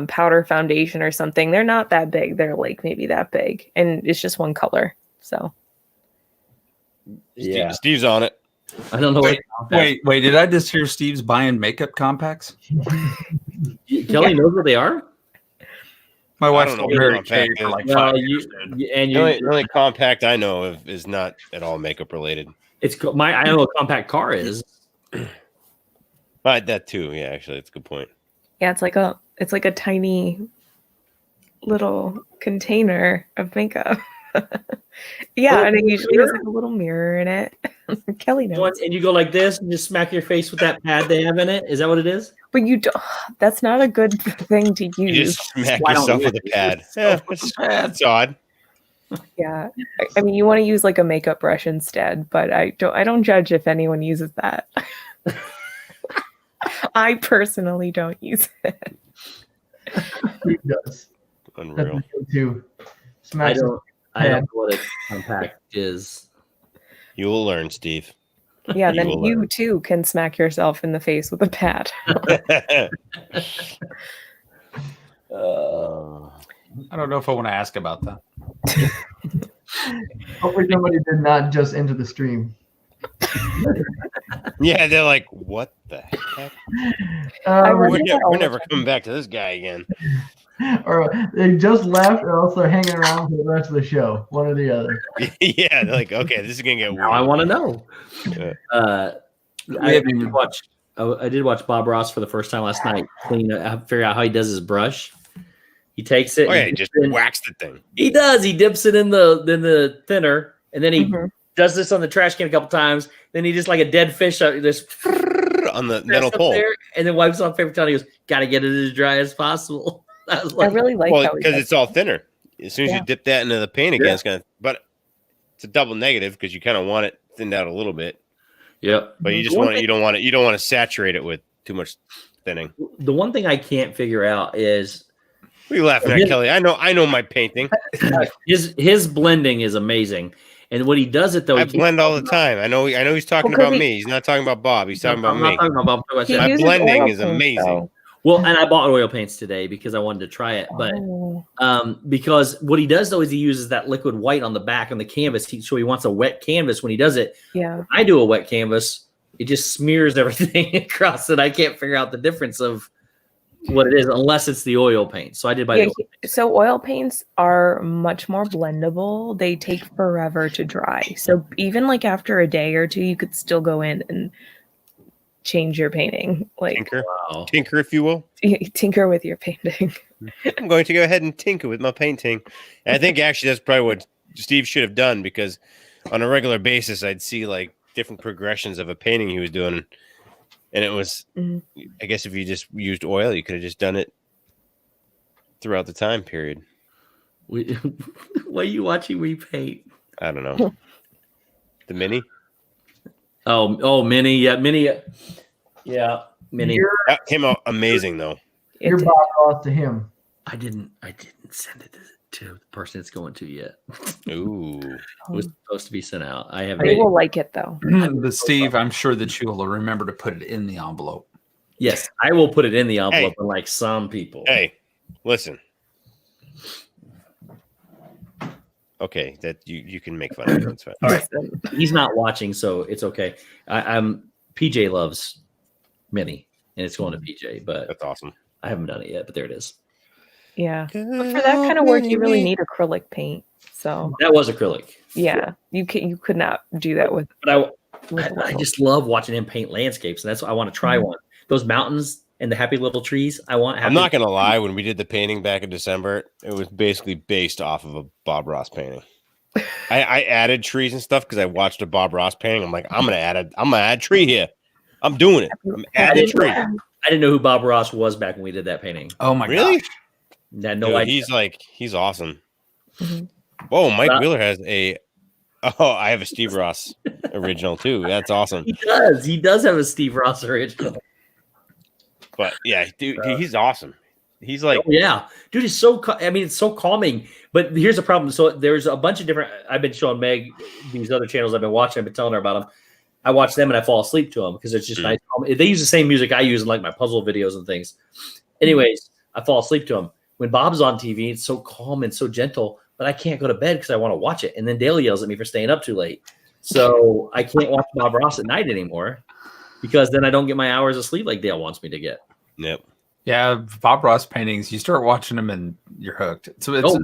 powder foundation or something. They're not that big. They're like maybe that big, and it's just one color. So yeah, Steve's on it. I don't know. Wait! Did I just hear Steve's buying makeup compacts? Kelly knows what they are. My wife's don't know very what compact for is. like Well, 5 you- years. Dude. and The only compact I know of is not at all makeup related. It's I know what a compact car is. But that too. Yeah, actually, that's a good point. Yeah, it's like a tiny little container of makeup. Yeah, and it usually has like a little mirror in it. Kelly knows. And you go like this and just smack your face with that pad they have in it. Is that what it is? But you don't. That's not a good thing to use. You just smack Why don't yourself you with a use pad. yourself Yeah, that's odd. Yeah, I mean, you want to use like a makeup brush instead, but I don't judge if anyone uses that. I personally don't use it. He does. Unreal. Too. I don't know what a compact is. You will learn, Steve. Yeah, You then will you learn. too can smack yourself in the face with a pad. I don't know if I want to ask about that. Hopefully somebody did not just enter the stream. Yeah, they're like, what the heck? We're never coming back to this guy again. Or they just left, or else they're hanging around for the rest of the show. One or the other. Yeah, they're like, okay, this is gonna get weird. Now I want to know. Yeah. I did watch Bob Ross for the first time last night. Figure out how he does his brush. He takes it. Oh yeah, he just whacks the thing. He does. He dips it in the thinner, and then he does this on the trash can a couple times. Then he just like a dead fish this on the metal pole, there, and then wipes on paper towel. He goes, "Got to get it as dry as possible." I really like well, how because it's all thinner. As soon as you dip that into the paint again, it's gonna. But it's a double negative because you kind of want it thinned out a little bit. Yep. But you just want it. You don't want it. You don't want to saturate it with too much thinning. The one thing I can't figure out is. What are you laughing at, Kelly? I know my painting. His blending is amazing, and when he does it though, I blend all the time. I know he's talking about me. He's not talking about Bob. He's talking about me. Talking about Bob. My blending is amazing. Well, and I bought oil paints today because I wanted to try it, but because what he does though is he uses that liquid white on the back on the canvas. So he wants a wet canvas when he does it. Yeah. When I do a wet canvas, it just smears everything across it. I can't figure out the difference of what it is unless it's the oil paint. So I did buy the oil paint. So oil paints are much more blendable. They take forever to dry. So even like after a day or two, you could still go in and change your painting. Like tinker, if you will. Tinker with your painting. I'm going to go ahead and tinker with my painting. And I think actually that's probably what Steve should have done, because on a regular basis I'd see like different progressions of a painting he was doing. And it was, I guess if you just used oil, you could have just done it throughout the time period. Why are you watching me paint? I don't know. The Mini? Oh, Mini. Yeah, Mini. Yeah, Mini. That came out amazing, though. You're Bob Ross to him. I didn't send it to the person it's going to yet. Ooh. It was supposed to be sent out. I have. They will like it though. But Steve, I'm sure that you will remember to put it in the envelope. Yes, I will put it in the envelope, unlike some people. Hey, listen. Okay, that you can make fun of it. That's fine. All right. He's not watching, so it's okay. I'm PJ loves Mini, and it's going to PJ, but that's awesome. I haven't done it yet, but there it is. Yeah, but for that kind of work, you really need acrylic paint. So that was acrylic. Yeah, you could not do that with. But I just love watching him paint landscapes, and that's what I want to try one. Those mountains and the happy little trees. I'm not gonna lie. When we did the painting back in December, it was basically based off of a Bob Ross painting. I added trees and stuff because I watched a Bob Ross painting. I'm like, I'm gonna add a tree here. I'm doing it. I'm adding a tree. I didn't know who Bob Ross was back when we did that painting. Oh my really? gosh. No idea. He's awesome. Whoa, Mike Wheeler has a. Oh, I have a Steve Ross original too. That's awesome. He does have a Steve Ross original. But yeah, dude, he's awesome. He's like, dude, he's so. It's so calming. But here's the problem. So there's a bunch of different. I've been showing Meg these other channels I've been watching. I've been telling her about them. I watch them and I fall asleep to them because it's just nice. They use the same music I use in like my puzzle videos and things. Anyways, I fall asleep to them. When Bob's on TV, it's so calm and so gentle, but I can't go to bed because I want to watch it. And then Dale yells at me for staying up too late. So I can't watch Bob Ross at night anymore because then I don't get my hours of sleep like Dale wants me to get. Yep. Yeah, Bob Ross paintings, you start watching them and you're hooked. So it's,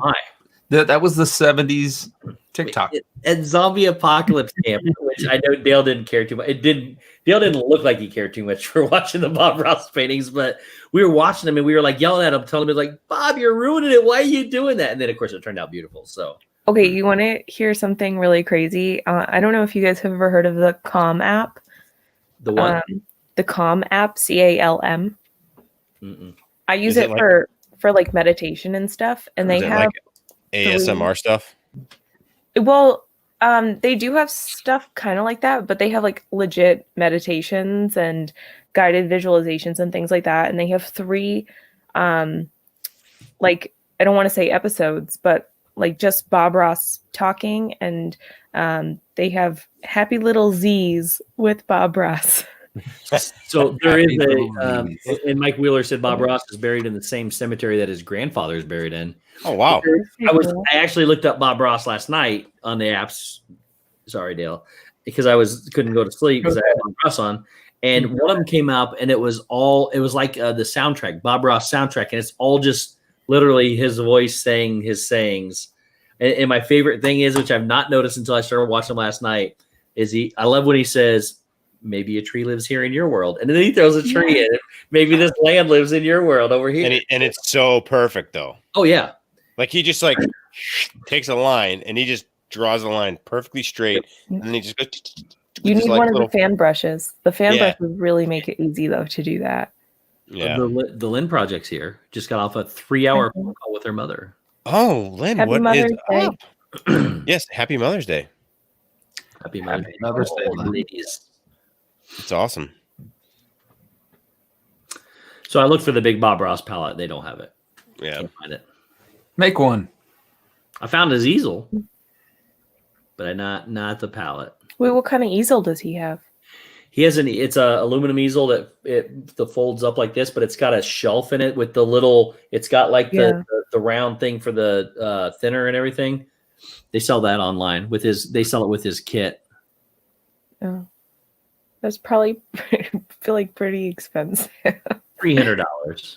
That was the 70s TikTok. At Zombie Apocalypse Camp, which I know Dale didn't care too much. Dale didn't look like he cared too much for watching the Bob Ross paintings, but we were watching them and we were like yelling at him, telling him like, Bob, you're ruining it. Why are you doing that? And then of course it turned out beautiful. So Okay, you want to hear something really crazy? I don't know if you guys have ever heard of the Calm app. The what? The Calm app, CALM. Mm-mm. I use Is it it for like meditation and stuff, and they Is it have like ASMR stuff? well, they do have stuff kind of like that, but they have like legit meditations and guided visualizations and things like that. And they have 3, like I don't want to say episodes, but like just Bob Ross talking, and they have Happy Little Z's with Bob Ross. So there is and Mike Wheeler said Bob Ross is buried in the same cemetery that his grandfather is buried in. Oh wow! I actually looked up Bob Ross last night on the apps. Sorry, Dale, because I couldn't go to sleep because I had Bob Ross on, and one of them came up, and it was like the soundtrack, Bob Ross soundtrack, and it's all just literally his voice saying his sayings. And my favorite thing is, which I've not noticed until I started watching him last night, is I love when he says, maybe a tree lives here in your world. And then he throws a tree in. Maybe this land lives in your world over here. And it's so perfect though. Oh yeah. Like he just like takes a line and he just draws a line perfectly straight. And then he just goes. You need one of the fan brushes. The fan brushes really make it easy though to do that. Yeah. The Lynn Project's here. Just got off a 3-hour phone call with her mother. Oh, Lynn, Happy what Mother's is Day. up? Yes, Happy Mother's Day. Happy Mother's Day, Lynn. ladies. It's awesome. So I looked for the big Bob Ross palette. They don't have it. Yeah. Can't find it. Make one. I found his easel, but not the palette. Wait, what kind of easel does he have? He has it's a aluminum easel that it folds up like this, but it's got a shelf in it with the little. It's got like the round thing for the thinner and everything. They sell that online with his. They sell it with his kit. Oh, that's probably feel like pretty expensive. $300.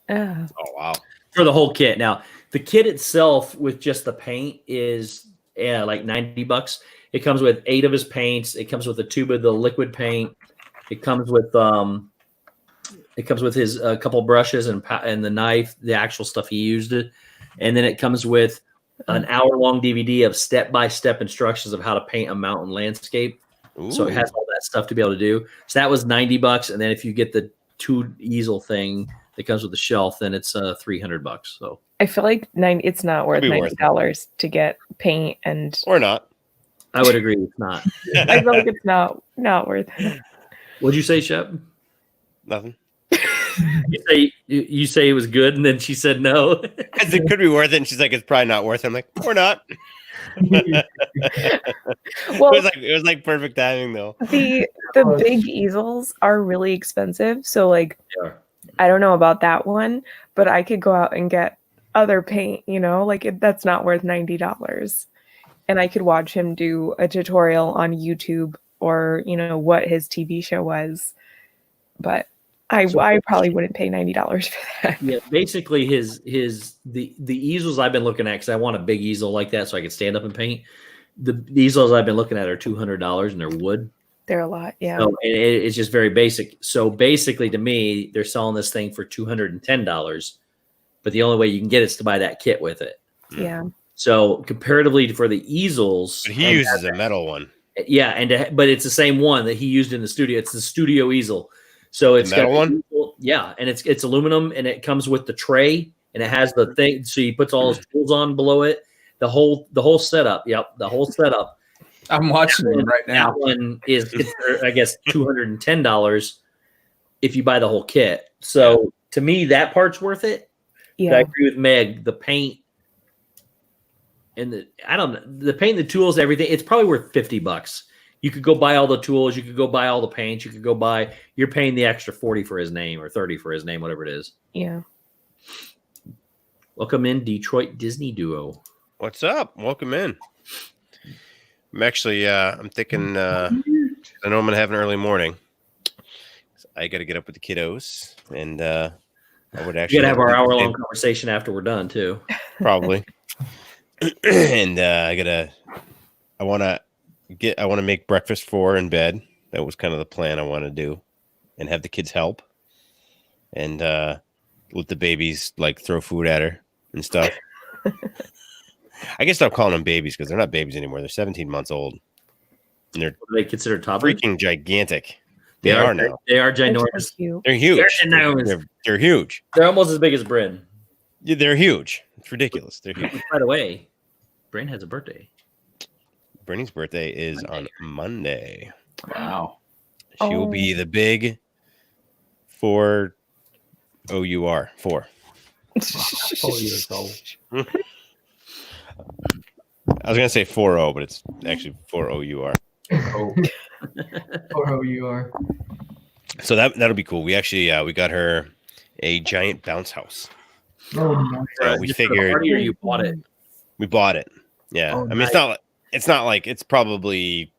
Oh wow! For the whole kit. Now the kit itself with just the paint is like $90. It comes with 8 of his paints. It comes with a tube of the liquid paint. It comes with his couple brushes and the knife, the actual stuff he used it, and then it comes with an hour-long DVD of step-by-step instructions of how to paint a mountain landscape. Ooh. So it has all that stuff to be able to do. So that was $90, and then if you get the 2 easel thing that comes with the shelf, then it's $300. So I feel like it's not worth $90 to get paint and or not. I would agree it's not. I feel like it's not worth it. What'd you say, Shep? Nothing. You say it was good, and then she said no. Because it could be worth it, and she's like, it's probably not worth it. I'm like, or not. Well, it was like perfect timing though. The big easels are really expensive, so like I don't know about that one, but I could go out and get other paint, like that's not worth $90. And I could watch him do a tutorial on YouTube or, what his TV show was. But I probably wouldn't pay $90 for that. Yeah, basically the easels I've been looking at, because I want a big easel like that so I can stand up and paint. The easels I've been looking at are $200 and they're wood. They're a lot, yeah. So it's just very basic. So basically to me, they're selling this thing for $210, but the only way you can get it is to buy that kit with it. Yeah. So comparatively for the easels, but he uses a metal one. Yeah, but it's the same one that he used in the studio. It's the studio easel. So it's the metal one. Yeah, and it's aluminum, and it comes with the tray, and it has the thing. So he puts all his tools on below it. The whole setup. Yep, the whole setup. I'm watching it right now. That one is, I guess, $210 if you buy the whole kit. So to me, that part's worth it. Yeah, but I agree with Meg. The paint. And the paint, the tools, everything, it's probably worth $50. You could go buy all the tools. You could go buy all the paints. You could go buy, you're paying the extra 40 for his name or 30 for his name, whatever it is. Yeah. Welcome in, Detroit Disney Duo. What's up? Welcome in. I'm actually, I'm thinking, I know I'm going to have an early morning. I got to get up with the kiddos and I would actually. You got to have our hour-long conversation after we're done too. Probably. and I want to make breakfast for her in bed. That was kind of the plan I want to do, and have the kids help, and let the babies like throw food at her and stuff. I can stop calling them babies because they're not babies anymore. They're 17 months old, and they're They considered toddlers. freaking gigantic. They are now. They are They're so ginormous. cute. They're huge. They're ginormous. They're huge. They're almost as big as Bryn. Yeah, they're huge. It's ridiculous. They're huge. By the way, Bryn has a birthday. Brittany's birthday is on Monday. Wow. She will be the big 4 OUR 4. 4 years old. I was gonna say 4-0, but it's actually 4 OUR. Or how you are. So that'll be cool. We actually we got her a giant bounce house. Oh, nice. So we Just for the figured party, or you bought it. we bought it. Yeah, Oh, I mean it's not like it's probably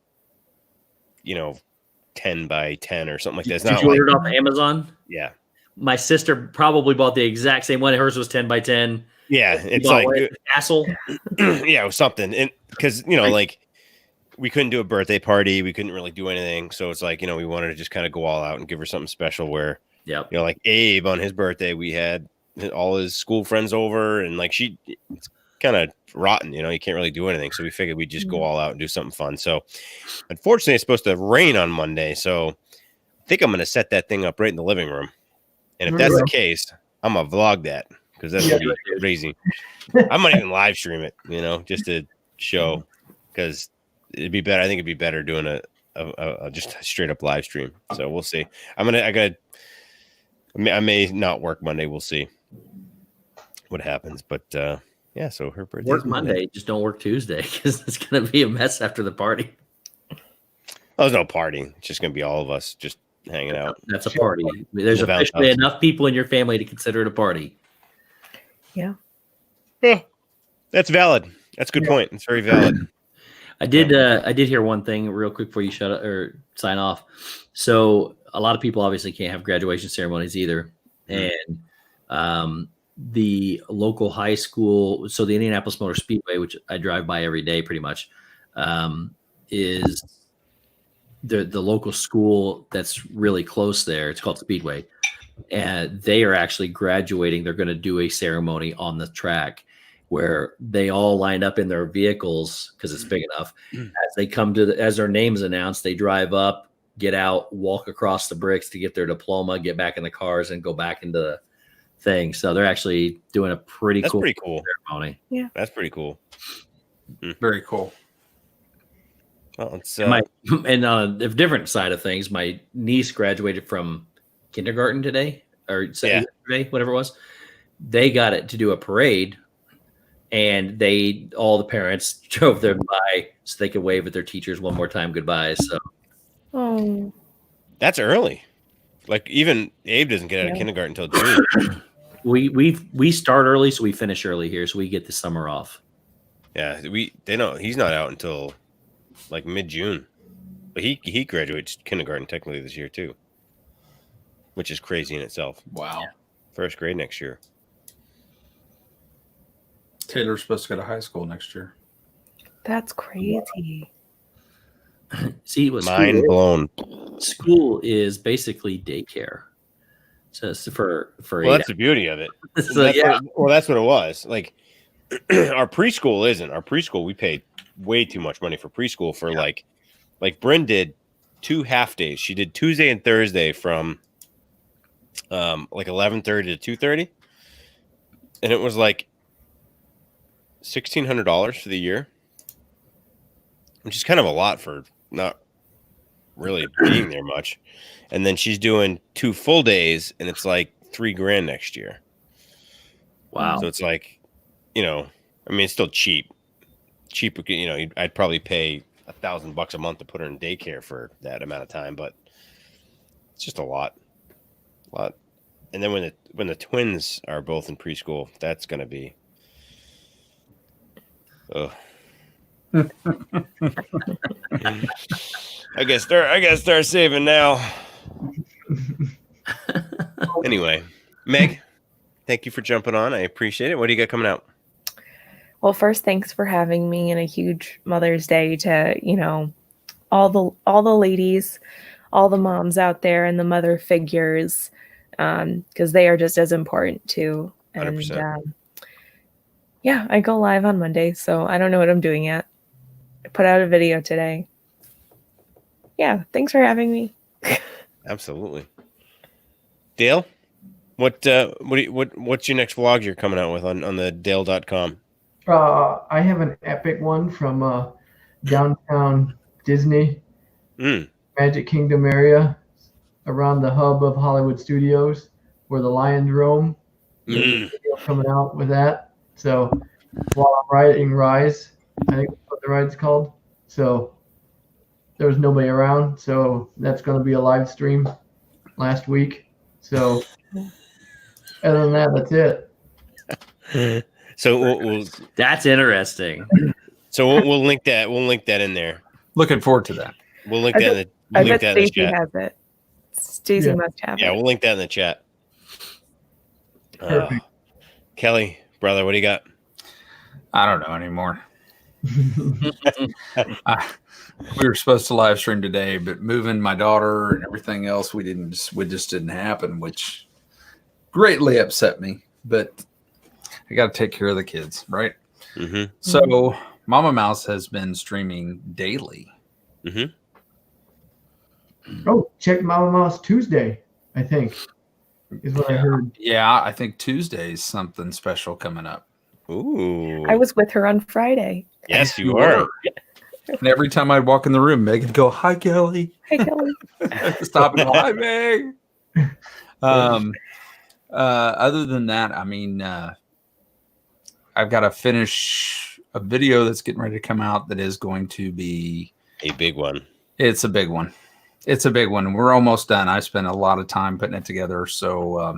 10 by 10 or something like that. It's Did not you like order it off Amazon? yeah. My sister probably bought the exact same one. Hers was 10 by 10. Yeah, You it's bought like what, castle. yeah, it was something. And because like we couldn't do a birthday party, we couldn't really do anything. So it's like, we wanted to just kind of go all out and give her something special where Yep. like Abe on his birthday, we had all his school friends over, and like it's kind of rotten, you can't really do anything. So we figured we'd just go all out and do something fun. So unfortunately it's supposed to rain on Monday. So I think I'm gonna set that thing up right in the living room. And if that's the case, I'm gonna vlog that because that's gonna be crazy. I might even live stream it, just to show, because it'd be better. I think it'd be better doing a just a straight up live stream. So we'll see. I may not work Monday. We'll see what happens. But yeah, so her birthday Work Monday, just don't work Tuesday because it's gonna be a mess after the party. Oh, there's no party. It's just gonna be all of us just hanging out. That's a party. There's The officially Valentine's. enough people in your family to consider it a party. Yeah. Yeah, that's valid. That's a good point. It's very valid. I did hear one thing real quick before you shut up or sign off. So a lot of people obviously can't have graduation ceremonies either. And the local high school, so the Indianapolis Motor Speedway, which I drive by every day pretty much, is the local school that's really close there. It's called Speedway. And they are actually graduating. They're going to do a ceremony on the track where they all line up in their vehicles because it's big enough. As they come to as their names announced, they drive up, get out, walk across the bricks to get their diploma, get back in the cars, and go back into the thing. So they're actually doing a That's cool pretty cool. ceremony. Yeah, that's pretty cool. Very cool. Well, it's And on a different side of things, my niece graduated from kindergarten today or yesterday, whatever it was. They got it to do a parade, and all the parents drove them by so they could wave at their teachers one more time goodbye. So that's early. Like even Abe doesn't get out of kindergarten until June. we start early, so we finish early here, so we get the summer off. Yeah, they know he's not out until like mid-June, but he graduates kindergarten technically this year too, which is crazy in itself. Wow. First grade next year. Taylor's supposed to go to high school next year. that's crazy. See, what Mind blown. School is basically daycare. So it's for Well, that's the beauty of it. So, That's what it was. Like our preschool isn't. Our preschool, we paid way too much money for preschool for like Bryn did 2 half days. She did Tuesday and Thursday from like 11:30 to 2:30, and it was like $1,600 for the year, which is kind of a lot for not really being there much. And then she's doing 2 full days, and it's like $3,000 next year. Wow. So it's like, I mean, it's still cheap. I'd probably pay $1,000 a month to put her in daycare for that amount of time, but it's just a lot. And then when the twins are both in preschool, that's going to be, I guess they're saving now. Anyway, Meg, thank you for jumping on. I appreciate it. What do you got coming out? Well, first, thanks for having me, and a huge Mother's Day to, all the ladies, all the moms out there, and the mother figures, because they are just as important too. And 100%. yeah, I go live on Monday, so I don't know what I'm doing yet. I put out a video today. Yeah, thanks for having me. Absolutely. Dale, what's your next vlog you're coming out with on the Dale.com? I have an epic one from downtown Disney, Magic Kingdom area, around the hub of Hollywood Studios, where the lions roam. There's a video coming out with that. So while I'm riding Rise, I think that's what the ride's called. So there was nobody around, so that's going to be a live stream last week. So other than that, that's it. So that's interesting. So we'll link that. We'll link that in there. Looking forward to that. We'll link that. I bet Stacey has it. Stacey must have it. Yeah, we'll link that in the chat. Kelly, brother, what do you got? I don't know anymore. We were supposed to live stream today, but moving my daughter and everything else, we just didn't happen, which greatly upset me. But I got to take care of the kids, right? Mm-hmm. So Mama Mouse has been streaming daily. Mm-hmm. Oh, check Mama Mouse Tuesday, I think, is what I heard. Yeah, I think Tuesday's something special coming up. Ooh. I was with her on Friday. Yes, you are. And every time I'd walk in the room, Meg would go, "Hi, Kelly." Hi, Kelly. Stop and go, "Hi, Meg." Other than that, I mean, I've got to finish a video that's getting ready to come out that is going to be a big one. It's a big one. It's a big one. We're almost done. I spent a lot of time putting it together. So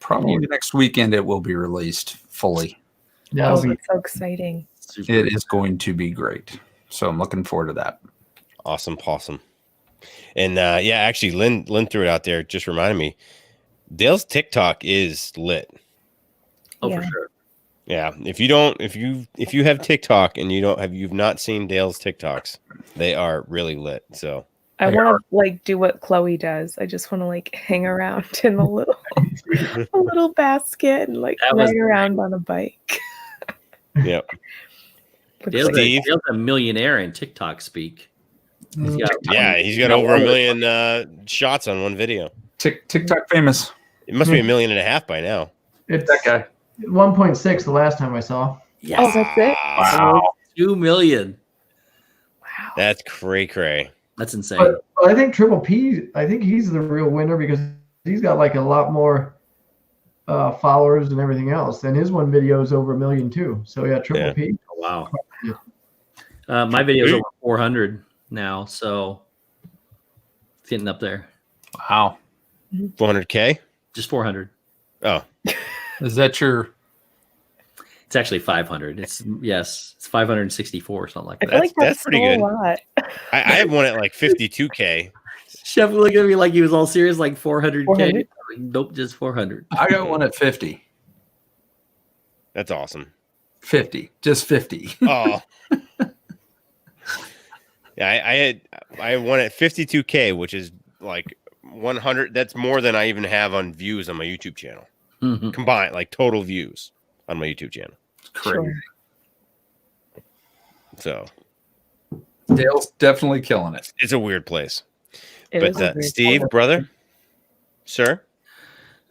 probably next weekend it will be released fully. Yeah, that's so exciting. It is going to be great. So I'm looking forward to that. Awesome possum. And yeah, actually Lynn threw it out there, just reminded me. Dale's TikTok is lit. Oh, for sure. Yeah. If you have TikTok and you've not seen Dale's TikToks, they are really lit. So I want to do what Chloe does. I just want to hang around in a little basket and ride around on a bike. Yep. Dale's a millionaire in TikTok speak. He's got over 1 million shots on one video. TikTok famous. It must be 1.5 million by now. It's that guy. 1.6 the last time I saw. Yes. Oh, that's it. Wow. 2 million. Wow. That's cray. That's insane. But I think Triple P, I think he's the real winner because he's got a lot more followers and everything else. And his one video is over 1 million too. So yeah, Triple P. Oh, wow. My video is over 400 now, so it's getting up there. Wow. 400K? Just 400. Oh. Is that your? It's actually 500. It's 564 or something like that. I feel like that's pretty good. A lot. I have one at 52K. Shep looked at me like he was all serious, 400K. 400? Nope, just 400. I got one at 50. That's awesome. 50, just 50. Oh. Yeah, I had one at 52K, which is 100. That's more than I even have on views on my YouTube channel. Mm-hmm. Combined, total views on my YouTube channel. It's crazy. Sure. So Dale's definitely killing it. it's a weird place. It is a But weird Steve, place. brother, sir,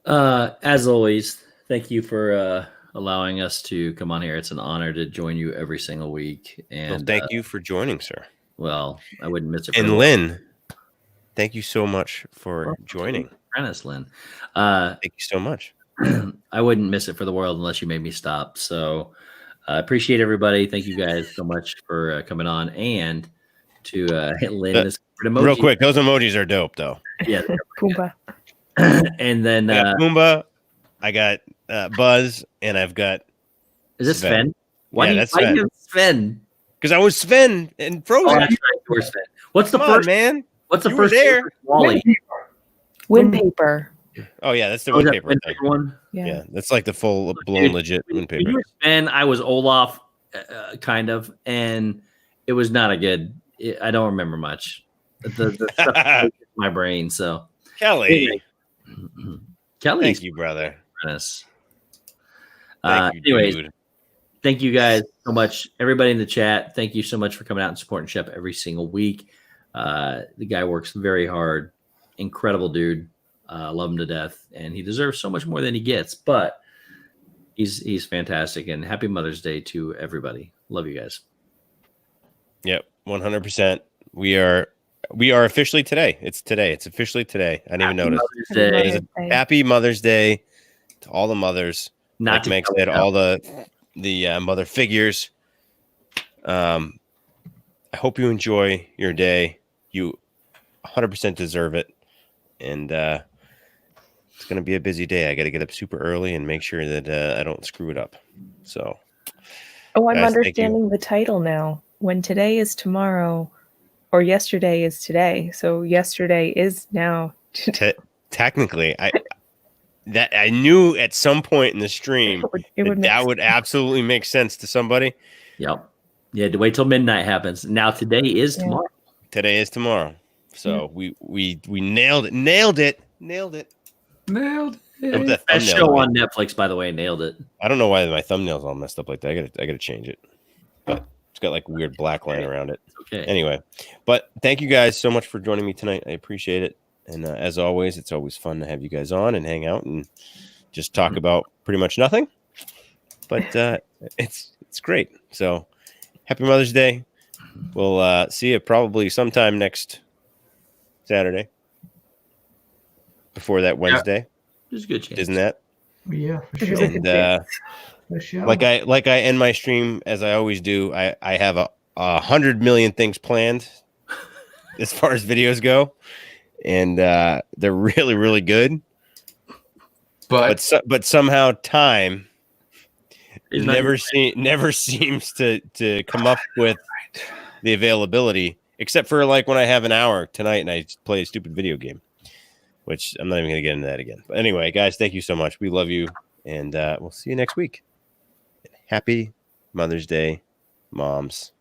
As always, thank you for allowing us to come on here. It's an honor to join you every single week. And well, thank you for joining, sir. Well, I wouldn't miss it. And Lynn, thank you so much for joining. Apprentice Lynn. Thank you so much. I wouldn't miss it for the world unless you made me stop. So I appreciate everybody. Thank you guys so much for coming on and to hit Lynn this emoji. Real quick, those emojis are dope, though. Yeah. Pumbaa. And then I got Pumbaa, I got Buzz, and I've got is this Sven? Yeah, that's why Sven. you have Sven? Because I was Sven and Frozen. Oh, that's right. You were Sven. What's the Come on, first man? What's the You were first there. Wally? Wind paper. Oh yeah, that's the Oh, is wind that paper wind thing. paper one? Yeah, that's like the full blown Dude, legit wind When paper. you were Sven, I was Olaf, kind of, and it was not a good. I don't remember much. The stuff in my brain. So Kelly, Kelly, thank you, brother. Thank you, anyways, dude. thank you guys so much. Everybody in the chat, thank you so much for coming out and supporting Shep every single week. The guy works very hard. Incredible dude. Love him to death. And he deserves so much more than he gets. But he's fantastic. And happy Mother's Day to everybody. Love you guys. Yep, 100%. We are officially today. It's today. It's officially today. I didn't even notice. Happy Mother's Day to all the mothers. Not like to Meg Kelly, said, no. all the mother figures. I hope you enjoy your day. You 100% deserve it. And it's going to be a busy day. I got to get up super early and make sure that I don't screw it up. So, Oh, I'm guys, thank you. understanding the title now. When today is tomorrow, or yesterday is today. So yesterday is now. Technically, I knew at some point in the stream that would absolutely make sense to somebody. Yep. You had to wait till midnight happens. Now today is tomorrow. Today is tomorrow. So we nailed it. Nailed it. With that Best thumbnail, show right? on Netflix, by the way. Nailed it. I don't know why my thumbnail's all messed up like that. I gotta change it. But it's got like weird black line around it. Okay. Anyway, but thank you guys so much for joining me tonight. I appreciate it. And as always, it's always fun to have you guys on and hang out and just talk about pretty much nothing. But it's great. So happy Mother's Day. We'll see you probably sometime next Saturday. Before that Wednesday. There's a good chance. Isn't that? Yeah, for sure. And For sure. like I end my stream as I always do. I have 100 million things planned as far as videos go, and they're really, really good. But somehow time never seems to come up with the availability, except for like when I have an hour tonight and I play a stupid video game, which I'm not even going to get into that again. But anyway, guys, thank you so much. We love you, and we'll see you next week. Happy Mother's Day, moms.